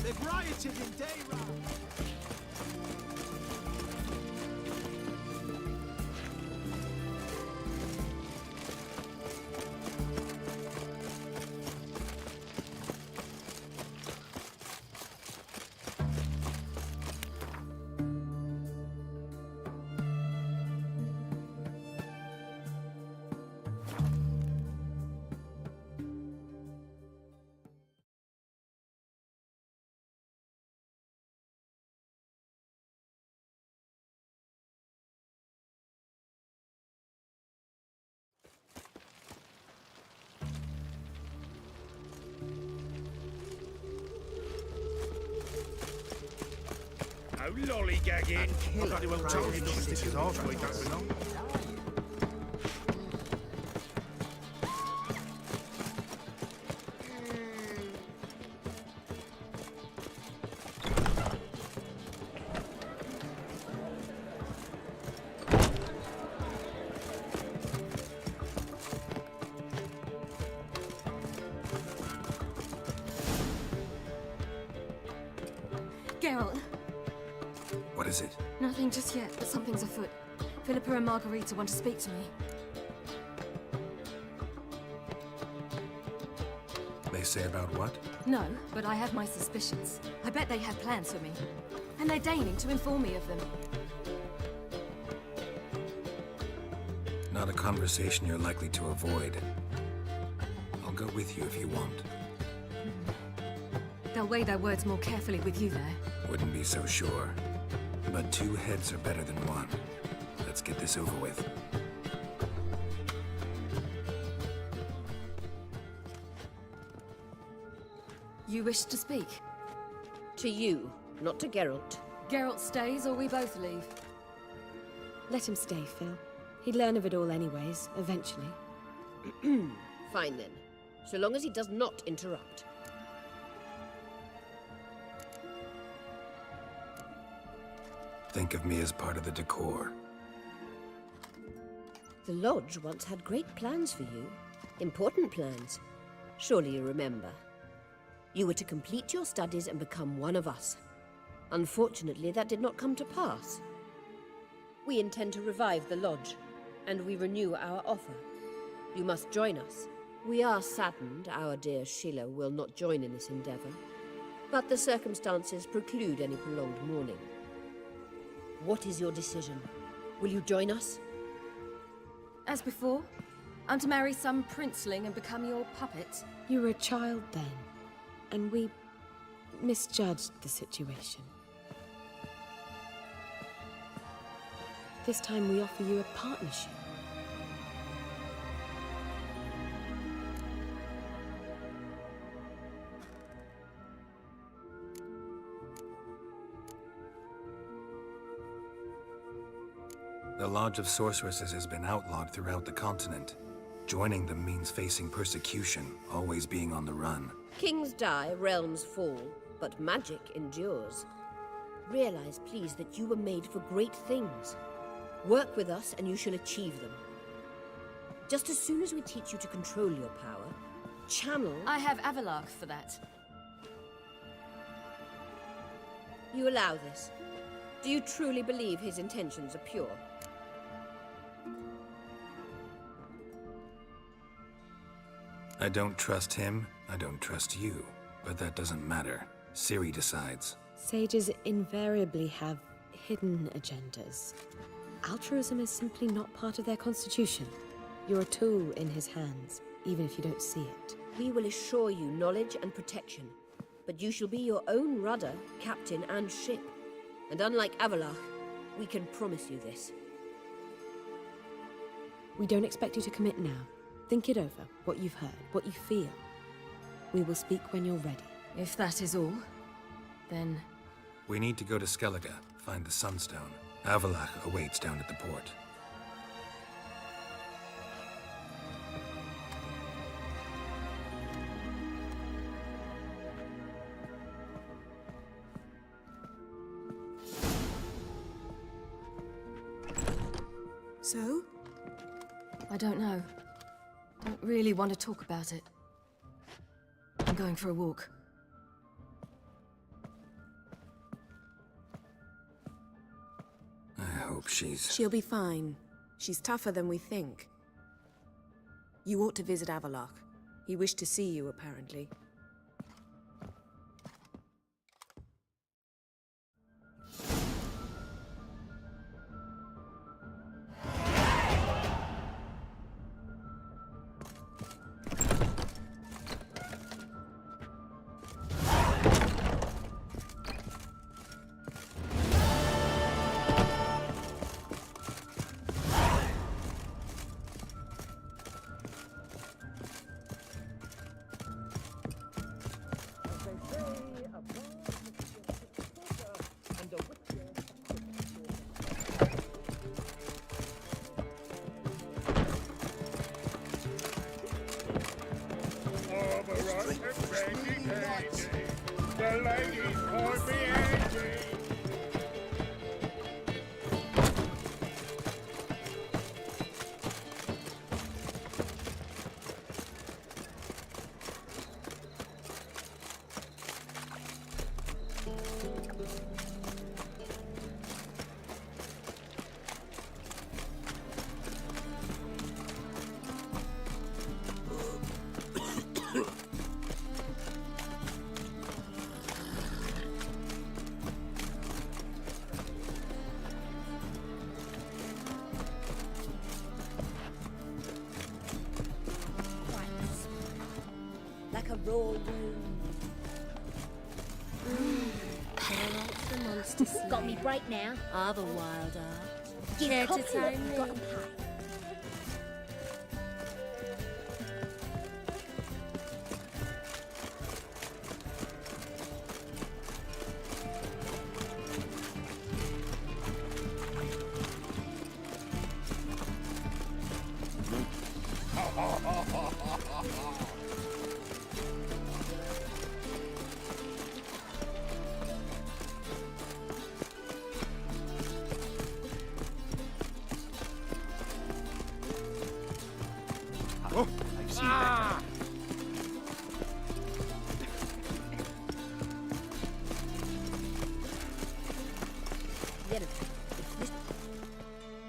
They've rioted in Dayra. No lollygagging. I bloody well told you not to stick his arse where he don't belong. Geralt. What is it? Nothing just yet, but something's afoot. Philippa and Margarita want to speak to me. they say about what? No, but I have my suspicions. I bet they have plans for me. And they're deigning to inform me of them. Not a conversation you're likely to avoid. I'll go with you if you want. They'll weigh their words more carefully with you there. Wouldn't be so sure. But 2 heads are better than 1. Let's get this over with. You wish to speak? To you, not to Geralt. Geralt stays or we both leave? Let him stay, Phil. He'd learn of it all anyways, eventually. Fine then. So long as he does not interrupt. Think of me as part of the decor. The Lodge once had great plans for you. Important plans. Surely you remember. You were to complete your studies and become one of us. Unfortunately, that did not come to pass. We intend to revive the Lodge, and we renew our offer. You must join us. We are saddened our dear Sheila will not join in this endeavor, but the circumstances preclude any prolonged mourning. What is your decision? Will you join us? As before, I'm to marry some princeling and become your puppet. You were a child then, and we misjudged the situation. This time we offer you a partnership. The Lodge of Sorceresses has been outlawed throughout the continent. Joining them means facing persecution, always being on the run. Kings die, realms fall, but magic endures. Realize, please, that you were made for great things. Work with us and you shall achieve them. Just as soon as we teach you to control your power, channel... I have Avalark for that. You allow this? Do you truly believe his intentions are pure? I don't trust him, I don't trust you. But that doesn't matter. Ciri decides. Sages invariably have hidden agendas. Altruism is simply not part of their constitution. You're a tool in his hands, even if you don't see it. We will assure you knowledge and protection, but you shall be your own rudder, captain, and ship. And unlike Avalark, we can promise you this. We don't expect you to commit now. Think it over, what you've heard, what you feel. We will speak when you're ready. If that is all, then... We need to go to Skellige, find the Sunstone. Avalark awaits down at the port. So? I don't know. Don't really want to talk about it. I'm going for a walk. I hope she's... She'll be fine. She's tougher than we think. You ought to visit Avalark. He wished to see you, apparently. raw wound. Got me break now. I've a wild art. Give Care to copy what time you've me? got to pay.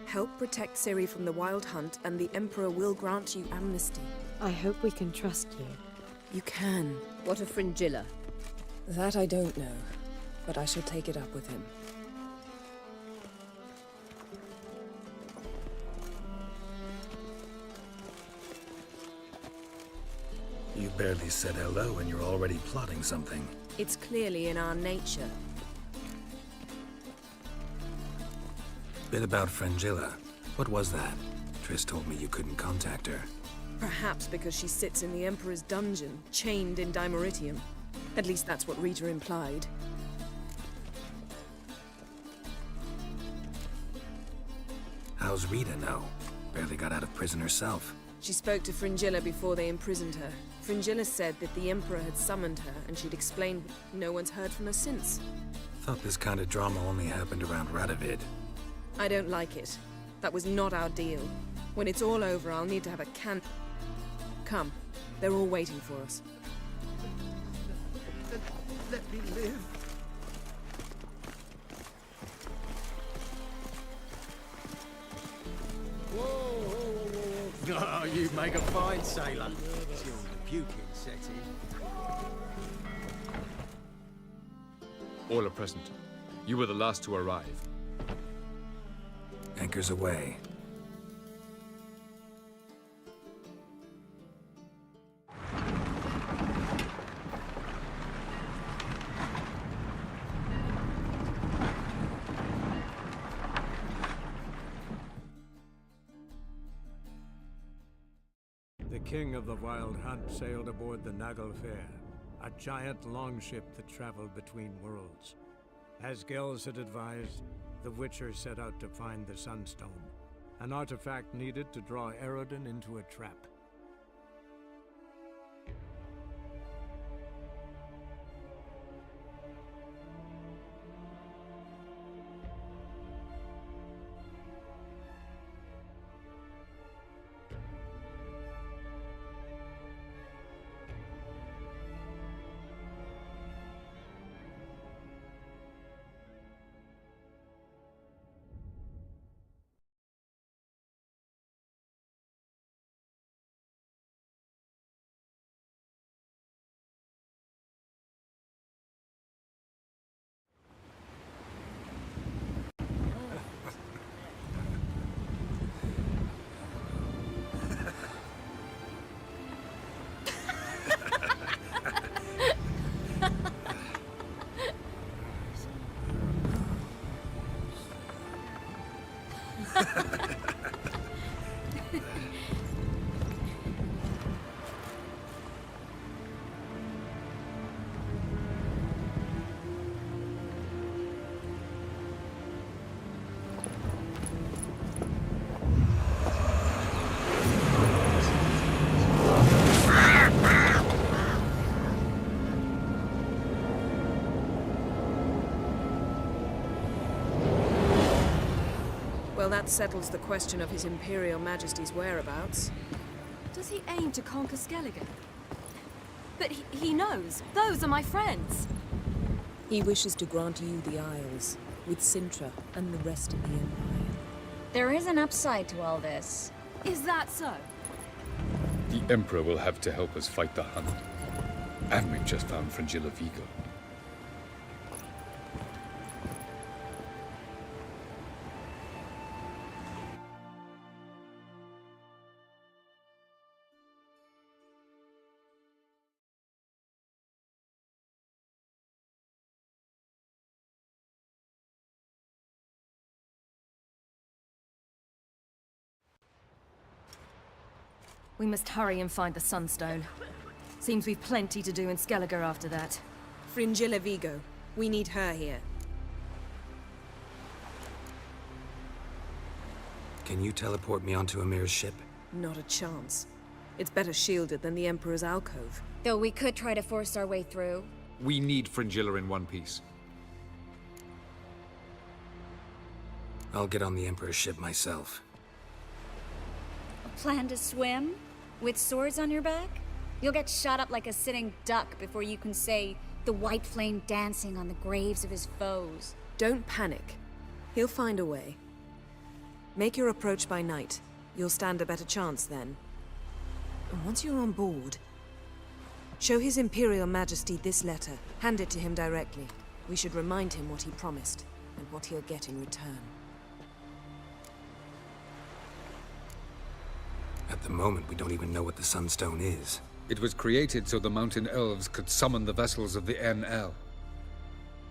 Help protect Ciri from the Wild Hunt, and the Emperor will grant you amnesty. I hope we can trust you. You can. What of Fringilla? That I don't know, but I shall take it up with him. You barely said hello and you're already plotting something. It's clearly in our nature. Bit about Fringilla. What was that? Triss told me you couldn't contact her. Perhaps because she sits in the Emperor's dungeon, chained in Dimeritium. At least that's what Rita implied. How's Rita know? Barely got out of prison herself. She spoke to Fringilla before they imprisoned her. Fringilla said that the Emperor had summoned her, and she'd explained no one's heard from her since. Thought this kind of drama only happened around Radovid. I don't like it. That was not our deal. When it's all over, I'll need to have a can... Come. They're all waiting for us. Let me live. Oh, you make a fine sailor. Till the puking set in. All are present. You were the last to arrive. Anchors away. The king of the Wild Hunt sailed aboard the Naglfar, a giant longship that traveled between worlds. As Gels had advised, the Witcher set out to find the Sunstone, an artifact needed to draw Eredin into a trap. Well, that settles the question of His Imperial Majesty's whereabouts. Does he aim to conquer Skellige? But he knows. Those are my friends. He wishes to grant you the Isles, with Sintra and the rest of the Empire. There is an upside to all this. Is that so? The Emperor will have to help us fight the Hunt. And we've just found Fringilla Vigo. We must hurry and find the Sunstone. Seems we've plenty to do in Skellige after that. Fringilla Vigo. We need her here. Can you teleport me onto Amir's ship? Not a chance. It's better shielded than the Emperor's alcove. Though we could try to force our way through. We need Fringilla in one piece. I'll get on the Emperor's ship myself. A plan to swim? With swords on your back? You'll get shot up like a sitting duck before you can say, the white flame dancing on the graves of his foes. Don't panic. He'll find a way. Make your approach by night. You'll stand a better chance then. And once you're on board, show His Imperial Majesty this letter. Hand it to him directly. We should remind him what he promised, and what he'll get in return. At the moment, we don't even know what the Sunstone is. It was created so the Mountain Elves could summon the vessels of the NL.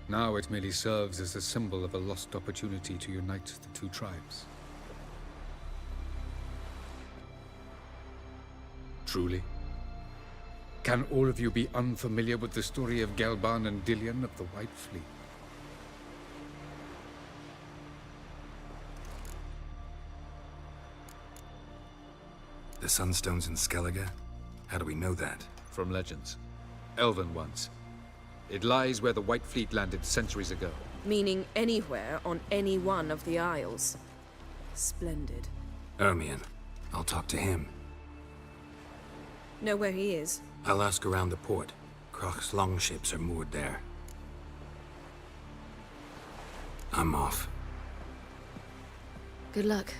Now it merely serves as a symbol of a lost opportunity to unite the two tribes. Truly? Can all of you be unfamiliar with the story of Gelban and Dillion of the White Fleet? The Sunstone's in Skellige? How do we know that? From legends. Elven ones. It lies where the White Fleet landed centuries ago. Meaning anywhere on any one of the Isles. Splendid. Ermion. I'll talk to him. Know where he is? I'll ask around the port. Krach's longships are moored there. I'm off. Good luck.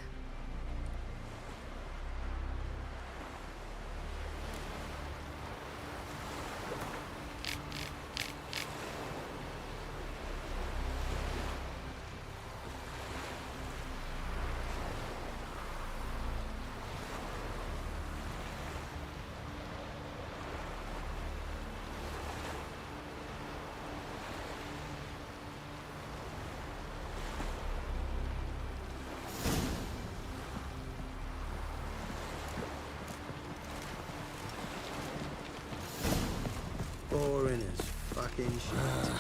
Boring as fucking shit.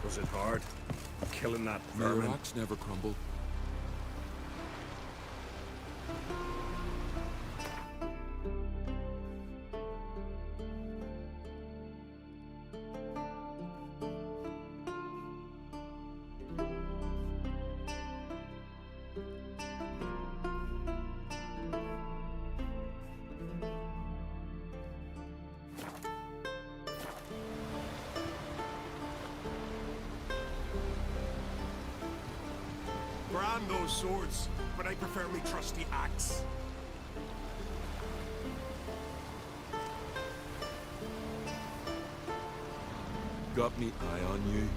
Was it hard? Killing that Mere vermin? rocks never crumble. Brand those swords, but I prefer me trusty axe. Got me eye on you.